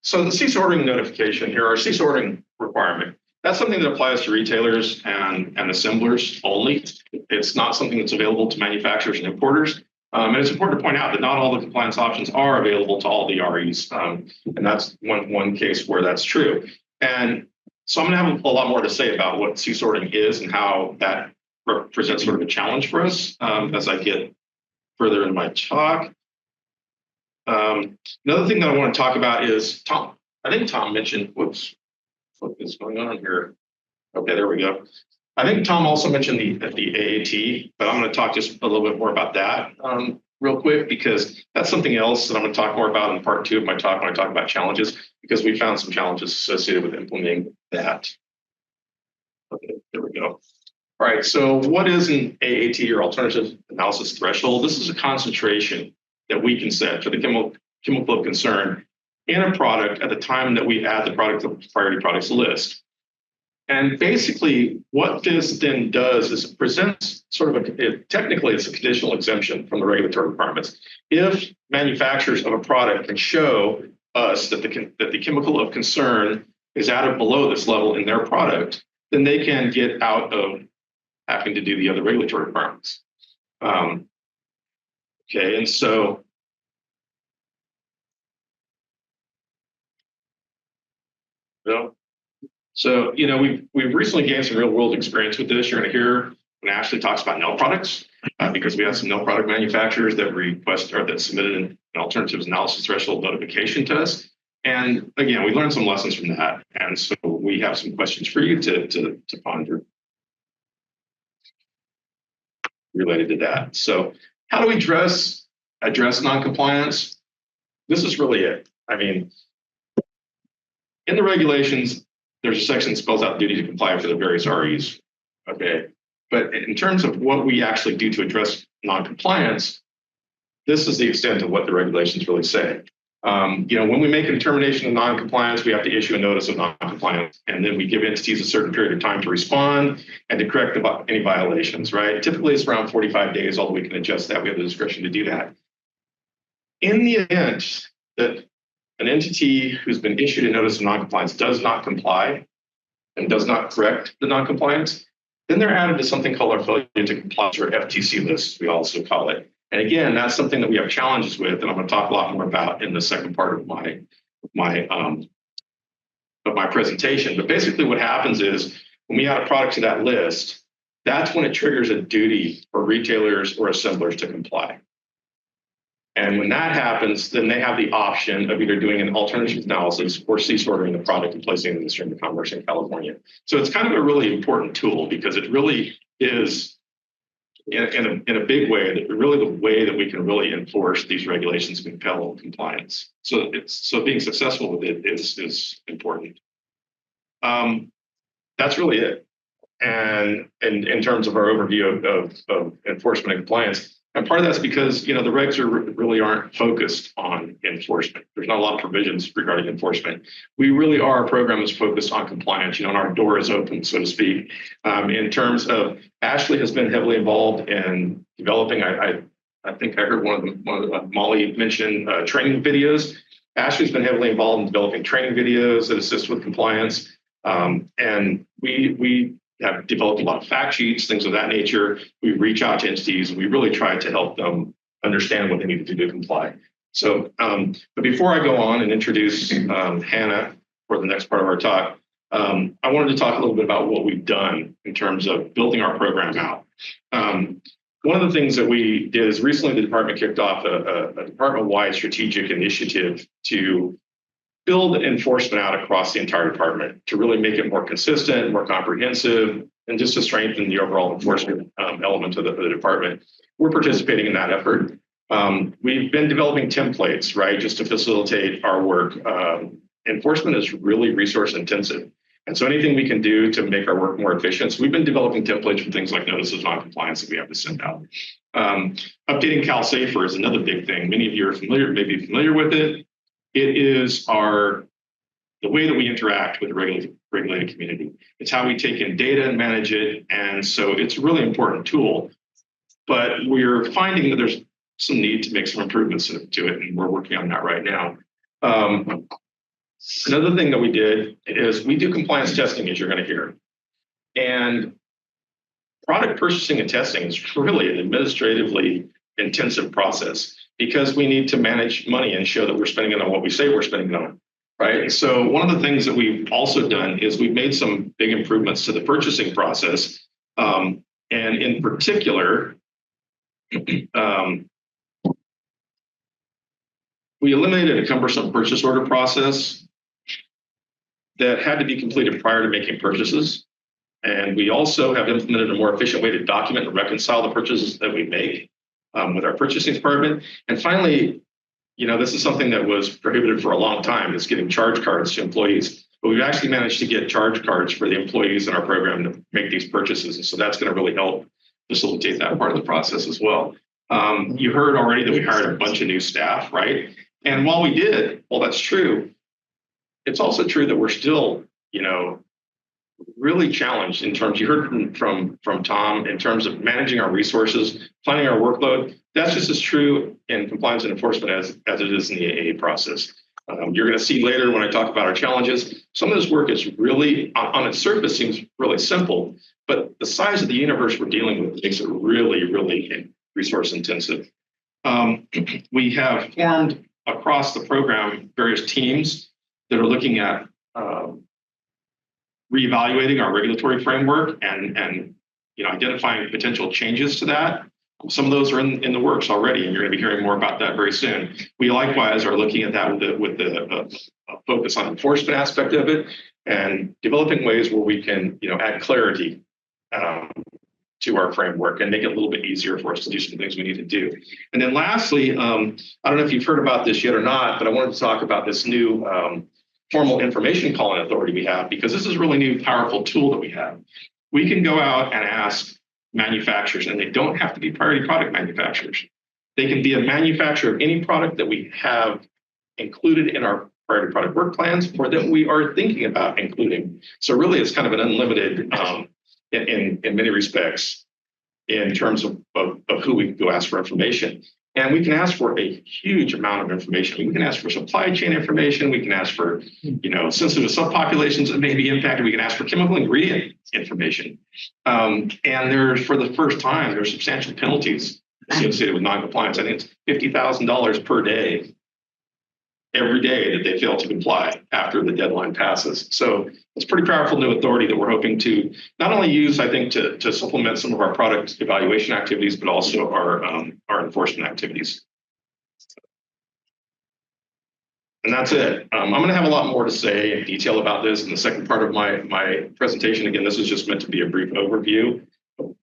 So the cease ordering notification here, our cease ordering requirement, that's something that applies to retailers and assemblers only. It's not something that's available to manufacturers and importers. And it's important to point out that not all the compliance options are available to all the REs. And that's one case where that's true. And so I'm going to have a lot more to say about what cease sorting is and how that represents sort of a challenge for us as I get further in my talk. Another thing that I want to talk about is Tom. I think Tom mentioned, whoops, what is going on here? Okay, there we go. I think Tom also mentioned the AAT, but I'm going to talk just a little bit more about that real quick, because that's something else that I'm going to talk more about in part 2 of my talk when I talk about challenges, because we found some challenges associated with implementing that. Okay, there we go. All right, so what is an AAT, or alternative analysis threshold? This is a concentration that we can set for the chemical of concern in a product at the time that we add the product to the priority products list. And basically what this then does is it presents sort of technically it's a conditional exemption from the regulatory requirements. If manufacturers of a product can show us that the chemical of concern is at or below this level in their product, then they can get out of having to do the other regulatory requirements. Okay, and so So, you know, we've recently gained some real world experience with this. You're going to hear when Ashley talks about nail products, because we have some nail product manufacturers that request or that submitted an alternatives analysis threshold notification to us. And again, we learned some lessons from that. And so we have some questions for you to ponder. related to that. So how do we address noncompliance? This is really it. I mean, in the regulations, there's a section that spells out duty to comply for the various REs. Okay. But in terms of what we actually do to address noncompliance, this is the extent of what the regulations really say. When we make a determination of noncompliance, we have to issue a notice of noncompliance, and then we give entities a certain period of time to respond and to correct any violations, right? Typically, it's around 45 days, although we can adjust that. We have the discretion to do that. In the event that an entity who's been issued a notice of noncompliance does not comply and does not correct the noncompliance, then they're added to something called our failure to comply, or FTC list, we also call it. And again, that's something that we have challenges with, and I'm going to talk a lot more about in the second part of my presentation. But basically, what happens is when we add a product to that list, that's when it triggers a duty for retailers or assemblers to comply. And when that happens, then they have the option of either doing an alternative analysis or cease ordering the product and placing it in the stream of commerce in California. So it's kind of a really important tool because it really is, in a big way, that really the way that we can really enforce these regulations and compel compliance. So being successful with it is important. That's really it. And in terms of our overview of enforcement and compliance. And part of that's because, the regs really aren't focused on enforcement. There's not a lot of provisions regarding enforcement. Our program is focused on compliance, and our door is open, so to speak. In terms of, Ashley has been heavily involved in developing, I think I heard one of Molly mention training videos. Ashley's been heavily involved in developing training videos that assist with compliance. And we have developed a lot of fact sheets, things of that nature. We reach out to entities and we really try to help them understand what they need to do to comply. So, but before I go on and introduce Hannah for the next part of our talk, I wanted to talk a little bit about what we've done in terms of building our program out. One of the things that we did is recently the department kicked off a department-wide strategic initiative to build enforcement out across the entire department to really make it more consistent, more comprehensive, and just to strengthen the overall enforcement element of the department. We're participating in that effort. We've been developing templates, right, just to facilitate our work. Enforcement is really resource intensive. And so anything we can do to make our work more efficient. So we've been developing templates for things like notices of noncompliance that we have to send out. Updating CalSafer is another big thing. Many of you are maybe familiar with it. It is the way that we interact with the regulated community. It's how we take in data and manage it. And so it's a really important tool, but we're finding that there's some need to make some improvements to it. And we're working on that right now. Another thing that we did is we do compliance testing, as you're going to hear. And product purchasing and testing is really an administratively intensive process, because we need to manage money and show that we're spending it on what we say we're spending it on, right? So one of the things that we've also done is we've made some big improvements to the purchasing process. And in particular, we eliminated a cumbersome purchase order process that had to be completed prior to making purchases. And we also have implemented a more efficient way to document and reconcile the purchases that we make with our purchasing department. And finally, this is something that was prohibited for a long time, is giving charge cards to employees. But we've actually managed to get charge cards for the employees in our program to make these purchases. And so that's going to really help facilitate that part of the process as well. You heard already that we hired a bunch of new staff, right? And while we did, well, that's true. It's also true that we're still, really challenged in terms, you heard from Tom, in terms of managing our resources, planning our workload. That's just as true in compliance and enforcement as it is in the AA process. You're going to see later when I talk about our challenges, some of this work is really, on its surface, seems really simple, but the size of the universe we're dealing with makes it really, really resource intensive. We have formed across the program various teams that are looking at reevaluating our regulatory framework and identifying potential changes to that. Some of those are in the works already, and you're going to be hearing more about that very soon. We likewise are looking at that with the focus on enforcement aspect of it, and developing ways where we can add clarity to our framework and make it a little bit easier for us to do some things we need to do. And then lastly, I don't know if you've heard about this yet or not, but I wanted to talk about this new formal information calling authority we have, because this is a really new, powerful tool that we have. We can go out and ask manufacturers, and they don't have to be priority product manufacturers. They can be a manufacturer of any product that we have included in our priority product work plans or that we are thinking about including. So really, it's kind of an unlimited, in many respects, in terms of who we can go ask for information. And we can ask for a huge amount of information. We can ask for supply chain information. We can ask for, sensitive subpopulations that may be impacted. We can ask for chemical ingredient information. And there's, for the first time, there's substantial penalties associated with noncompliance. I think it's $50,000 per day, every day that they fail to comply after the deadline passes. So it's pretty powerful new authority that we're hoping to not only use, I think, to supplement some of our product evaluation activities, but also our enforcement activities. And that's it. I'm going to have a lot more to say in detail about this in the second part of my presentation. Again, this is just meant to be a brief overview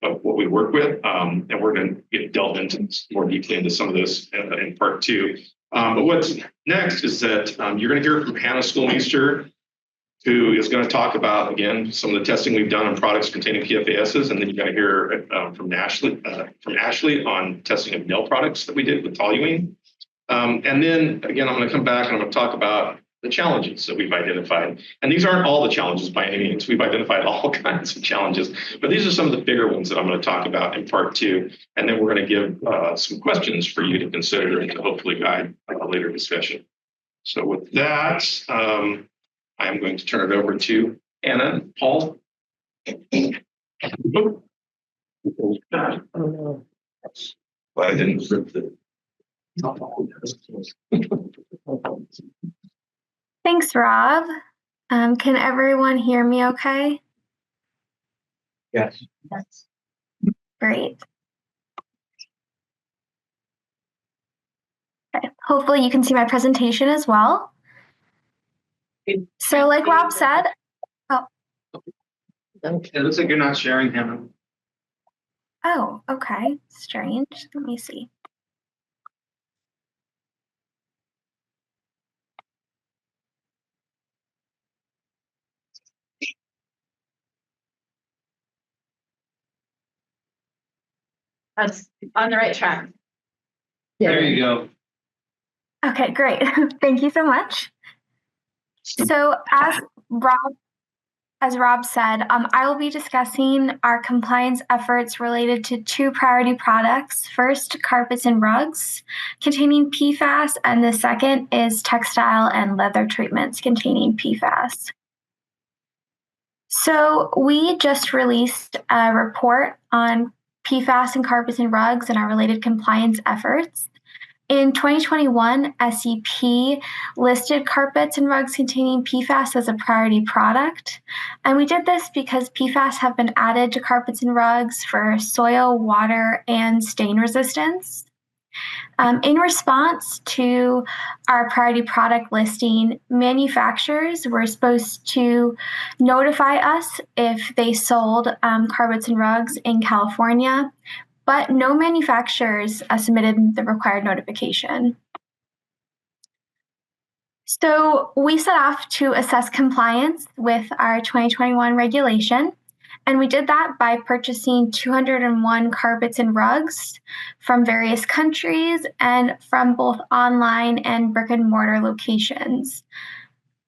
of what we work with. And we're going to delve into more deeply into some of this in part two. But what's next is that you're going to hear from Hannah Schoolmeister, who is going to talk about, again, some of the testing we've done on products containing PFASs. And then you're going to hear from Ashley on testing of nail products that we did with toluene. And then, again, I'm going to come back and I'm going to talk about the challenges that we've identified. And these aren't all the challenges by any means. We've identified all kinds of challenges, but these are some of the bigger ones that I'm going to talk about in part two. And then we're going to give some questions for you to consider and to hopefully guide a later discussion. So with that, I am going to turn it over to Anna and Paul. Oh, no. Well, I didn't rip the. Thanks, Rob. Can everyone hear me okay? Yes. Yes. Great. Okay. Hopefully you can see my presentation as well. So like Rob said, It looks like you're not sharing, Hannah. oh, okay, strange. Let me see. That's on the right track. There you go. Okay, great. Thank you so much. So as Rob said, I will be discussing our compliance efforts related to two priority products. First, carpets and rugs containing PFAS, and the second is textile and leather treatments containing PFAS. So we just released a report on PFAS and carpets and rugs and our related compliance efforts. In 2021, SEP listed carpets and rugs containing PFAS as a priority product. And we did this because PFAS have been added to carpets and rugs for soil, water, and stain resistance. In response to our priority product listing, manufacturers were supposed to notify us if they sold carpets and rugs in California, but no manufacturers submitted the required notification. So we set off to assess compliance with our 2021 regulation. And we did that by purchasing 201 carpets and rugs from various countries and from both online and brick and mortar locations.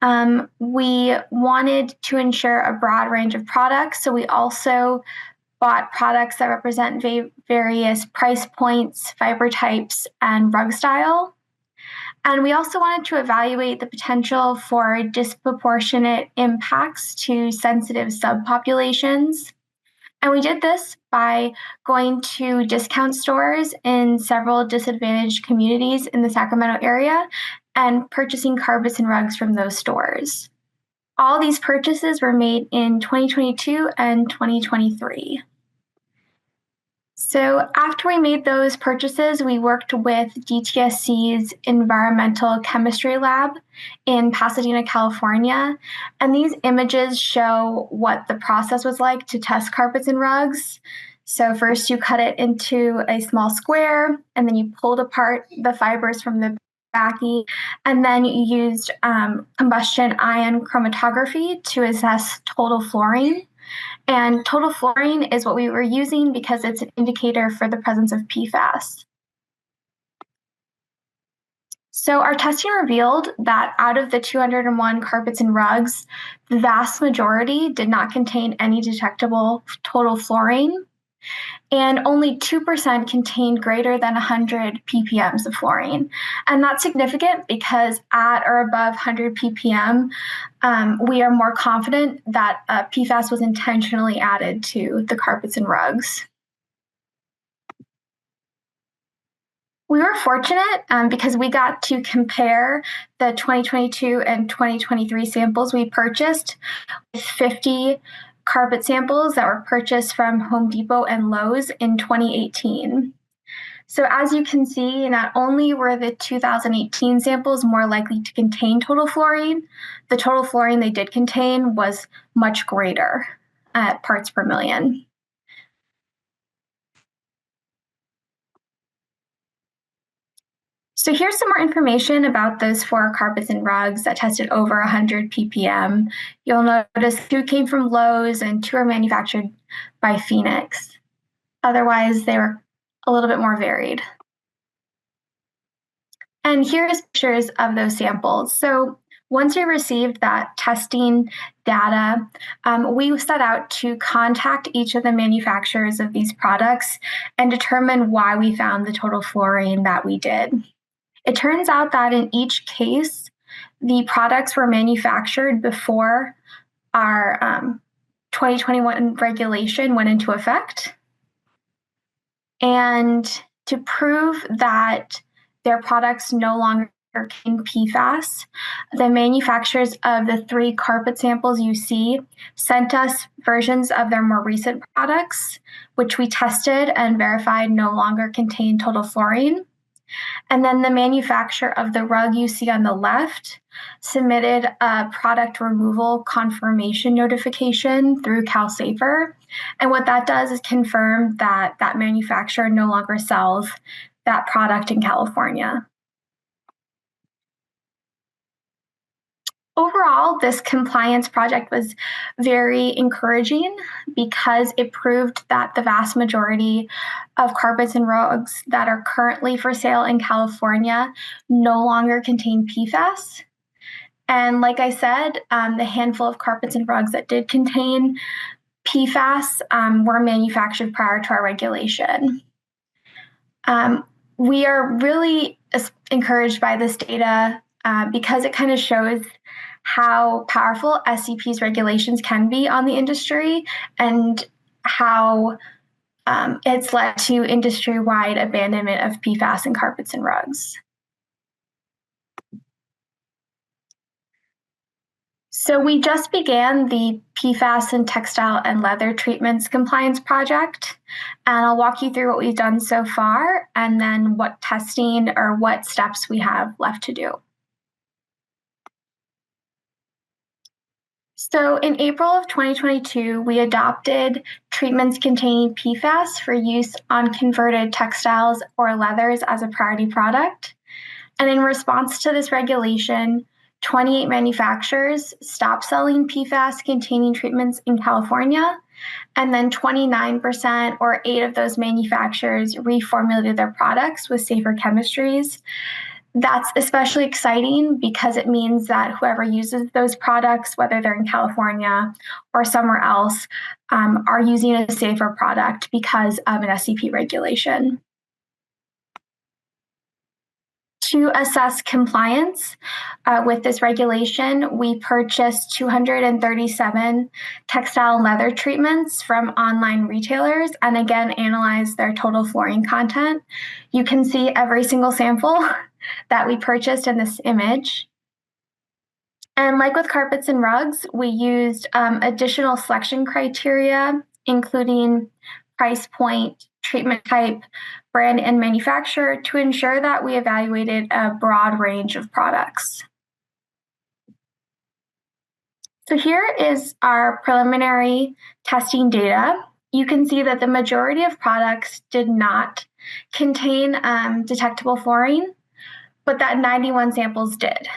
We wanted to ensure a broad range of products, so we also bought products that represent various price points, fiber types, and rug style. And we also wanted to evaluate the potential for disproportionate impacts to sensitive subpopulations. And we did this by going to discount stores in several disadvantaged communities in the Sacramento area and purchasing carpets and rugs from those stores. All these purchases were made in 2022 and 2023. So after we made those purchases, we worked with DTSC's Environmental Chemistry Lab in Pasadena, California. And these images show what the process was like to test carpets and rugs. So first you cut it into a small square, and then you pulled apart the fibers from the backing, and then you used combustion ion chromatography to assess total fluorine. And total fluorine is what we were using because it's an indicator for the presence of PFAS. So our testing revealed that out of the 201 carpets and rugs, the vast majority did not contain any detectable total fluorine, and only 2% contained greater than 100 ppms of fluorine. And that's significant because at or above 100 ppm, we are more confident that PFAS was intentionally added to the carpets and rugs. We were fortunate because we got to compare the 2022 and 2023 samples we purchased with 50 carpet samples that were purchased from Home Depot and Lowe's in 2018. So as you can see, not only were the 2018 samples more likely to contain total fluorine, the total fluorine they did contain was much greater at parts per million. So here's some more information about those 4 carpets and rugs that tested over 100 ppm. You'll notice 2 came from Lowe's and 2 are manufactured by Phoenix. Otherwise, they were a little bit more varied. And here's pictures of those samples. So once we received that testing data, we set out to contact each of the manufacturers of these products and determine why we found the total fluorine that we did. It turns out that in each case, the products were manufactured before our 2021 regulation went into effect. And to prove that their products no longer contain PFAS, the manufacturers of the 3 carpet samples you see sent us versions of their more recent products, which we tested and verified no longer contain total fluorine. And then the manufacturer of the rug you see on the left submitted a product removal confirmation notification through CalSafer. And what that does is confirm that that manufacturer no longer sells that product in California. Overall, this compliance project was very encouraging because it proved that the vast majority of carpets and rugs that are currently for sale in California no longer contain PFAS. And like I said, the handful of carpets and rugs that did contain PFAS were manufactured prior to our regulation. We are really encouraged by this data because it kind of shows how powerful SCP's regulations can be on the industry and how it's led to industry-wide abandonment of PFAS in carpets and rugs. So we just began the PFAS in textile and leather treatments compliance project, and I'll walk you through what we've done so far and then what testing or what steps we have left to do. So in April of 2022, we adopted treatments containing PFAS for use on converted textiles or leathers as a priority product. And in response to this regulation, 28 manufacturers stopped selling PFAS containing treatments in California, and then 29% or 8 of those manufacturers reformulated their products with safer chemistries. That's especially exciting because it means that whoever uses those products, whether they're in California or somewhere else, are using a safer product because of an SCP regulation. To assess compliance with this regulation, we purchased 237 textile and leather treatments from online retailers and again analyzed their total fluorine content. You can see every single sample that we purchased in this image. And like with carpets and rugs, we used additional selection criteria, including price point, treatment type, brand, and manufacturer to ensure that we evaluated a broad range of products. So here is our preliminary testing data. you can see that the majority of products did not contain detectable fluorine, but that 91 samples did.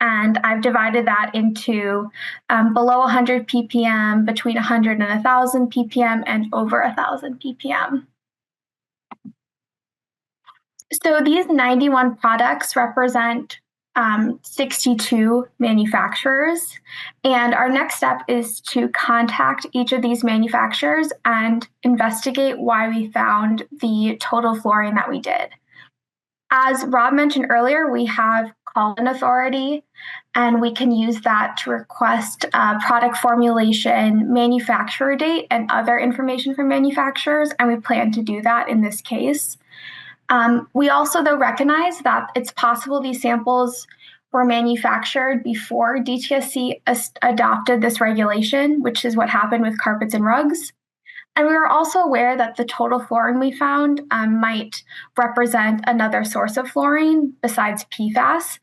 And I've divided that into below 100 ppm, between 100 and 1,000 ppm, and over 1,000 ppm. So these 91 products represent 62 manufacturers. And our next step is to contact each of these manufacturers and investigate why we found the total fluorine that we did. As Rob mentioned earlier, we have call-in authority, and we can use that to request product formulation, manufacturer date, and other information from manufacturers, and we plan to do that in this case. We also, though, recognize that it's possible these samples were manufactured before DTSC adopted this regulation, which is what happened with carpets and rugs. And we were also aware that the total fluorine we found might represent another source of fluorine besides PFAS.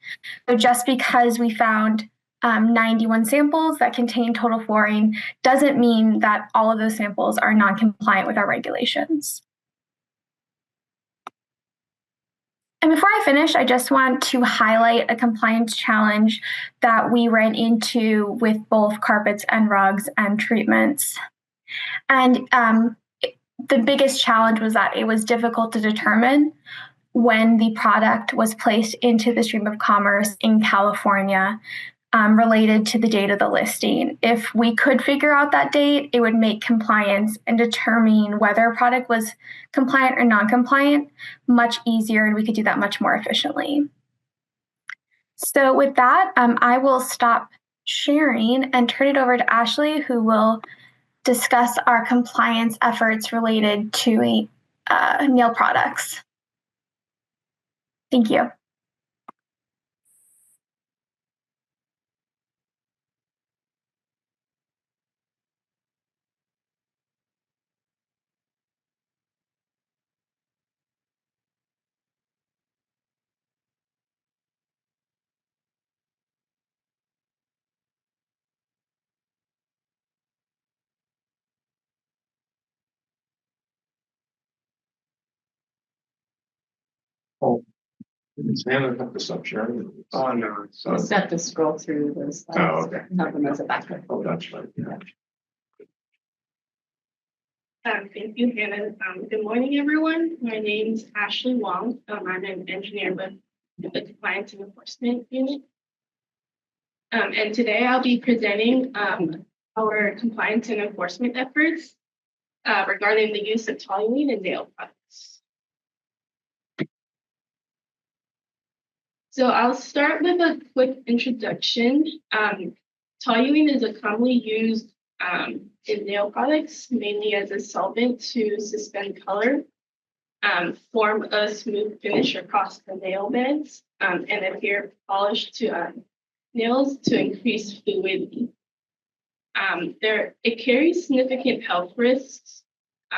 So just because we found 91 samples that contain total fluorine doesn't mean that all of those samples are non-compliant with our regulations. And before I finish, I just want to highlight a compliance challenge that we ran into with both carpets and rugs and treatments. And the biggest challenge was that it was difficult to determine when the product was placed into the stream of commerce in California related to the date of the listing. If we could figure out that date, it would make compliance and determine whether a product was compliant or non-compliant much easier, and we could do that much more efficiently. So with that, I will stop sharing and turn it over to Ashley, who will discuss our compliance efforts related to nail products. Thank you. Oh, it's handed up to some sharing. Oh, no. You just have to scroll through those slides. Oh, okay. Have them as a backup. Oh, that's right. Yeah. Thank you, Hannah. Good morning, everyone. My name is Ashley Wong. I'm an engineer with the Compliance and Enforcement Unit. And today I'll be presenting our compliance and enforcement efforts regarding the use of toluene in nail products. So I'll start with a quick introduction. Toluene is a commonly used in nail products, mainly as a solvent to suspend color, form a smooth finish across the nail beds, and adhere polish to nails to increase fluidity. It carries significant health risks,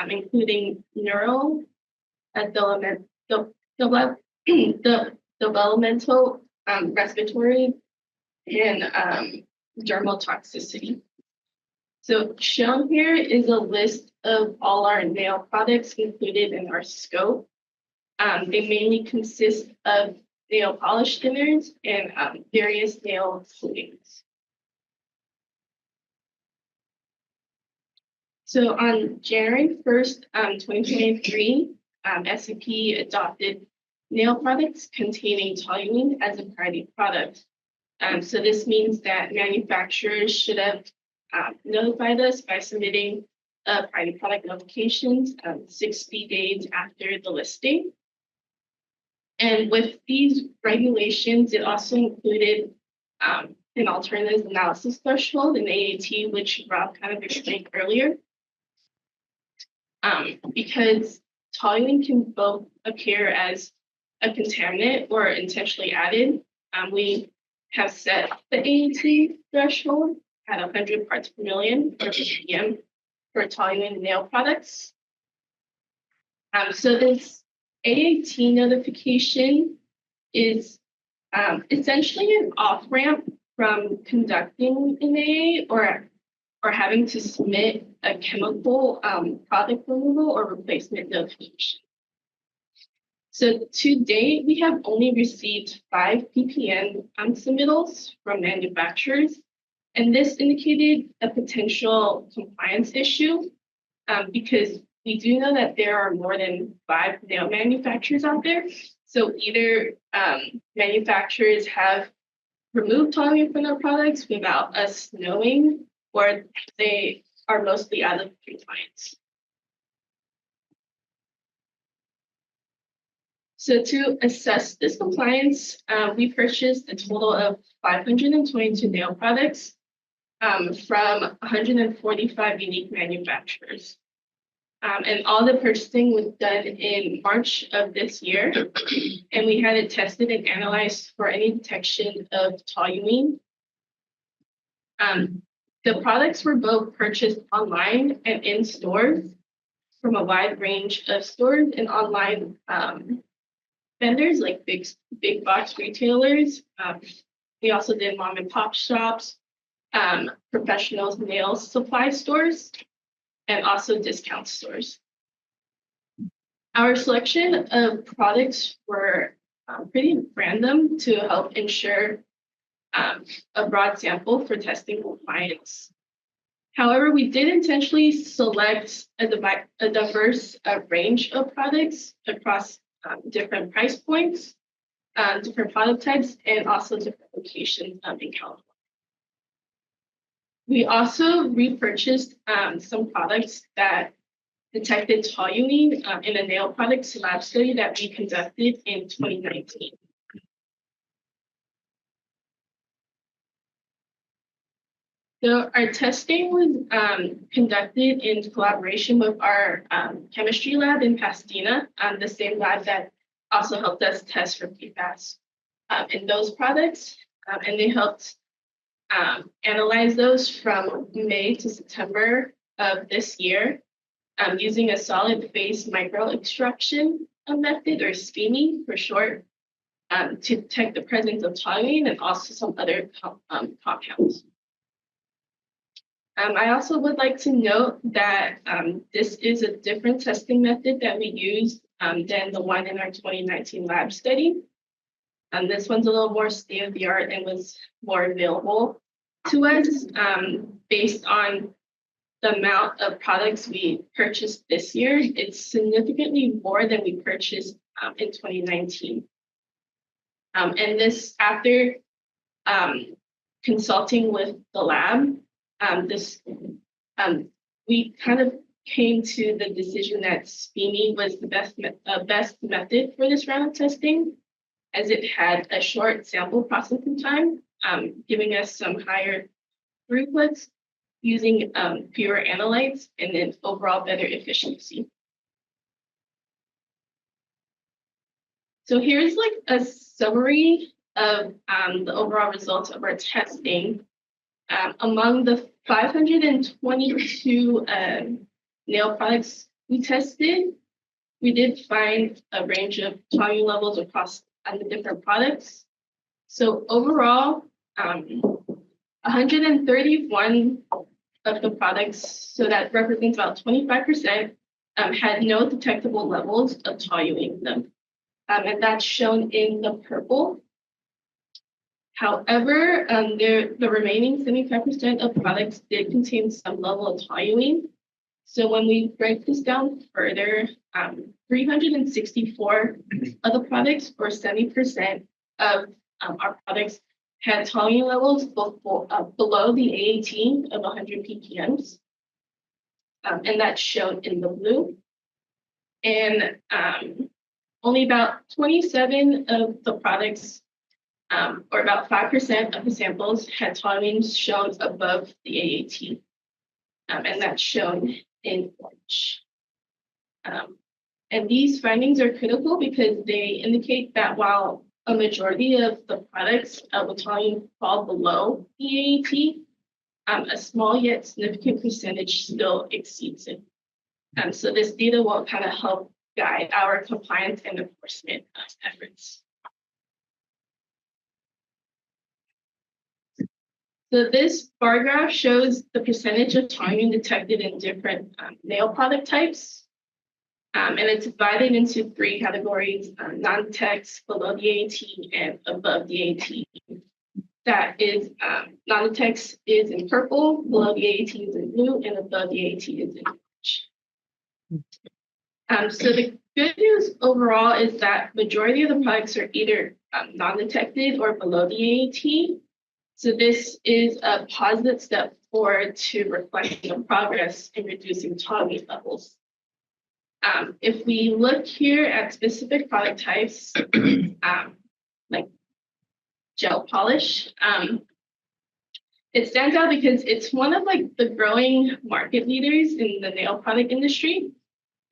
including neural, developmental, respiratory, and dermal toxicity. So shown here is a list of all our nail products included in our scope. They mainly consist of nail polish thinners and various nail coatings. So on January 1st, 2023, SCP adopted nail products containing toluene as a priority product. So this means that manufacturers should have notified us by submitting priority product notifications 60 days after the listing. And with these regulations, it also included an alternatives analysis threshold, an AAT, which Rob kind of explained earlier. Because toluene can both appear as a contaminant or intentionally added, we have set the AAT threshold at 100 parts per million or ppm for toluene nail products. So this AAT notification is essentially an off-ramp from conducting an AA or or having to submit a chemical product removal or replacement notification. So to date, we have only received 5 ppm submittals from manufacturers, and this indicated a potential compliance issue because we do know that there are more than 5 nail manufacturers out there. So either manufacturers have removed toluene from their products without us knowing, or they are mostly out of compliance. So to assess this compliance, we purchased a total of 522 nail products from 145 unique manufacturers. And all the purchasing was done in March of this year. And we had it tested and analyzed for any detection of toluene. The products were both purchased online and in stores from a wide range of stores and online vendors like big box retailers. We also did mom and pop shops, professional nail supply stores, and also discount stores. Our selection of products were pretty random to help ensure a broad sample for testing compliance. However, we did intentionally select a diverse range of products across different price points, different product types, and also different locations in California. We also repurchased some products that detected toluene in a nail products lab study that we conducted in 2019. So our testing was conducted in collaboration with our chemistry lab in Pasadena, the same lab that also helped us test for PFAS in those products. And they helped analyze those from May to September of this year using a solid phase microextraction method, or SPME for short, to detect the presence of toluene and also some other compounds. I also would like to note that this is a different testing method that we used than the one in our 2019 lab study. This one's a little more state-of-the-art and was more available to us based on the amount of products we purchased this year. It's significantly more than we purchased in 2019. And this after consulting with the lab, we kind of came to the decision that SPME was the best method for this round of testing, as it had a short sample processing time, giving us some higher throughputs using fewer analytes and then overall better efficiency. So here's like a summary of the overall results of our testing. Among the 522 nail products we tested, we did find a range of toluene levels across the different products. So overall, 131 of the products, so that represents about 25%, had no detectable levels of toluene in them. And that's shown in the purple. However, the remaining 75% of products did contain some level of toluene. So when we break this down further, 364 of the products, or 70% of our products, had toluene levels below the AAT of 100 ppm. And that's shown in the blue. And only about 27 of the products, or about 5% of the samples, had toluene shown above the AAT. And that's shown in orange. And these findings are critical because they indicate that while a majority of the products with toluene fall below the AAT, a small yet significant percentage still exceeds it. So this data will kind of help guide our compliance and enforcement efforts. So this bar graph shows the percentage of toluene detected in different nail product types. And it's divided into 3 categories, non-detect, below the AT, and above the AT. That is, non-detect is in purple, below the AT is in blue, and above the AT is in orange. So the good news overall is that majority of the products are either non-detected or below the AT. So this is a positive step forward to reflecting the progress in reducing toluene levels. If we look here at specific product types, like gel polish, it stands out because it's one of like the growing market leaders in the nail product industry.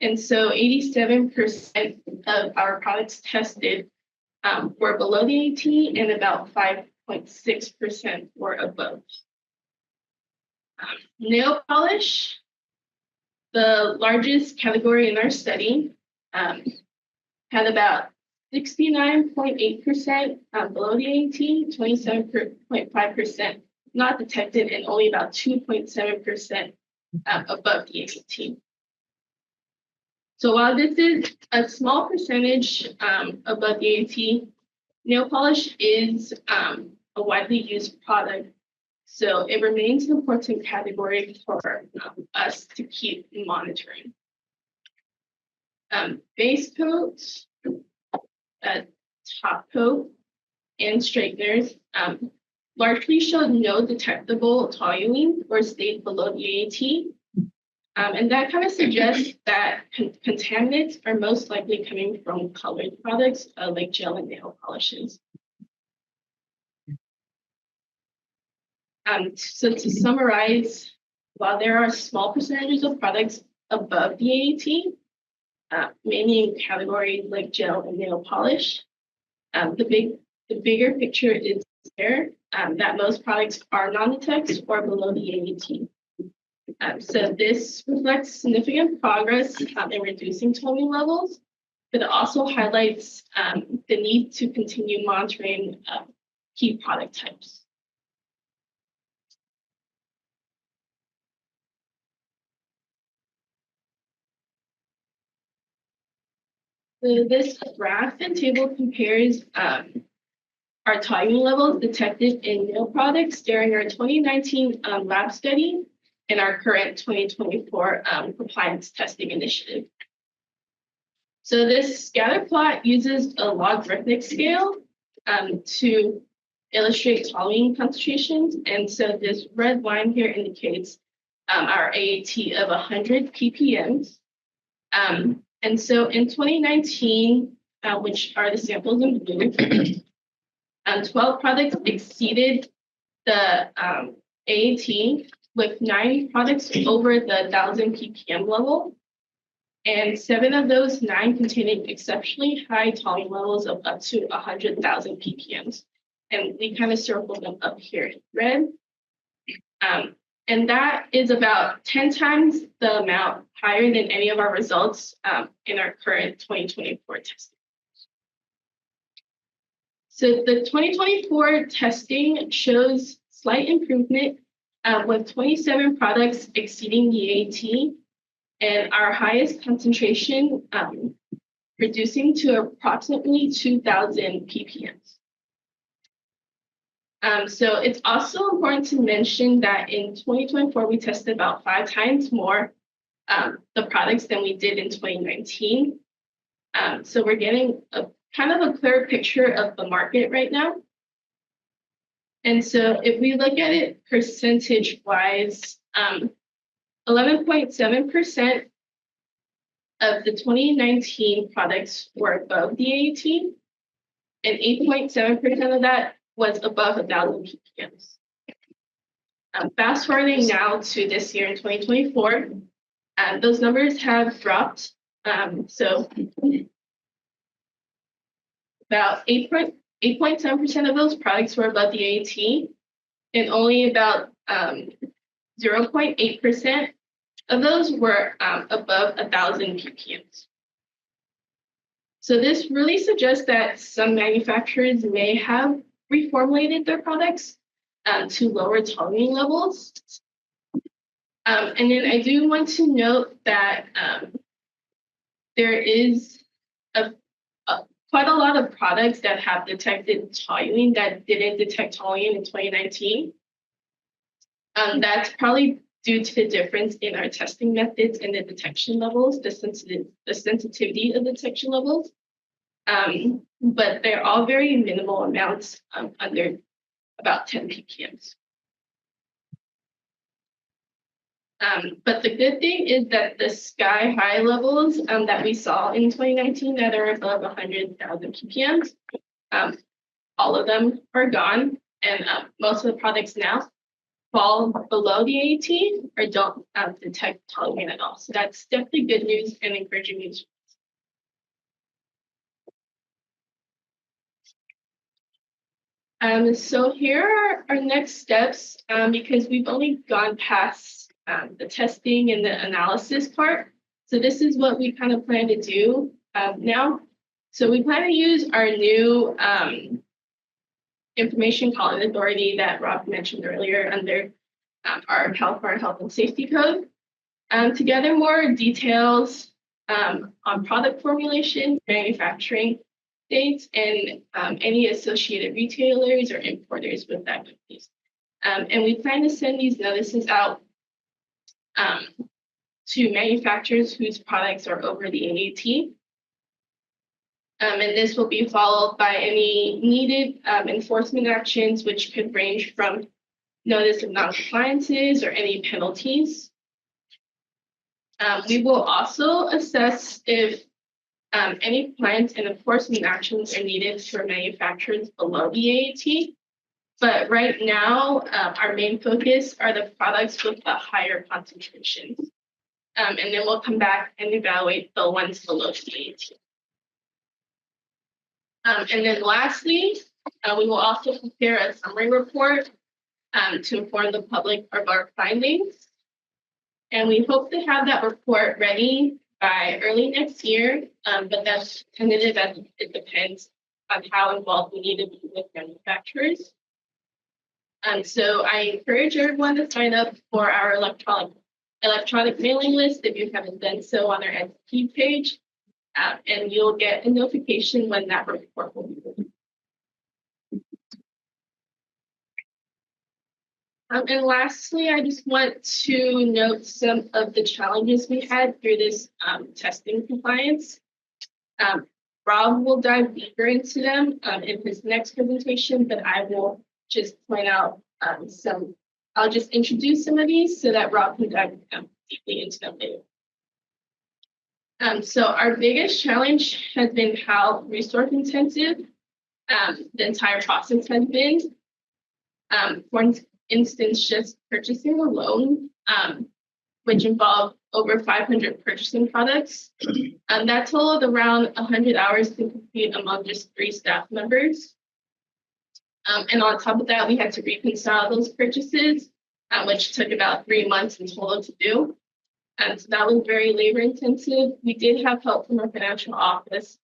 And so 87% of our products tested were below the AT and about 5.6% were above. Nail polish, the largest category in our study, had about 69.8% below the AT, 27.5% not detected, and only about 2.7% above the AT. So while this is a small percentage above the AT, nail polish is a widely used product. So it remains an important category for us to keep monitoring. Base coats, top coat, and straighteners largely showed no detectable toluene or stayed below the AT. And that kind of suggests that contaminants are most likely coming from colored products like gel and nail polishes. So to summarize, while there are small percentages of products above the AT, mainly in categories like gel and nail polish, the bigger picture is there that most products are non-detect or below the AT. So this reflects significant progress in reducing toluene levels, but it also highlights the need to continue monitoring key product types. So this graph and table compares our toluene levels detected in nail products during our 2019 lab study and our current 2024 compliance testing initiative. So this scatter plot uses a logarithmic scale to illustrate toluene concentrations. And so this red line here indicates our AAT of 100 ppm. And so in 2019, which are the samples in blue, 12 products exceeded the AAT, with 9 products over the 1,000 ppm level, and 7 of those 9 containing exceptionally high toluene levels of up to 100,000 ppm. And we kind of circled them up here in red. And that is about 10 times the amount higher than any of our results in our current 2024 testing. So the 2024 testing shows slight improvement with 27 products exceeding the AT and our highest concentration reducing to approximately 2,000 ppm. So it's also important to mention that in 2024, we tested about 5 times more the products than we did in 2019. So we're getting a kind of a clear picture of the market right now. And so if we look at it percentage-wise, 11.7% of the 2019 products were above the AT, and 8.7% of that was above 1,000 ppm. Fast forwarding now to this year in 2024, those numbers have dropped. So about 8.7% of those products were above the AT, and only about 0.8% of those were above 1,000 ppm. So this really suggests that some manufacturers may have reformulated their products to lower toluene levels. And then I do want to note that there is quite a lot of products that have detected toluene that didn't detect toluene in 2019. That's probably due to the difference in our testing methods and the detection levels, the sensitivity of the detection levels. But they're all very minimal amounts, under about 10 ppm. But the good thing is that the sky high levels that we saw in 2019 that are above 100,000 ppm, all of them are gone, and most of the products now fall below the AAT or don't detect toluene at all. So that's definitely good news and encouraging news. So here are our next steps, because we've only gone past the testing and the analysis part. So this is what we kind of plan to do now. So we plan to use our new information quality authority that Rob mentioned earlier under our California Health and Safety Code to gather more details on product formulation, manufacturing dates, and any associated retailers or importers with that companies. And we plan to send these notices out to manufacturers whose products are over the AAT. And this will be followed by any needed enforcement actions, which could range from notice of non-compliances or any penalties. We will also assess if any compliance and enforcement actions are needed for manufacturers below the AAT. But right now, our main focus are the products with the higher concentrations. And then we'll come back and evaluate the ones below the AAT. And then lastly, we will also prepare a summary report to inform the public of our findings. And we hope to have that report ready by early next year, but that's tentative as it depends on how involved we need to be with manufacturers. So I encourage everyone to sign up for our electronic mailing list if you haven't done so on our SP page, and you'll get a notification when that report will be ready. And lastly, I just want to note some of the challenges we had through this testing compliance. Rob will dive deeper into them in his next presentation, but I will just point out I'll just introduce some of these so that Rob can dive deeply into them later. So our biggest challenge has been how resource intensive the entire process has been. For instance, just purchasing a loan, which involved over 500 purchasing products. That totaled around 100 hours to complete among just 3 staff members. And on top of that, we had to reconcile those purchases, which took about 3 months in total to do. And so that was very labor intensive. We did have help from our financial office.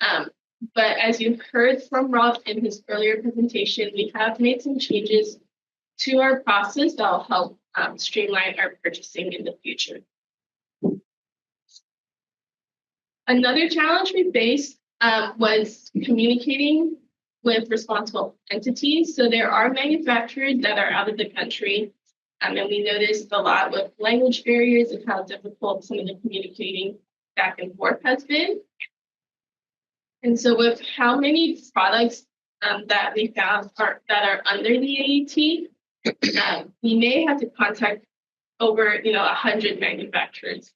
But as you heard from Rob in his earlier presentation, we have made some changes to our process that will help streamline our purchasing in the future. Another challenge we faced was communicating with responsible entities. So there are manufacturers that are out of the country, and we noticed a lot with language barriers and how difficult some of the communicating back and forth has been. And so with how many products that we found that are under the AAT, we may have to contact over 100 manufacturers.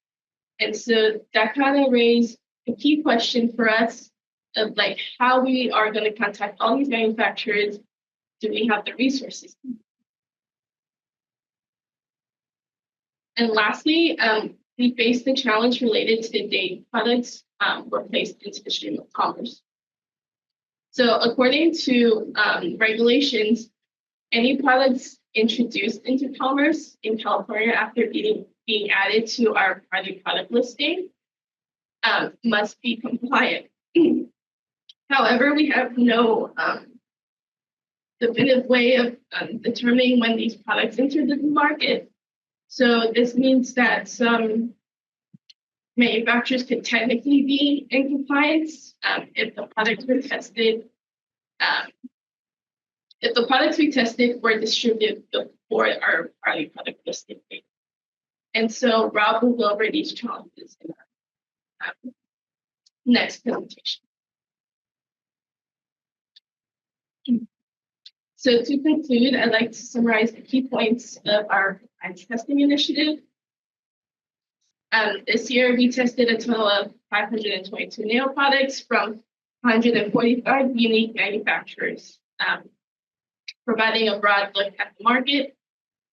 And so that kind of raised a key question for us of like how we are going to contact all these manufacturers. Do we have the resources? And lastly, we faced the challenge related to the date products were placed into the stream of commerce. So according to regulations, any products introduced into commerce in California after being added to our priority product listing must be compliant. However, we have no definitive way of determining when these products enter the market. So this means that some manufacturers could technically be in compliance if the products were tested. If the products we tested were distributed before our party product listing date. And so Rob will go over these challenges in our next presentation. So to conclude, I'd like to summarize the key points of our compliance testing initiative. This year, we tested a total of 522 nail products from 145 unique manufacturers, providing a broad look at the market.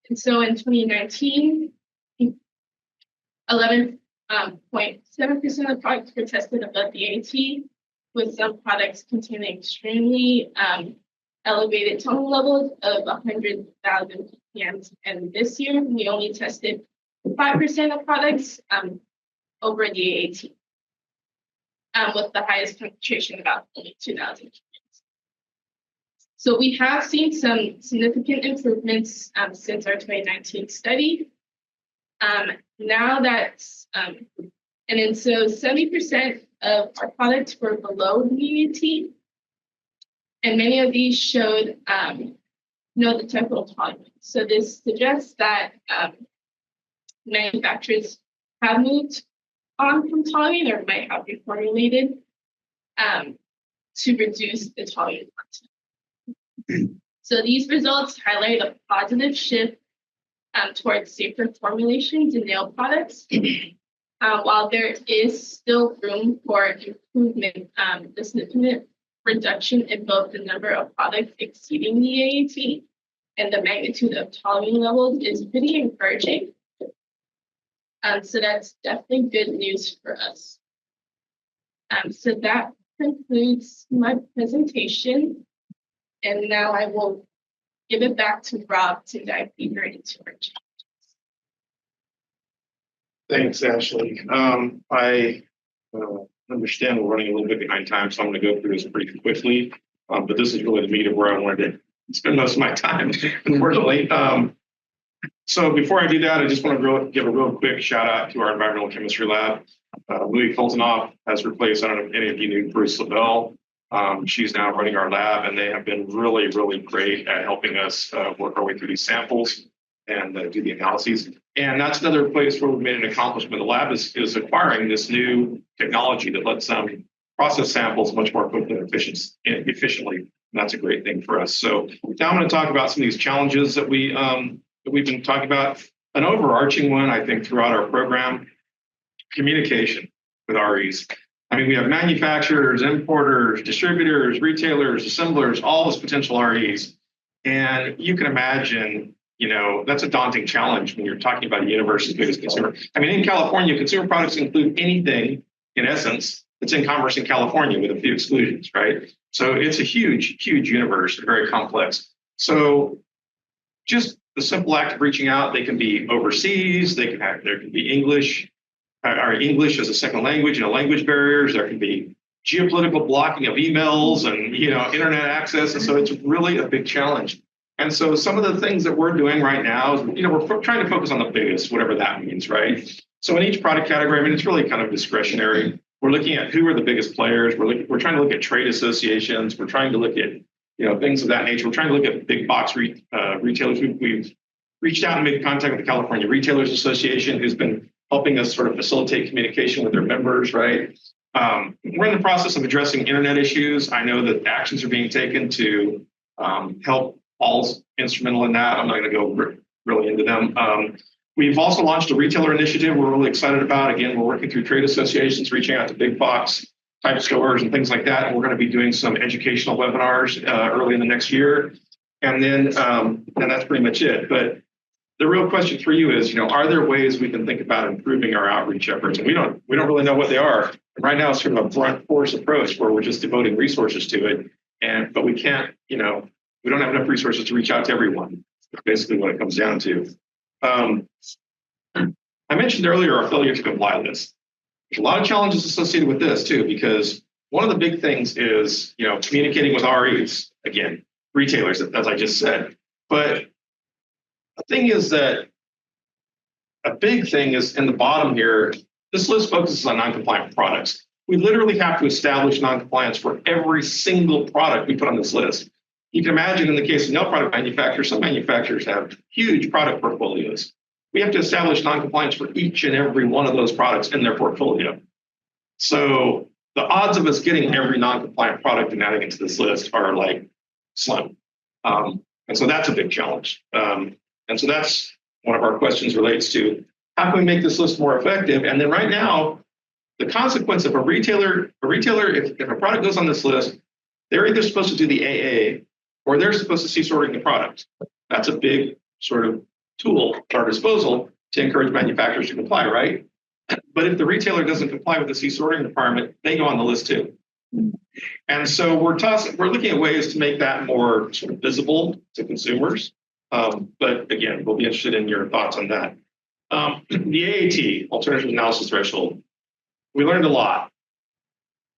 And so in 2019, 11.7% of products were tested above the AT, with some products containing extremely elevated tone levels of 100,000 ppm. And this year, we only tested 5% of products over the AT, with the highest concentration about only 2,000 ppm. So we have seen some significant improvements since our 2019 study. Now that's, and then so 70% of our products were below the AT, and many of these showed no detectable tolerance. So this suggests that manufacturers have moved on from toluene or might have reformulated to reduce the toluene content. So these results highlight a positive shift towards safer formulations in nail products. While there is still room for improvement, the significant reduction in both the number of products exceeding the AAT and the magnitude of toluene levels is pretty encouraging. So that's definitely good news for us. So that concludes my presentation. And now I will give it back to Rob to dive deeper into our challenges. Thanks, Ashley. I understand we're running a little bit behind time, so I'm going to go through this pretty quickly. But this is really the meat of where I wanted to spend most of my time, unfortunately. So before I do that, I just want to give a real quick shout out to our environmental chemistry lab. Louis Koltenoff has replaced, I don't know if any of you knew Bruce LaBelle. She's now running our lab, and they have been really, really great at helping us work our way through these samples and do the analyses. And that's another place where we've made an accomplishment. The lab is acquiring this new technology that lets them process samples much more quickly and efficiently. And that's a great thing for us. So now I'm going to talk about some of these challenges that we've been talking about. An overarching one, I think, throughout our program, communication with REs. I mean, we have manufacturers, importers, distributors, retailers, assemblers, all those potential REs. And you can imagine, that's a daunting challenge when you're talking about a universe as big as consumer. I mean, in California, consumer products include anything, in essence, that's in commerce in California with a few exclusions, right? So it's a huge, huge universe, very complex. So just the simple act of reaching out, they can be overseas, there can be English as a second language, language barriers. There can be geopolitical blocking of emails and, internet access. And so it's really a big challenge. And so some of the things that we're doing right now is, we're trying to focus on the biggest, whatever that means, right? So in each product category, I mean, it's really kind of discretionary. We're looking at who are the biggest players. We're trying to look at trade associations. We're trying to look at, things of that nature. We're trying to look at big box retailers. We've reached out and made contact with the California Retailers Association, who's been helping us sort of facilitate communication with their members, right? We're in the process of addressing internet issues. I know that actions are being taken to help. Paul's instrumental in that. I'm not going to go really into them. We've also launched a retailer initiative we're really excited about. Again, we're working through trade associations, reaching out to big box type stores and things like that. And we're going to be doing some educational webinars early in the next year. And then and that's pretty much it. But the real question for you is, are there ways we can think about improving our outreach efforts? And we don't really know what they are. Right now, it's sort of a blunt force approach where we're just devoting resources to it. But we can't, we don't have enough resources to reach out to everyone. That's basically what it comes down to. I mentioned earlier our failure to comply list. There's a lot of challenges associated with this too, because one of the big things is, communicating with REs. Again, retailers, as I just said. But the thing is that a big thing is in the bottom here, this list focuses on non-compliant products. We literally have to establish non-compliance for every single product we put on this list. You can imagine in the case of nail product manufacturers, some manufacturers have huge product portfolios. We have to establish non-compliance for each and every one of those products in their portfolio. So the odds of us getting every non-compliant product and adding it to this list are like slim. And so that's a big challenge. And so that's one of our questions relates to how can we make this list more effective? And then right now, the consequence of a retailer, if a product goes on this list, they're either supposed to do the AA or they're supposed to cease ordering the product. That's a big sort of tool at our disposal to encourage manufacturers to comply, right? But if the retailer doesn't comply with the cease ordering requirement, they go on the list too. And so we're looking at ways to make that more sort of visible to consumers. But again, we'll be interested in your thoughts on that. The AAT, Alternative Analysis Threshold, we learned a lot.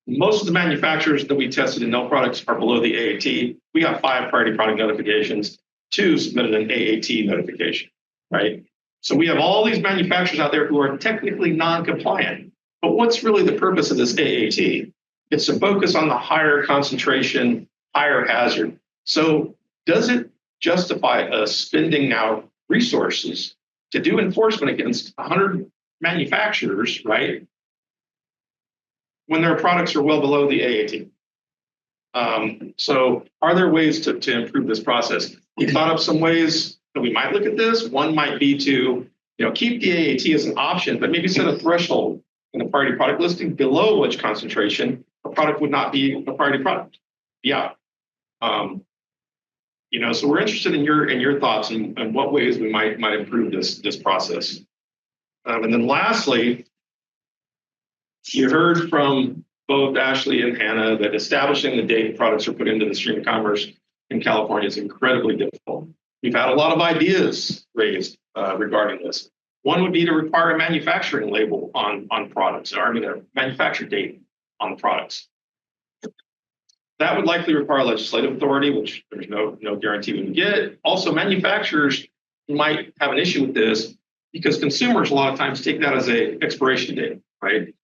Most of the manufacturers that we tested in nail products are below the AAT. We got 5 priority product notifications, 2 submitted an AAT notification, right? So we have all these manufacturers out there who are technically non-compliant. But what's really the purpose of this AAT? It's to focus on the higher concentration, higher hazard. So does it justify us spending now resources to do enforcement against 100 manufacturers, right? When their products are well below the AAT. So are there ways to improve this process? We thought of some ways that we might look at this. One might be to keep the AAT as an option, but maybe set a threshold in the priority product listing below which concentration a product would not be a priority product. Yeah. So we're interested in your thoughts and what ways we might improve this process. And then lastly, you heard from both Ashley and Hannah that establishing the date products are put into the stream of commerce in California is incredibly difficult. We've had a lot of ideas raised regarding this. One would be to require a manufacturing label on products, or a manufacture date on the products. That would likely require legislative authority, which there's no guarantee we can get. Also, manufacturers might have an issue with this because consumers a lot of times take that as an expiration date, right?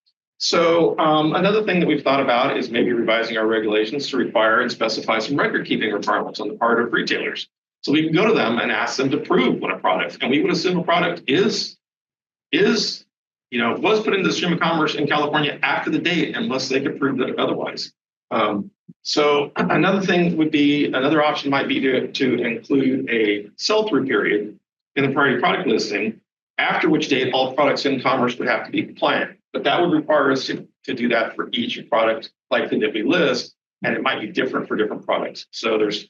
So another thing that we've thought about is maybe revising our regulations to require and specify some record keeping requirements on the part of retailers. So we can go to them and ask them to prove when a product, and we would assume a product was put into the stream of commerce in California after the date, unless they could prove that otherwise. So another option might be to include a sell-through period in the priority product listing, after which date all products in commerce would have to be compliant. But that would require us to do that for each product likely that we list, and it might be different for different products. So there's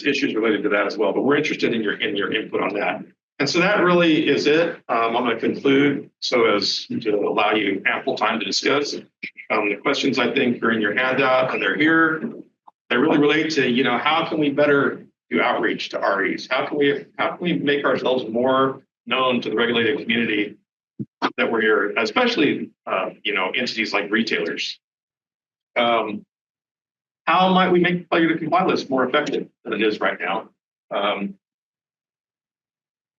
issues related to that as well. But we're interested in your input on that. And so that really is it. I'm going to conclude so as to allow you ample time to discuss. The questions I think are in your handout and they're here. They really relate to how can we better do outreach to REs? How can we make ourselves more known to the regulated community that we're here, especially entities like retailers? How might we make failure to comply list more effective than it is right now?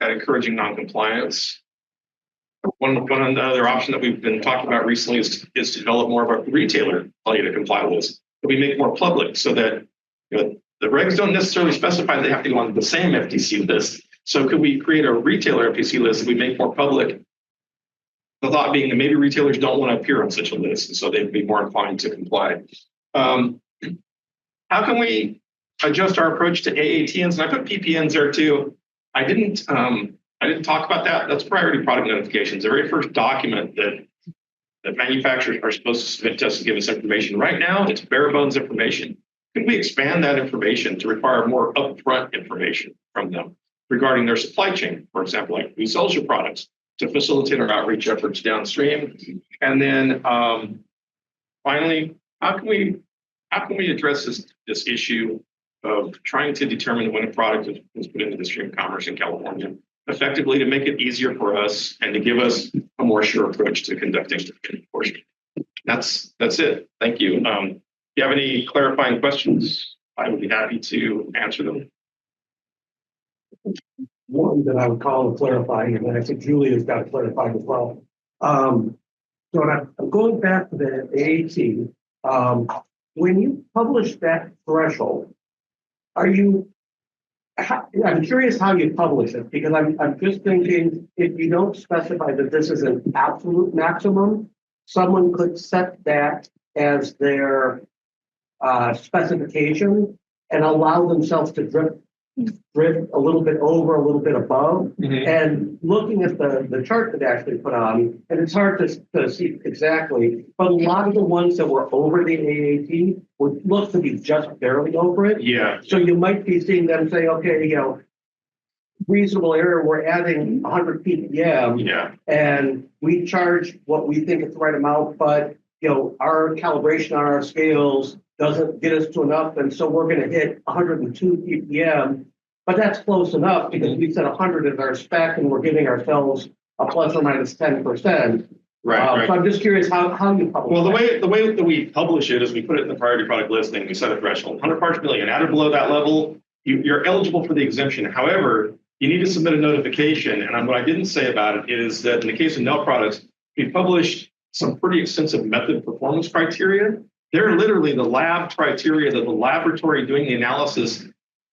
At encouraging non-compliance. One other option that we've been talking about recently is to develop more of a retailer failure to comply list that we make more public, so that the regs don't necessarily specify they have to go on the same FTC list. So could we create a retailer FTC list that we make more public? The thought being that maybe retailers don't want to appear on such a list, and so they'd be more inclined to comply. How can we adjust our approach to AATNs? And I put PPNs there too. I didn't talk about that. That's priority product notifications. The very first document that manufacturers are supposed to submit to us to give us information. Right now, it's bare bones information. Could we expand that information to require more upfront information from them regarding their supply chain? For example, like who sells your products, to facilitate our outreach efforts downstream. And then finally, how can we address this issue of trying to determine when a product is put into the stream of commerce in California effectively, to make it easier for us and to give us a more sure approach to conducting enforcement? That's it. Thank you. Do you have any clarifying questions? I would be happy to answer them. One that I would call a clarifying, and then I think Julia's got to clarify as well. So I'm going back to the AAT. When you publish that threshold, I'm curious how you publish it, because I'm just thinking if you don't specify that this is an absolute maximum, someone could set that as their specification and allow themselves to drift a little bit over, a little bit above. And looking at the chart that they actually put on, and it's hard to see exactly, but a lot of the ones that were over the AAT would look to be just barely over it. Yeah. So you might be seeing them say, okay, reasonable error, we're adding 100 ppm. Yeah. And we charge what we think is the right amount, but our calibration on our scales doesn't get us to enough, and so we're going to hit 102 ppm. But that's close enough because we set 100 as our spec, and we're giving ourselves a plus or minus 10%. Right. So I'm just curious how you publish. Well, the way that we publish it is we put it in the priority product listing. We set a threshold, 100 parts per million. At or below that level, you're eligible for the exemption. However, you need to submit a notification. And what I didn't say about it is that in the case of nail products, we published some pretty extensive method performance criteria. They're literally the lab criteria that the laboratory doing the analysis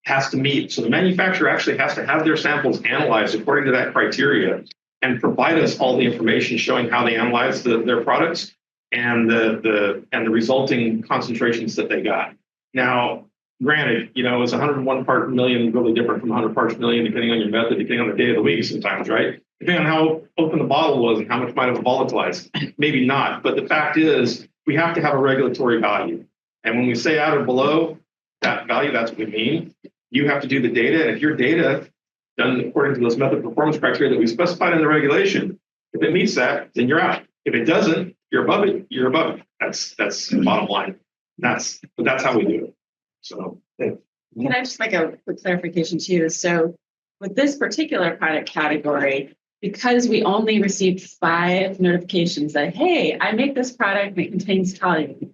has to meet. So the manufacturer actually has to have their samples analyzed according to that criteria and provide us all the information showing how they analyze their products and the resulting concentrations that they got. Now, granted, is 101 part per million really different from 100 parts per million depending on your method, depending on the day of the week sometimes, right? Depending on how open the bottle was and how much might have volatilized. Maybe not, but the fact is we have to have a regulatory value. And when we say at or below that value, that's what we mean. You have to do the data, and if your data done according to those method performance criteria that we specified in the regulation, if it meets that, then you're out. If it doesn't, you're above it, you're above it. That's the bottom line. That's how we do it. So can I just make a quick clarification too? So with this particular product category, because we only received 5 notifications that, hey, I make this product and it contains toluene.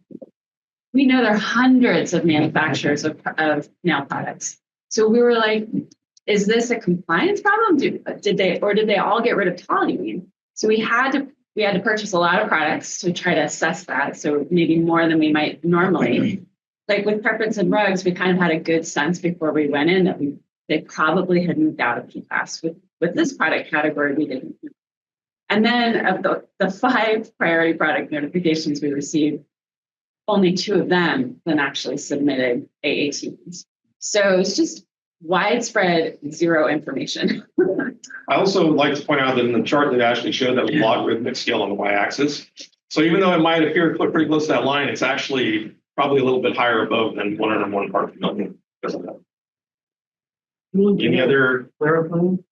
We know there are hundreds of manufacturers of nail products. So we were like, is this a compliance problem? Did they all get rid of toluene? So we had to purchase a lot of products to try to assess that. So maybe more than we might normally. Like with carpets and rugs, we kind of had a good sense before we went in that they probably had moved out of PFAS. With this product category, we didn't. And then of the 5 priority product notifications we received, only 2 of them then actually submitted AATs. So it's just widespread zero information. I also like to point out that in the chart that Ashley showed, that was logarithmic scale on the y-axis. So even though it might appear pretty close to that line, it's actually probably a little bit higher above than 101 part per million because of that. Any other clarifying?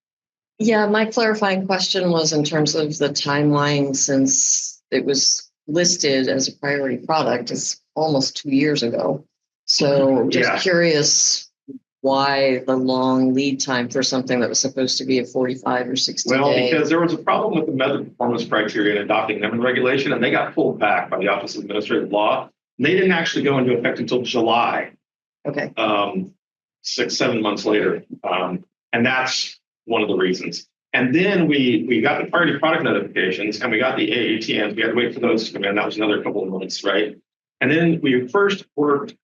Yeah, my clarifying question was in terms of the timeline, since it was listed as a priority product, it's almost 2 years ago. So just curious why the long lead time for something that was supposed to be a 45 or 60 day. Well, because there was a problem with the method performance criteria and adopting them in regulation, and they got pulled back by the Office of Administrative Law. And they didn't actually go into effect until July. Okay. 6-7 months later. And that's one of the reasons. And then we got the priority product notifications and we got the AATMs. We had to wait for those to come in. That was another couple of months, right? And then we first worked,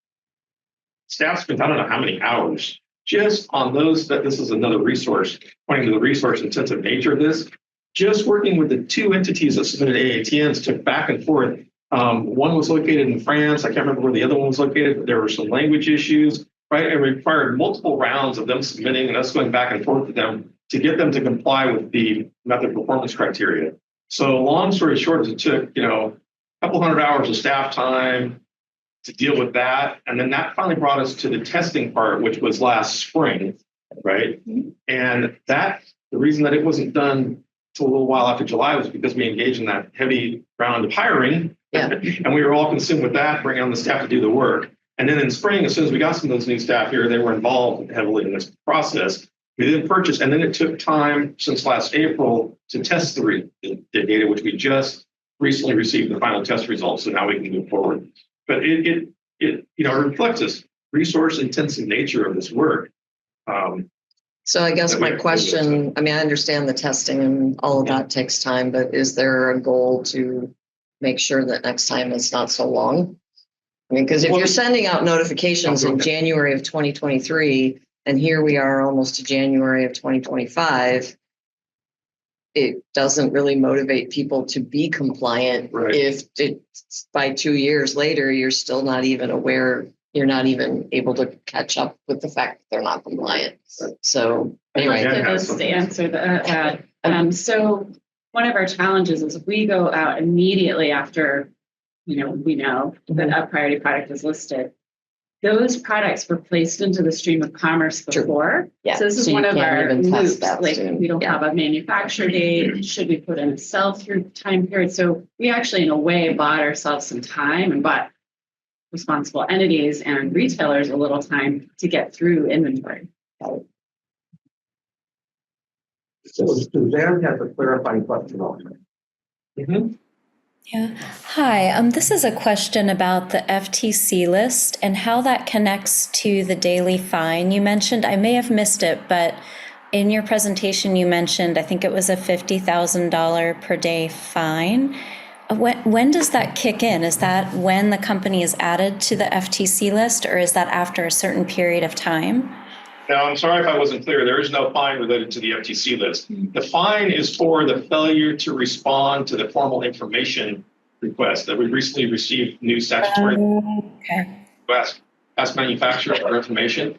staff spent I don't know how many hours just on those, that this is another resource, pointing to the resource intensive nature of this. Just working with the 2 entities that submitted AATMs took back and forth. One was located in France. I can't remember where the other one was located, but there were some language issues, right? It required multiple rounds of them submitting and us going back and forth with them to get them to comply with the method performance criteria. So long story short, it took, a couple hundred hours of staff time to deal with that. And then that finally brought us to the testing part, which was last spring, right? And the reason that it wasn't done till a little while after July was because we engaged in that heavy round of hiring. And we were all consumed with that, bringing on the staff to do the work. And then in spring, as soon as we got some of those new staff here, they were involved heavily in this process. We then purchased, and then it took time since last April to test the data, which we just recently received the final test results. So now we can move forward. But it reflects us. resource intensive nature of this work. So I guess that my we- question, I mean, I understand the testing and all of that takes time, but is there a goal to make sure that next time it's not so long? I mean, because if you're sending out notifications in January of 2023, and here we are almost to January of 2025, it doesn't really motivate people to be compliant if it's by 2 years later, you're still not even aware, you're not even able to catch up with the fact that they're not compliant. So anyway. I'd like to just answer that. So one of our challenges is if we go out immediately after, we know that a priority product is listed, those products were placed into the stream of commerce before. Yeah. So this is So you one of can't our even test loops. that Like soon. we don't Yeah. have a manufacture date. Should we put in a sell-through time period? So we actually, in a way, bought ourselves some time and bought responsible entities and retailers a little time to get through inventory. So Suzanne has a clarifying question also. Yeah. Hi, this is a question about the FTC list and how that connects to the daily fine. You mentioned, I may have missed it, but in your presentation, you mentioned, I think it was a $50,000 per day fine. When does that kick in? Is that when the company is added to the FTC list, or is that after a certain period of time? No, I'm sorry if I wasn't clear. There is no fine related to the FTC list. The fine is for the failure to respond to the formal information request that we recently received new statutory request. Ask manufacturers for information.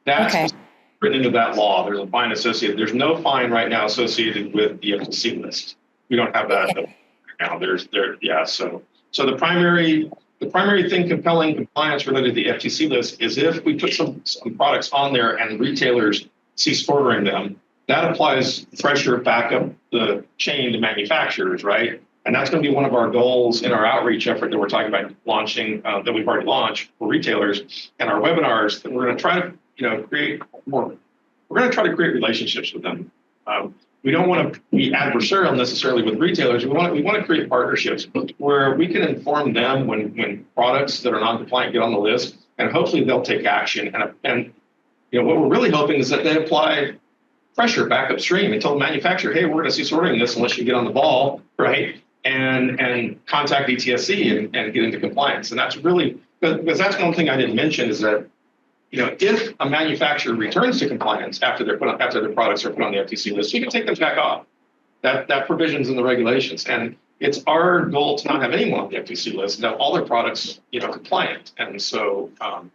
That's written into that law. There's a fine associated. There's no fine right now associated with the FTC list. We don't have that now. So the primary thing compelling compliance related to the FTC list is if we put some products on there and retailers cease ordering them, that applies pressure back up the chain to manufacturers, right? And that's going to be one of our goals in our outreach effort that we're talking about launching, that we've already launched for retailers and our webinars. That we're going to try to create more. We're going to try to create relationships with them. We don't want to be adversarial necessarily with retailers. We want to create partnerships where we can inform them when products that are non-compliant get on the list, and hopefully they'll take action. And what we're really hoping is that they apply pressure back upstream and tell the manufacturer, hey, we're going to cease ordering this unless you get on the ball, right? And contact DTSC and get into compliance. And that's really, because that's one thing I didn't mention is that, if a manufacturer returns to compliance after their products are put on the FTC list, we can take them back off. That provision's in the regulations. And it's our goal to not have anyone on the FTC list and have all their products, compliant. And so, but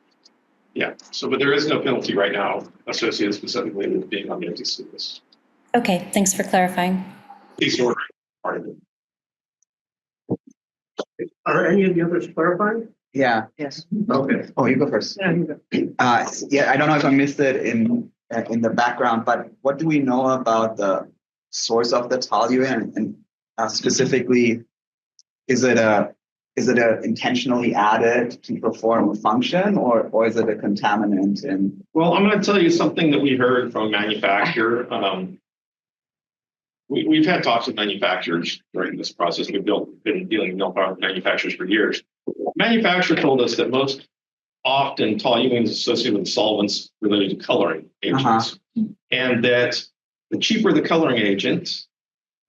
there is no penalty right now associated specifically with being on the FTC list. Okay, thanks for clarifying. Cease ordering part of it. Are any of the others clarifying? Yeah. Yes. Okay. Oh, you go first. Yeah, you go. I don't know if I missed it in the background, but what do we know about the source of the toluene and specifically, is it intentionally added to perform a function or is it a contaminant? Well, I'm going to tell you something that we heard from a manufacturer. We've had talks with manufacturers during this process. We've been dealing with milk product manufacturers for years. Manufacturer told us that most often toluene is associated with solvents related to coloring agents, and that the cheaper the coloring agent,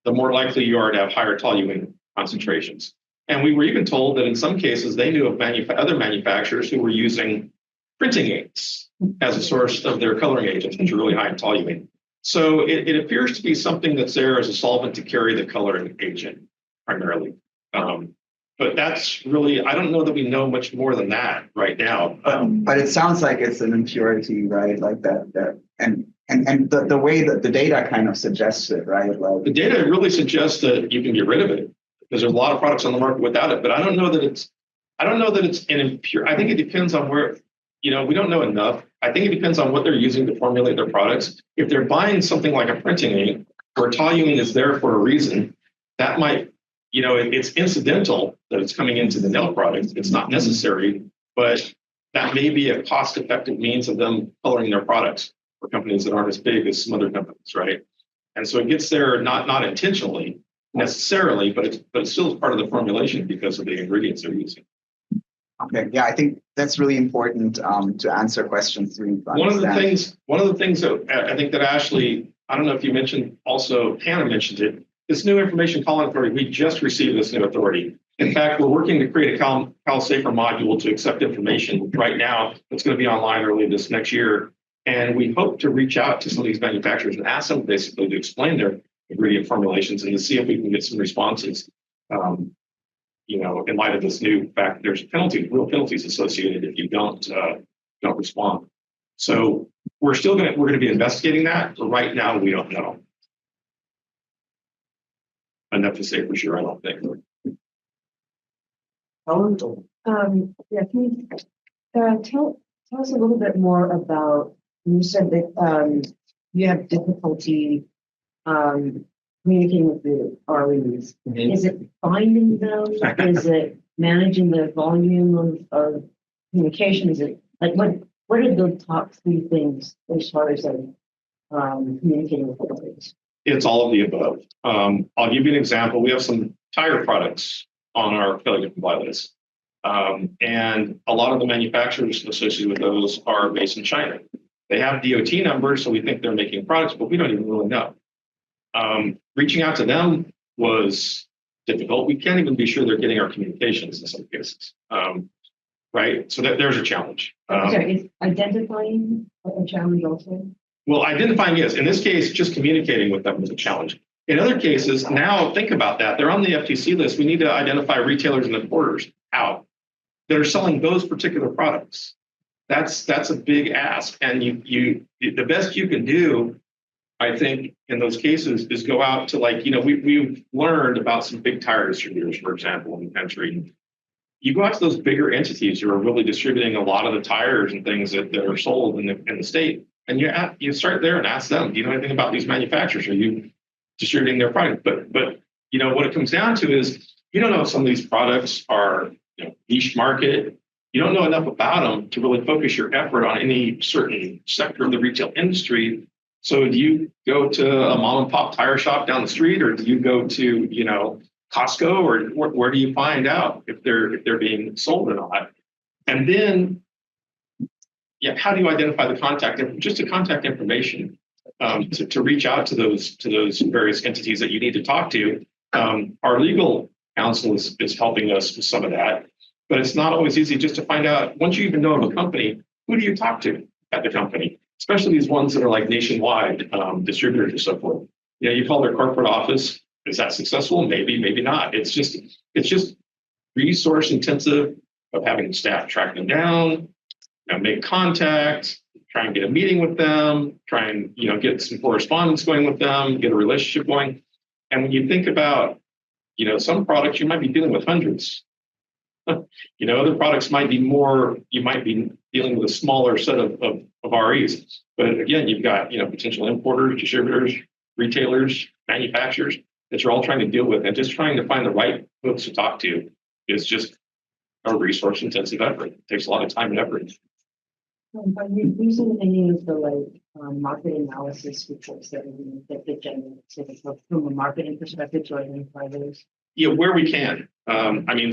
the more likely you are to have higher toluene concentrations. And we were even told that in some cases they knew of other manufacturers who were using printing inks as a source of their coloring agents, which are really high in toluene. So it appears to be something that's there as a solvent to carry the coloring agent primarily. But that's really, I don't know that we know much more than that right now. But it sounds like it's an impurity, right? Like that and the way that the data kind of suggests it, right? Like the data really suggests that you can get rid of it because there's a lot of products on the market without it. But I don't know that it's an impure. I think it depends on where, we don't know enough. I think it depends on what they're using to formulate their products. If they're buying something like a printing ink where toluene is there for a reason, that might, it's incidental that it's coming into the nail product. It's not necessary, but that may be a cost-effective means of them coloring their products for companies that aren't as big as some other companies, right? And so it gets there not intentionally necessarily, but it's still part of the formulation because of the ingredients they're using. Okay, yeah, I think that's really important to answer questions. One of the things that I think that Ashley, I don't know if you mentioned, also Hannah mentioned it, this new information calling authority, we just received this new authority. In fact, we're working to create a Cal Safer module to accept information right now. It's going to be online early this next year. And we hope to reach out to some of these manufacturers and ask them basically to explain their ingredient formulations and to see if we can get some responses. In light of this new fact, there's real penalties associated if you don't respond. So we're going to be investigating that. But right now, we don't know enough to say for sure. I don't think. Yeah, can you tell us a little bit more about, you said that you have difficulty communicating with the REs. Is it finding them? Is it managing the volume of communication? Is it like what are the top three things as far as communicating with the REs? It's all of the above. I'll give you an example. We have some tire products on our failure to comply list. And a lot of the manufacturers associated with those are based in China. They have DOT numbers, so we think they're making products, but we don't even really know. Reaching out to them was difficult. We can't even be sure they're getting our communications in some cases. Right? So there's a challenge. Sorry, is identifying a challenge also? Well, identifying is. In this case, just communicating with them was a challenge. In other cases, now think about that. They're on the FTC list. We need to identify retailers and importers out that are selling those particular products. That's a big ask. And the best you can do, I think, in those cases is go out to we've learned about some big tire distributors, for example, in the country. You go out to those bigger entities who are really distributing a lot of the tires and things that are sold in the state. And you start there and ask them, do you know anything about these manufacturers? Are you distributing their product? But what it comes down to is you don't know if some of these products are niche market. You don't know enough about them to really focus your effort on any certain sector of the retail industry. So do you go to a mom and pop tire shop down the street, or do you go to Costco, or where do you find out if they're being sold or not? And then, how do you identify the contact information to reach out to those various entities that you need to talk to? Our legal counsel is helping us with some of that, but it's not always easy just to find out. Once you even know of a company, who do you talk to at the company? Especially these ones that are like nationwide distributors and so forth. You call their corporate office. Is that successful? Maybe, maybe not. It's just resource intensive of having staff track them down, make contact, try and get a meeting with them, try and get some correspondence going with them, get a relationship going. And when you think about some products, you might be dealing with hundreds. Other products might be more. You might be dealing with a smaller set of REs. But again, you've got potential importers, distributors, retailers, manufacturers that you're all trying to deal with, and just trying to find the right folks to talk to is just a resource-intensive effort. It takes a lot of time and effort. Are you using any of the market analysis reports that they generate from a marketing perspective to identify those? Where we can.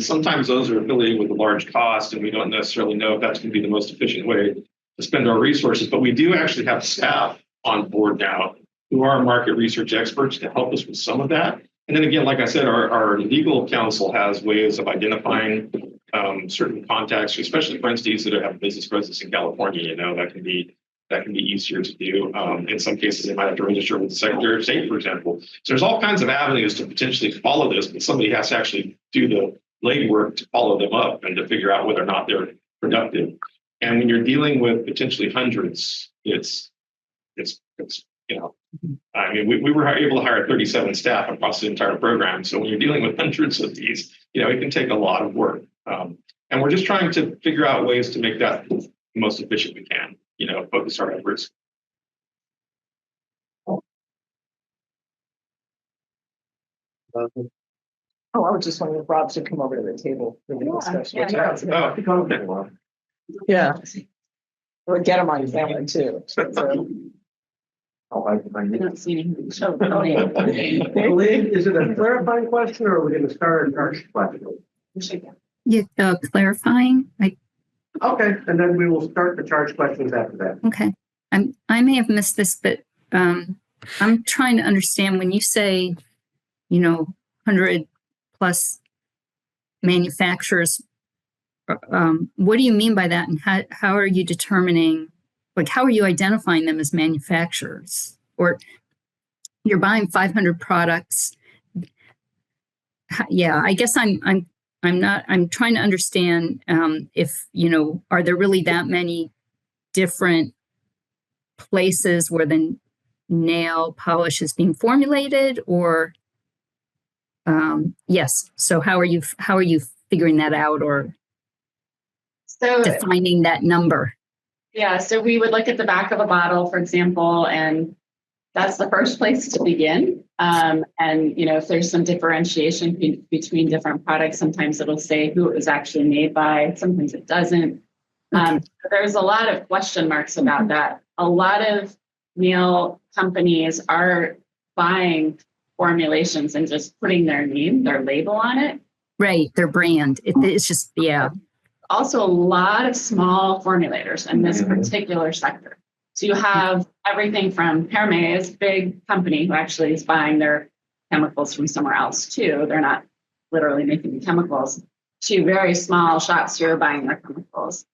Sometimes those are affiliated with a large cost, and we don't necessarily know if that's going to be the most efficient way to spend our resources. But we do actually have staff on board now who are market research experts to help us with some of that. And then again, like I said, our legal counsel has ways of identifying certain contacts, especially for entities that have business presence in California. That can be easier to do. In some cases, they might have to register with the Secretary of State, for example. So there's all kinds of avenues to potentially follow this, but somebody has to actually do the legwork to follow them up and to figure out whether or not they're productive. And when you're dealing with potentially hundreds, we were able to hire 37 staff across the entire program. So when you're dealing with hundreds of these, it can take a lot of work. And we're just trying to figure out ways to make that the most efficient we can, focus our efforts. I was just wondering if Rob should come over to the table for the discussion. Yeah. We'll get him on camera too. I don't see anything. Is it a clarifying question, or are we going to start our question? Yeah, clarifying, like, Okay, and then we will start the charge questions after that. okay. I may have missed this, but I'm trying to understand when you say, 100 plus manufacturers, what do you mean by that? And how are you determining, like, how are you identifying them as manufacturers? Or you're buying 500 products. Yeah, I guess I'm trying to understand if, are there really that many different places where the nail polish is being formulated, or yes. So how are you figuring that out, or So defining that number? yeah, so we would look at the back of a bottle, for example, and that's the first place to begin. And if there's some differentiation between different products, sometimes it'll say who it was actually made by, sometimes it doesn't. There's a lot of question marks about that. A lot of nail companies are buying formulations and just putting their name, their label on it. Right, their brand. It's just, yeah. Also, a lot of small formulators in this particular sector. So you have everything from Hermes, big company who actually is buying their chemicals from somewhere else too. They're not literally making the chemicals, to very small shops who are buying their chemicals,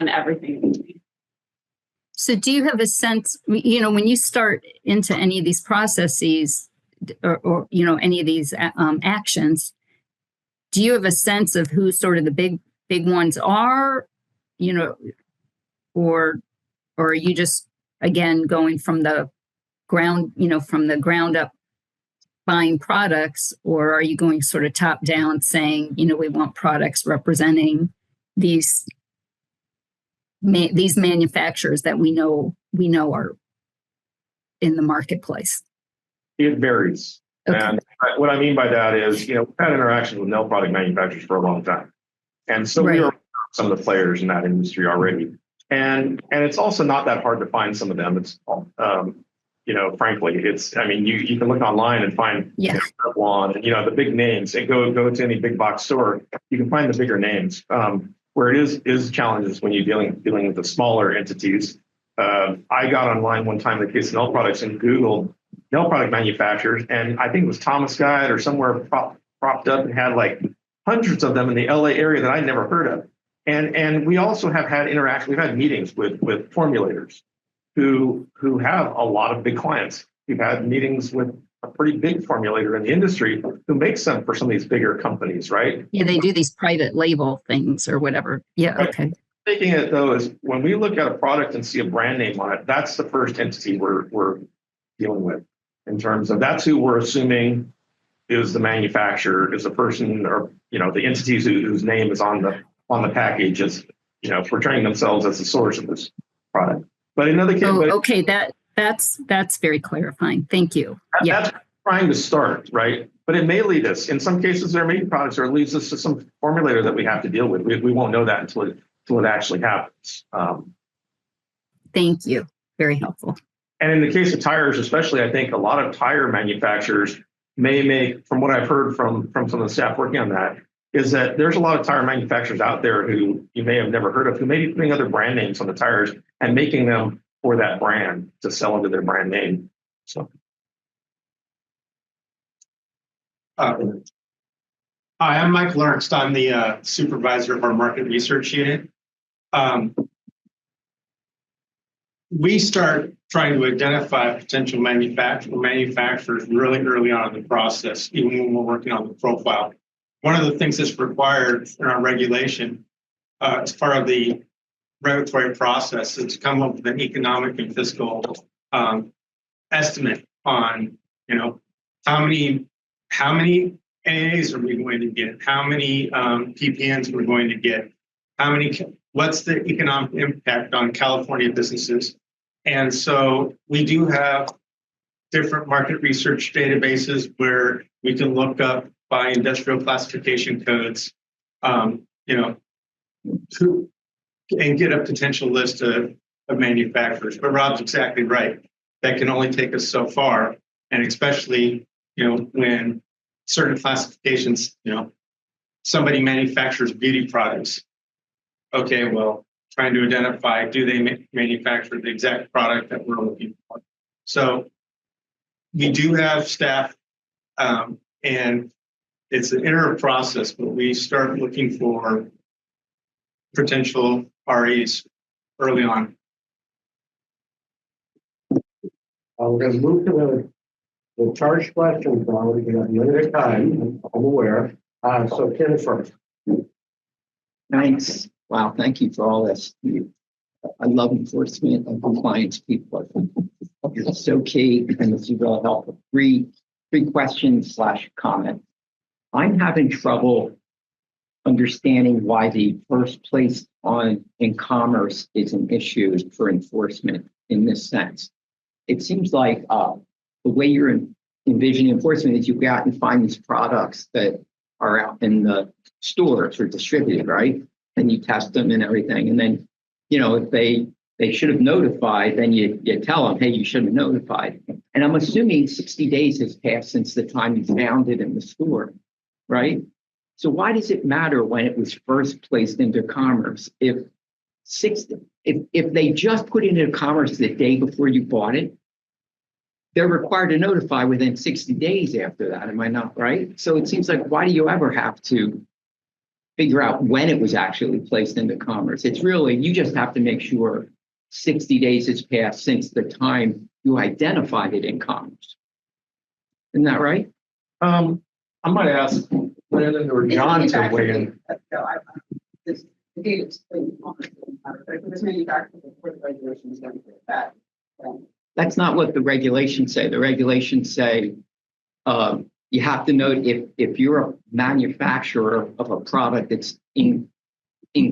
and everything in between. So do you have a sense, when you start into any of these processes or any of these actions, do you have a sense of who sort of the big ones are, or are you just, again, going from the ground up buying products, or are you going sort of top down saying, we want products representing these manufacturers that we know are in the marketplace? It varies. Okay. And what I mean by that is, we've had interactions with nail product manufacturers for a long time. And so we are some of the players in that industry already. And it's also not that hard to find some of them. It's, frankly, you can look online and find Revlon and, the big names, and go to any big box store, you can find the bigger names. Where it is challenges when you're dealing with the smaller entities. I got online one time in the case of nail products and Googled nail product manufacturers, and I think it was Thomas Guide or somewhere propped up and had like hundreds of them in the LA area that I'd never heard of. And we also have had interaction. We've had meetings with formulators who have a lot of big clients. We've had meetings with a pretty big formulator in the industry who makes them for some of these bigger companies, right? Yeah, they do these private label things or whatever. Yeah, right. Okay. Taking it though is when we look at a product and see a brand name on it, that's the first entity we're dealing with in terms of that's who we're assuming is the manufacturer, is the person or the entities whose name is on the package is portraying themselves as the source of this product. But in other cases, okay, that's very clarifying. Thank you. That's trying to start, right? But it may lead us. In some cases, there may be products, or it leads us to some formulator that we have to deal with. We won't know that until it actually happens. Thank you. Very helpful. And in the case of tires, especially, I think a lot of tire manufacturers may make, from what I've heard from some of the staff working on that, is that there's a lot of tire manufacturers out there who you may have never heard of, who may be putting other brand names on the tires and making them for that brand to sell under their brand name. So. Hi, I'm Mike Lawrence. I'm the supervisor of our market research unit. We start trying to identify potential manufacturers really early on in the process, even when we're working on the profile. One of the things that's required in our regulation as part of the regulatory process is to come up with an economic and fiscal estimate on, how many AAs are we going to get? How many PPNs we're going to get? What's the economic impact on California businesses? And so we do have different market research databases where we can look up by industrial classification codes, and get a potential list of manufacturers. But Rob's exactly right. That can only take us so far. And especially, when certain classifications, somebody manufactures beauty products. Okay, well, trying to identify, do they manufacture the exact product that we're looking for? So we do have staff, and it's an iterative process, but we start looking for potential REs early on. We're going to move to the charge questions now. We have limited time, I'm aware. So Ken is first. Thanks. Wow, thank you for all this. I love enforcement and compliance people. It's so key, and this is really helpful. Three questions / comments. I'm having trouble understanding why the first place in commerce is an issue for enforcement in this sense. It seems like the way you're envisioning enforcement is you go out and find these products that are out in the stores or distributed, right? And you test them and everything. And then, if they should have notified, then you tell them, hey, you should have notified. And I'm assuming 60 days has passed since the time you found it in the store, right? So why does it matter when it was first placed into commerce? If they just put it into commerce the day before you bought it, they're required to notify within 60 days after that. Am I not right? So it seems like, why do you ever have to figure out when it was actually placed into commerce? It's really, you just have to make sure 60 days has passed since the time you identified it in commerce. Isn't that right? I might ask Brandon or John to weigh in. The data is if it was manufactured before the regulations don't fit that. That's not what the regulations say. The regulations say you have to note if you're a manufacturer of a product that's in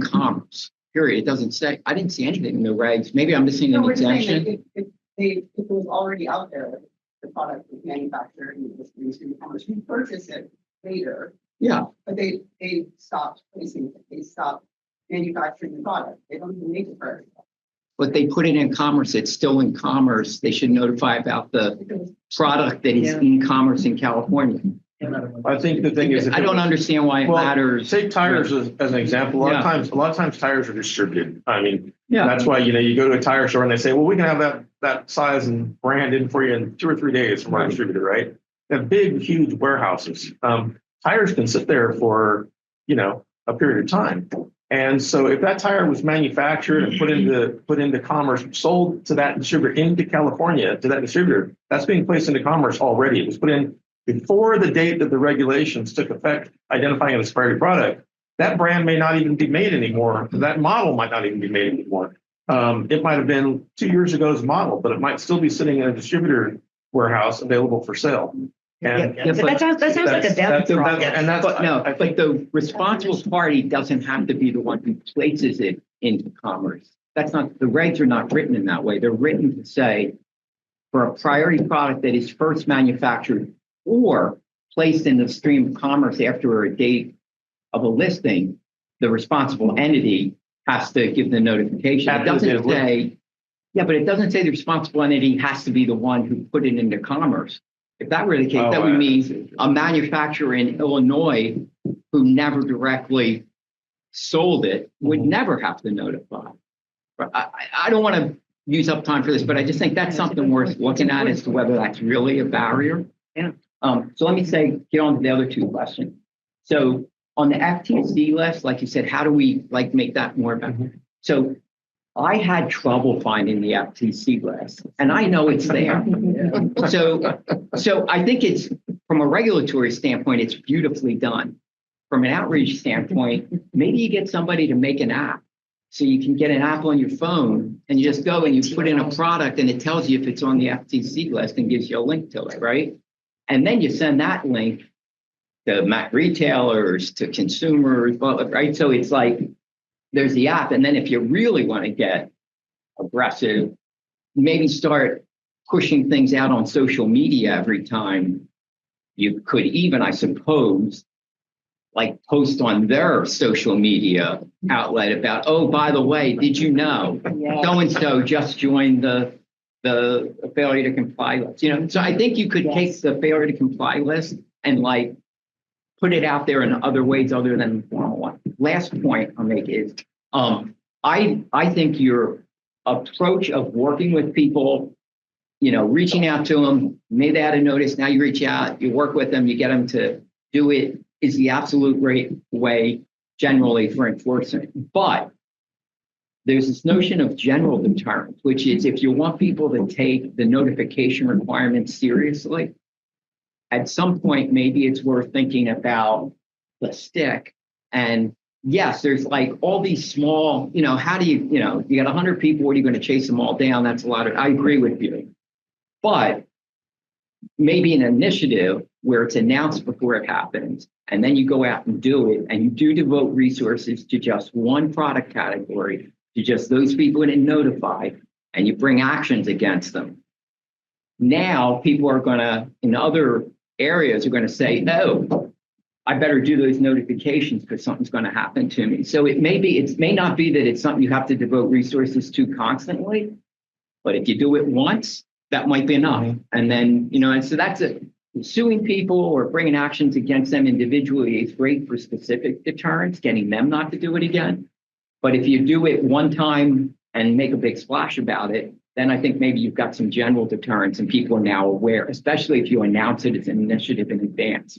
commerce, period. It doesn't say, I didn't see anything in the regs. Maybe I'm missing an exemption. If it was already out there, the product was manufactured and it was produced in commerce, you purchase it later. Yeah. But they stopped placing it. They stopped manufacturing the product. They don't even make it for everybody. But they put it in commerce, it's still in commerce. They should notify about the product that is in commerce in California. I think the thing is, I don't understand why it matters. Take tires as an example. A lot of times tires are distributed. I mean, that's why, you go to a tire store and they say, well, we can have that size and brand in for you in 2 or 3 days from our distributor, right? They have big, huge warehouses. Tires can sit there for, a period of time. And so if that tire was manufactured and put into commerce, sold to that distributor into California, to that distributor, that's being placed into commerce already. It was put in before the date that the regulations took effect, identifying an expired product. That brand may not even be made anymore. That model might not even be made anymore. It might have been 2 years ago's model, but it might still be sitting in a distributor warehouse available for sale. But that sounds like a death problem. But the responsible party doesn't have to be the one who places it into commerce. That's not, the regs are not written in that way. They're written to say, for a priority product that is first manufactured or placed in the stream of commerce after a date of a listing, the responsible entity has to give the notification. It doesn't say, but it doesn't say the responsible entity has to be the one who put it into commerce. If that were the case, that would mean a manufacturer in Illinois who never directly sold it would never have to notify. I don't want to use up time for this, but I just think that's something worth looking at as to whether that's really a barrier. So let me get on to the other two questions. So on the FTC list, like you said, how do we make that more about? So I had trouble finding the FTC list, and I know it's there. So I think it's, from a regulatory standpoint, it's beautifully done. From an outreach standpoint, maybe you get somebody to make an app. So you can get an app on your phone and you just go and you put in a product and it tells you if it's on the FTC list and gives you a link to it, right? And then you send that link to retailers, to consumers, right? So it's like, there's the app. And then if you really want to get aggressive, maybe start pushing things out on social media every time. You could even, I suppose, post on their social media outlet about, oh, by the way, did you know so-and-so just joined the failure to comply list? So I think you could take the failure to comply list and put it out there in other ways other than the formal one. Last point I'll make is, I think your approach of working with people, reaching out to them, maybe they had a notice, now you reach out, you work with them, you get them to do it, is the absolute right way generally for enforcement. But there's this notion of general deterrence, which is if you want people to take the notification requirements seriously, at some point, maybe it's worth thinking about the stick. And yes, there's like all these small, how do you got 100 people, what are you going to chase them all down? That's a lot I agree with you. But maybe an initiative where it's announced before it happens, and then you go out and do it, and you do devote resources to just one product category, to just those people that are notified, and you bring actions against them. Now people are going to, in other areas, are going to say, no, I better do those notifications because something's going to happen to me. So it may not be that it's something you have to devote resources to constantly, but if you do it once, that might be enough. And then, and so that's it. Suing people or bringing actions against them individually is great for specific deterrence, getting them not to do it again. But if you do it one time and make a big splash about it, then I think maybe you've got some general deterrence and people are now aware, especially if you announce it as an initiative in advance.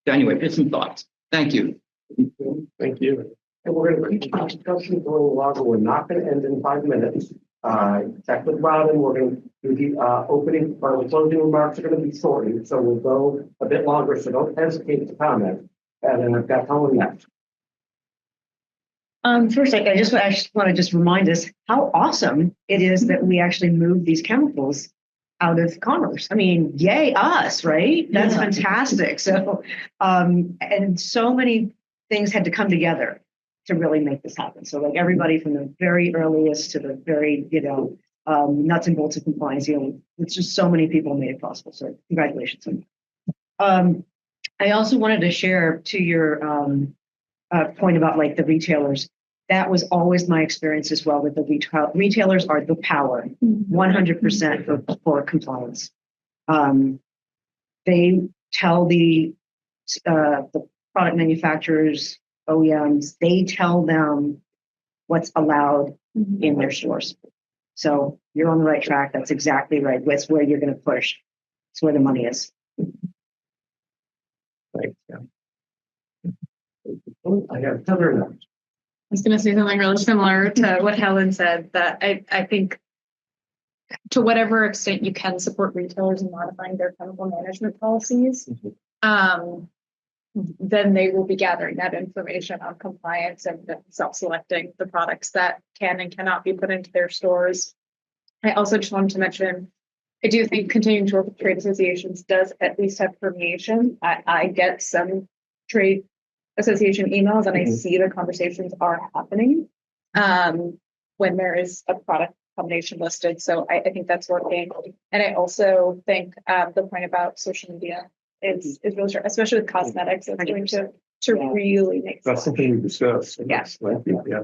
So anyway, just some thoughts. Thank you. Thank you. And we're going to keep the discussion going along, but we're not going to end in 5 minutes. Check with Robin. We're going to do the opening or the closing remarks are going to be shortened, so we'll go a bit longer. So don't hesitate to comment. And then I've got Helen next. First, I just want to remind us how awesome it is that we actually moved these chemicals out of commerce. I mean, yay us, right? That's fantastic. So, and so many things had to come together to really make this happen. So like everybody from the very earliest to the very, nuts and bolts of compliance, it's just so many people made it possible. So congratulations. I also wanted to share to your point about like the retailers. That was always my experience as well with the retailers are the power, 100% for compliance. They tell the product manufacturers, OEMs, they tell them what's allowed in their stores. So you're on the right track. That's exactly right. That's where you're going to push. It's where the money is. Thanks. I got Heather next. I was going to say something really similar to what Helen said, that I think to whatever extent you can support retailers in modifying their chemical management policies, then they will be gathering that information on compliance and self-selecting the products that can and cannot be put into their stores. I also just wanted to mention, I do think continuing to work with trade associations does at least have permeation. I get some trade association emails and I see the conversations are happening when there is a product combination listed. So I think that's working. And I also think the point about social media is really true, especially with cosmetics. It's going to really make sense. That's something we discussed. Yes. Yeah.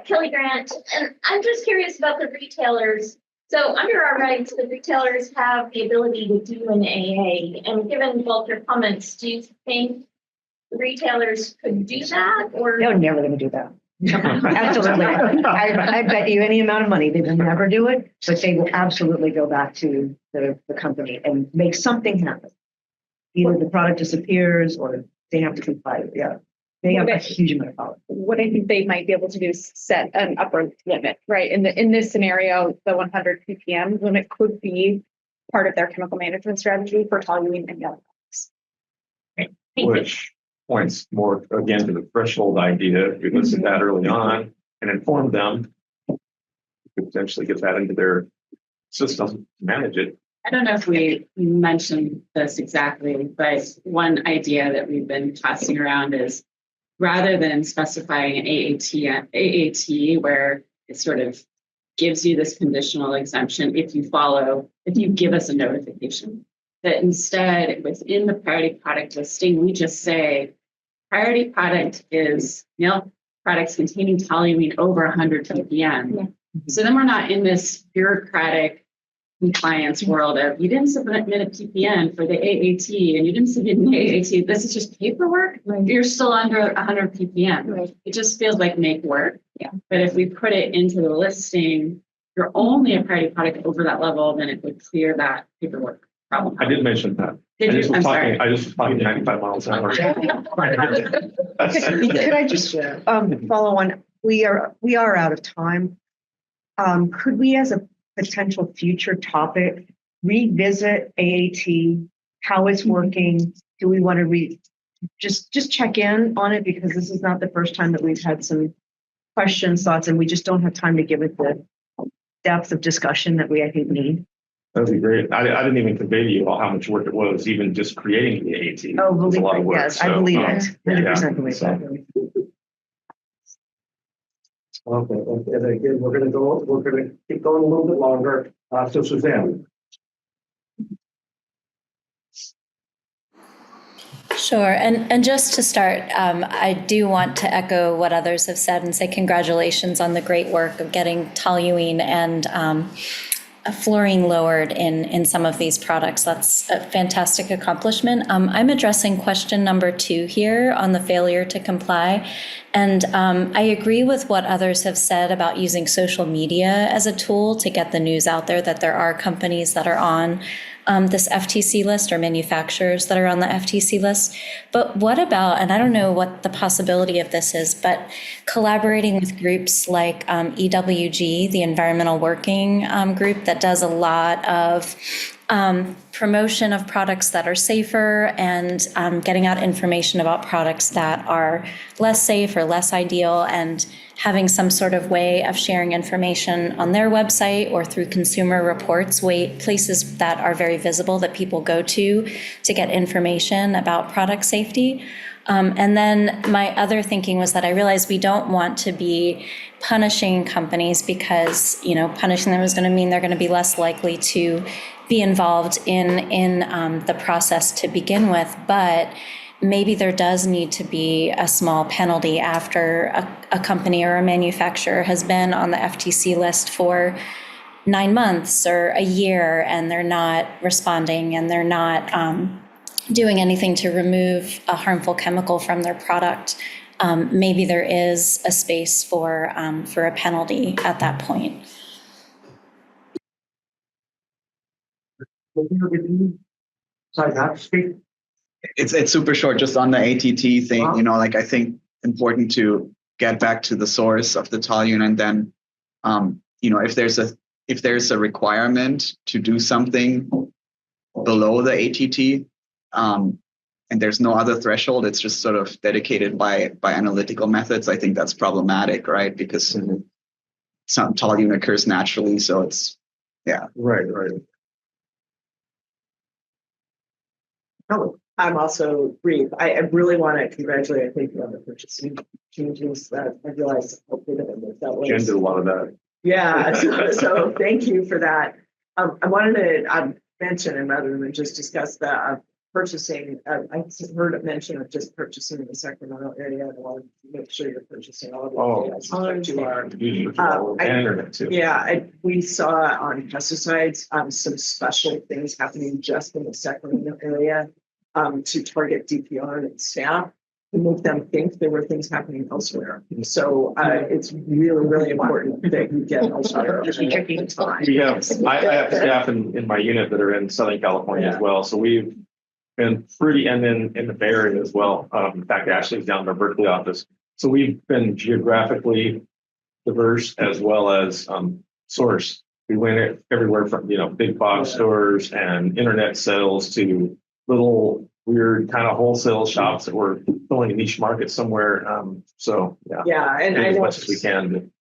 Kelly Grant, and I'm just curious about the retailers. So under our regs, the retailers have the ability to do an AA, and given both your comments, do you think the retailers could do that, or? They're never going to do that. Absolutely. I bet you any amount of money they will never do it, but they will absolutely go back to the company and make something happen. Either the product disappears or they have to comply. Yeah. They have a huge amount of power. What I think they might be able to do is set an upper limit, right? In this scenario, the 100 ppm limit could be part of their chemical management strategy for toluene and yellow products. Which points more again to the threshold idea. If we listen to that early on and inform them, we could potentially get that into their system to manage it. I don't know if we mentioned this exactly, but one idea that we've been tossing around is rather than specifying an AAT where it sort of gives you this conditional exemption if you give us a notification, that instead within the priority product listing, we just say priority product is milk products containing toluene over 100 ppm. Yeah. So then we're not in this bureaucratic compliance world of you didn't submit a PPN for the AAT and you didn't submit an AAT. This is just paperwork. You're still under 100 PPN. It just feels like make work. Yeah. But if we put it into the listing, you're only a priority product over that level, then it would clear that paperwork problem. I did mention that. Did you? I'm sorry. I just was talking 95 miles an hour. Could I just follow on? We are out of time. Could we, as a potential future topic, revisit AAT, how it's working? Do we want to just check in on it, because this is not the first time that we've had some questions, thoughts, and we just don't have time to give it the depth of discussion that I think need. That'd be great. I didn't even convey to you all how much work it was, even just creating the AAT. Oh, It was a believe lot of it. work. Yes, I So, believe it. 100% believe so- that. Okay, and again, we're gonna keep going a little bit longer. So Suzanne. Sure. And just to start, I do want to echo what others have said and say congratulations on the great work of getting toluene and fluorine lowered in some of these products. That's a fantastic accomplishment. I'm addressing question number 2 here on the failure to comply. And I agree with what others have said about using social media as a tool to get the news out there that there are companies that are on this FTC list, or manufacturers that are on the FTC list. But what about, and I don't know what the possibility of this is, but collaborating with groups like EWG, the Environmental Working Group, that does a lot of promotion of products that are safer and getting out information about products that are less safe or less ideal, and having some sort of way of sharing information on their website or through consumer reports, places that are very visible that people go to get information about product safety. And then my other thinking was that I realized we don't want to be punishing companies because, punishing them is going to mean they're going to be less likely to be involved in the process to begin with. But maybe there does need to be a small penalty after a company or a manufacturer has been on the FTC list for 9 months or a year, and they're not responding and they're not doing anything to remove a harmful chemical from their product. Maybe there is a space for a penalty at that point. Sorry, not to speak. It's super short, just on the ATT thing, I think important to get back to the source of the toluene, and then, if there's a requirement to do something below the ATT, and there's no other threshold, it's just sort of dedicated by analytical methods. I think that's problematic, right? Because some toluene occurs naturally, so it's, yeah. Right. I'm also brief. I really want to congratulate, I think, on the purchasing changes that I realized hopefully that was. Jen did a lot of that. Yeah, so thank you for that. I wanted to mention, and rather than just discuss the purchasing, I heard it mention of just purchasing in the Sacramento area. I wanted to make sure you're purchasing all of it. We saw on pesticides some special things happening just in the Sacramento area to target DPR and staff to make them think there were things happening elsewhere. So it's really, really important that you get elsewhere. We have, I have staff in my unit that are in Southern California as well. So we've been pretty, and then in the Bay Area as well. In fact, Ashley's down in our Berkeley office. So we've been geographically diverse as well as source. We went everywhere from, big box stores and internet sales to little weird kind of wholesale shops that were filling a niche market somewhere. And as much as we can.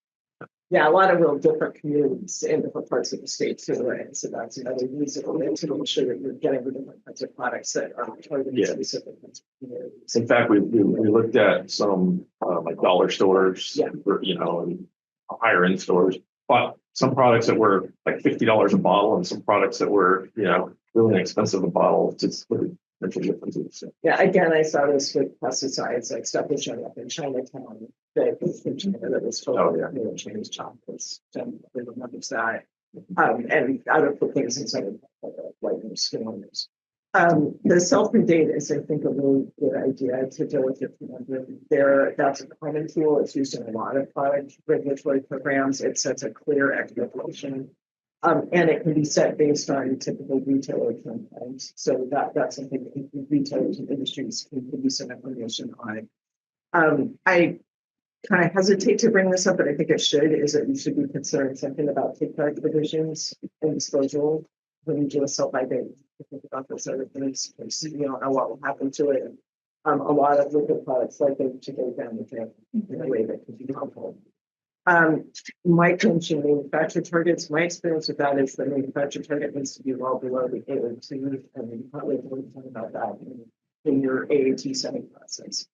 Yeah, a lot of real different communities in different parts of the state too, right? So that's another reason to make sure that you're getting the different kinds of products that are targeting specific kinds of communities. In fact, we looked at some like dollar stores, and higher end stores, but some products that were like $50 a bottle, and some products that were, really inexpensive a bottle. Just differences. Yeah, again, I saw this with pesticides, like stuff was showing up in Chinatown that was from China that was totally Chinese chocolates. Definitely remembers that. And other put things inside of like skin owners. The self-date is, I think, a really good idea to deal with it. That's a common tool. It's used in a lot of product regulatory programs. It sets a clear expectation. And it can be set based on typical retailer campaigns. So that's something that retailers and industries can give you some information on. I kind of hesitate to bring this up, but I think it should, is that you should be considering something about take-back provisions and disposal when you do a self-ID. Think about those other things, because you don't know what will happen to it. A lot of liquid products like them to go down the drain in a way that can be helpful. Mike mentioned manufacturer targets. My experience with that is the manufacturer target needs to be well below the AAT, and you probably don't talk about that in your AAT setting process.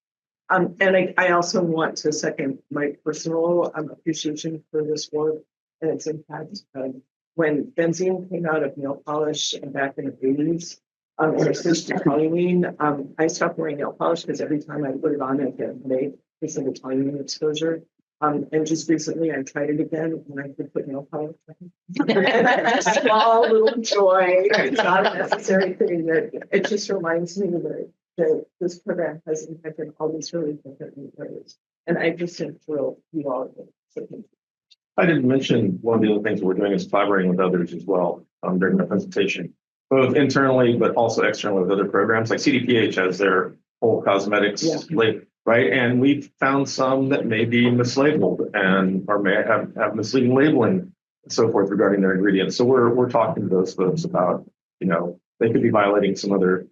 And I also want to second my personal appreciation for this work and its impact. When benzene came out of nail polish back in the 80s, and it switched to toluene, I stopped wearing nail polish because every time I put it on, I get made because of the toluene exposure. And just recently, I tried it again, and I could put nail polish on. A small little joy. It's not a necessary thing. That it just reminds me that this program has impacted all these really different areas, and I just am thrilled you all. I didn't mention one of the other things that we're doing is collaborating with others as well during the presentation, both internally but also externally with other programs like CDPH has their whole cosmetics right? And we've found some that may be mislabeled and or may have misleading labeling and so forth regarding their ingredients. So we're talking to those folks about, they could be violating some other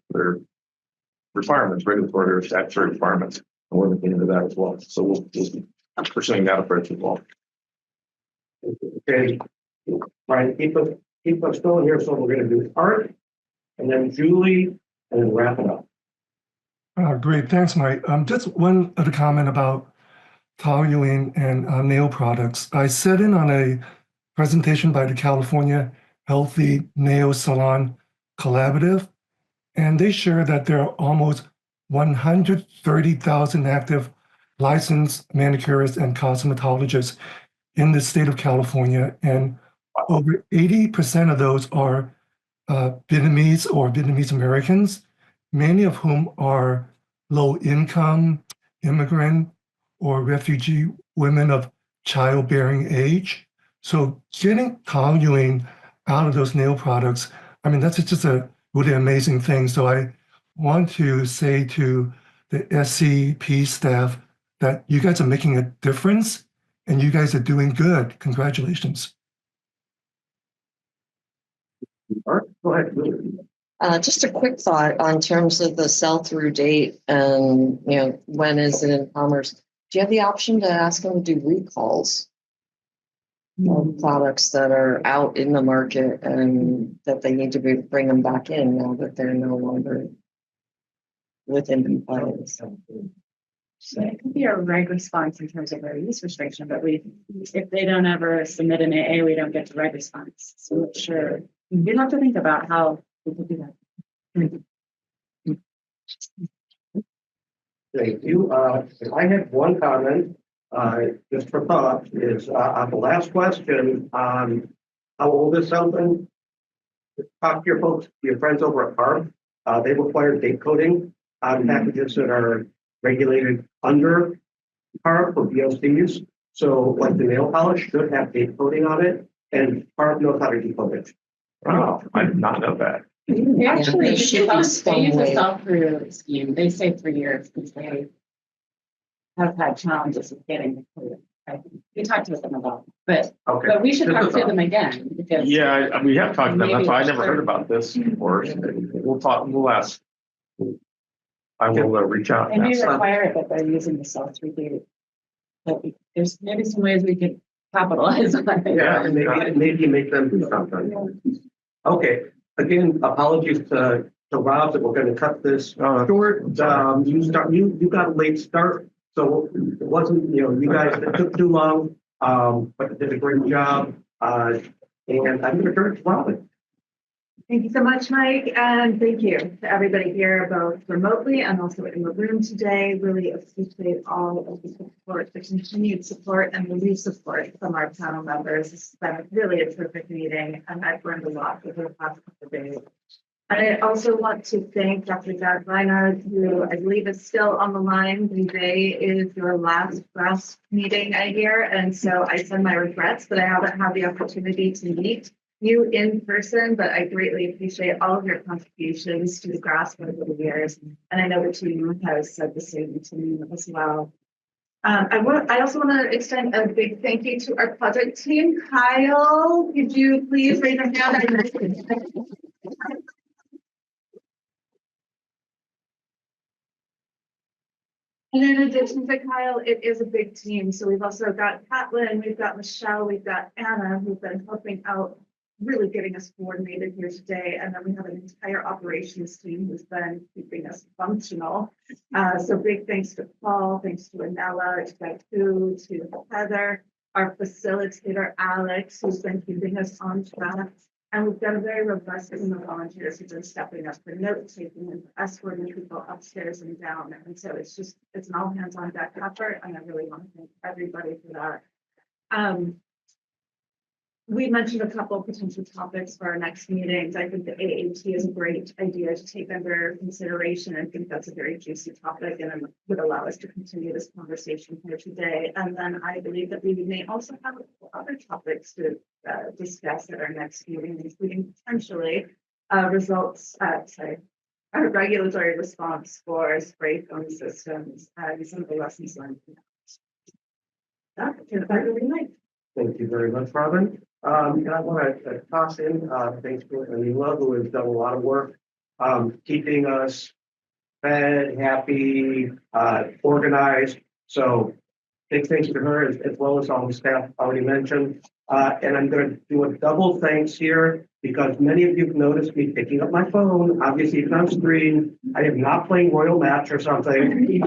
requirements, regulatory or statutory requirements, and we're looking into that as well. So we'll be pursuing that approach as well. Okay, Brian, keep us going here. So we're going to do Art, and then Julie, and then wrap it up. Great, thanks, Mike. Just one other comment about toluene and nail products. I sat in on a presentation by the California Healthy Nail Salon Collaborative, and they share that there are almost 130,000 active licensed manicurists and cosmetologists in the state of California, and over 80% of those are Vietnamese or Vietnamese Americans, many of whom are low-income, immigrant, or refugee women of childbearing age. So getting toluene out of those nail products, I mean, that's just a really amazing thing. So I want to say to the SCP staff that you guys are making a difference and you guys are doing good. Congratulations. Go ahead. Just a quick thought on terms of the sell-through date and, when is it in commerce? Do you have the option to ask them to do recalls of products that are out in the market and that they need to bring them back in now that they're no longer within compliance? So it could be a reg response in terms of our use restriction, but if they don't ever submit an AA, we don't get the reg response. So sure, we'd have to think about how we could do that. Thank you. I had one comment, just for thought, is on the last question on how old is something. Talk to your folks, your friends over at CARB. They require date coding on packages that are regulated under CARB for VOCs. So like the nail polish should have date coding on it, and CARB knows how to decode it. Wow, I did not know that. Actually, there they should be some use a way. sell-through scheme. They say for years because they have had challenges with getting it. We talked to them about it, but we should talk to them again because We have talked to them. That's why I never maybe heard about this before. We'll ask. I will reach out. and And we ask. require it that they're using the sell-through date. But there's maybe some ways we could capitalize on it. Yeah, and maybe make them do something. Okay, again, apologies to Rob that we're going to cut this short. You got a late start, so it wasn't, you guys, it took too long, but you did a great job. And I'm going to turn it to Robin. Thank you so much, Mike, and thank you to everybody here, both remotely and also in the room today. Really appreciate all of the support, the continued support, and the new support from our panel members. It's been really a terrific meeting, and I've learned a lot over the past couple of days. And I also want to thank Dr. Jack Reinhardt, who I believe is still on the line. Today is your last GRSP meeting, I hear, and so I send my regrets that I haven't had the opportunity to meet you in person, but I greatly appreciate all of your contributions to the GRSP over the years. And I know the team has said the same to me as well. I also want to extend a big thank you to our project team. Kyle, could you please raise your hand? And in addition to Kyle, it is a big team. So we've also got Catlin, we've got Michelle, we've got Anna, who've been helping out, really getting us coordinated here today. And then we have an entire operations team who's been keeping us functional. So big thanks to Paul, thanks to Anella, to Batu, to Heather, our facilitator, Alex, who's been keeping us on track. And we've got a very robust team of volunteers who've been stepping up for note taking and for escorting people upstairs and down. And so it's an all hands on deck effort. And I really want to thank everybody for that. We mentioned a couple of potential topics for our next meetings. I think the AAT is a great idea to take under consideration. I think that's a very juicy topic and it would allow us to continue this conversation here today. And then I believe that we may also have other topics to discuss at our next meeting, including potentially our regulatory response for spray foam systems and some of the lessons learned. Thank you very much, Robin. And I want to toss in thanks to Anila, who has done a lot of work keeping us fed, happy, organized. So big thanks to her as well as all the staff already mentioned. And I'm going to do a double thanks here because many of you have noticed me picking up my phone, obviously even on screen. I am not playing Royal Match or something.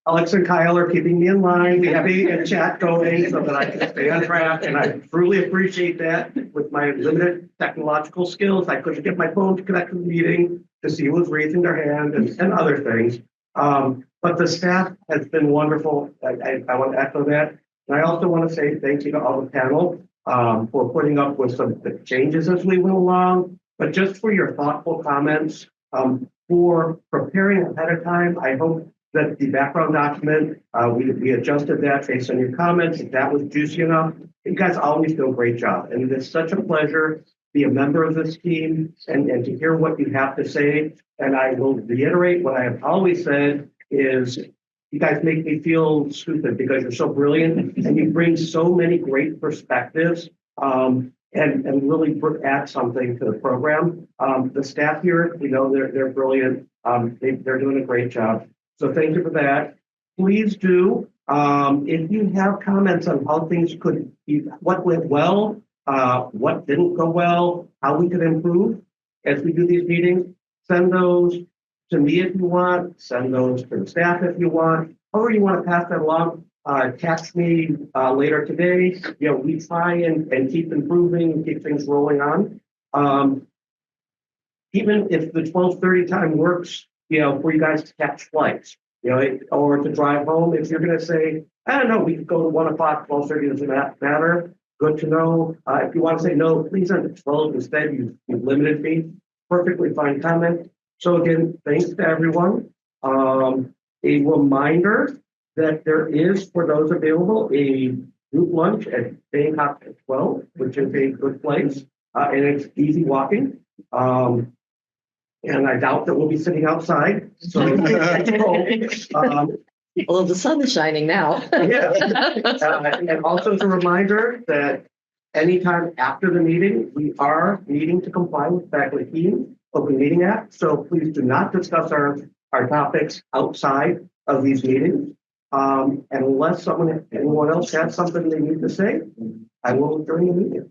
Alex and Kyle are keeping me in line. We have a chat going so that I can stay on track. And I truly appreciate that. With my limited technological skills, I couldn't get my phone to connect to the meeting to see who was raising their hand and other things. But the staff has been wonderful. I want to echo that. And I also want to say thank you to all the panel for putting up with some of the changes as we went along, but just for your thoughtful comments, for preparing ahead of time. I hope that the background document, we adjusted that based on your comments. If that was juicy enough, you guys always do a great job. And it is such a pleasure to be a member of this team and to hear what you have to say. And I will reiterate what I have always said is you guys make me feel stupid because you're so brilliant and you bring so many great perspectives and really add something to the program. The staff here, they're brilliant. They're doing a great job. So thank you for that. Please do, if you have comments on how things could be, what went well, what didn't go well, how we could improve as we do these meetings, send those to me if you want, send those to the staff if you want, however you want to pass that along. Text me later today. We try and keep improving and keep things rolling on. Even if the 12:30 time works, for you guys to catch flights, or to drive home. If you're going to say, I don't know, we could go to 1 o'clock, 12:30 doesn't matter. Good to know. If you want to say no, please end at 12 instead. You've limited me. Perfectly fine comment. So again, thanks to everyone. A reminder that there is, for those available, a group lunch at Bangkok at 12, which is a good place, and it's easy walking. And I doubt that we'll be sitting outside. So, although the sun is shining now. Yeah. And also as a reminder that anytime after the meeting, we are needing to comply with Faculty Team Open Meeting Act. So please do not discuss our topics outside of these meetings. Unless anyone else has something they need to say, I will during the meeting.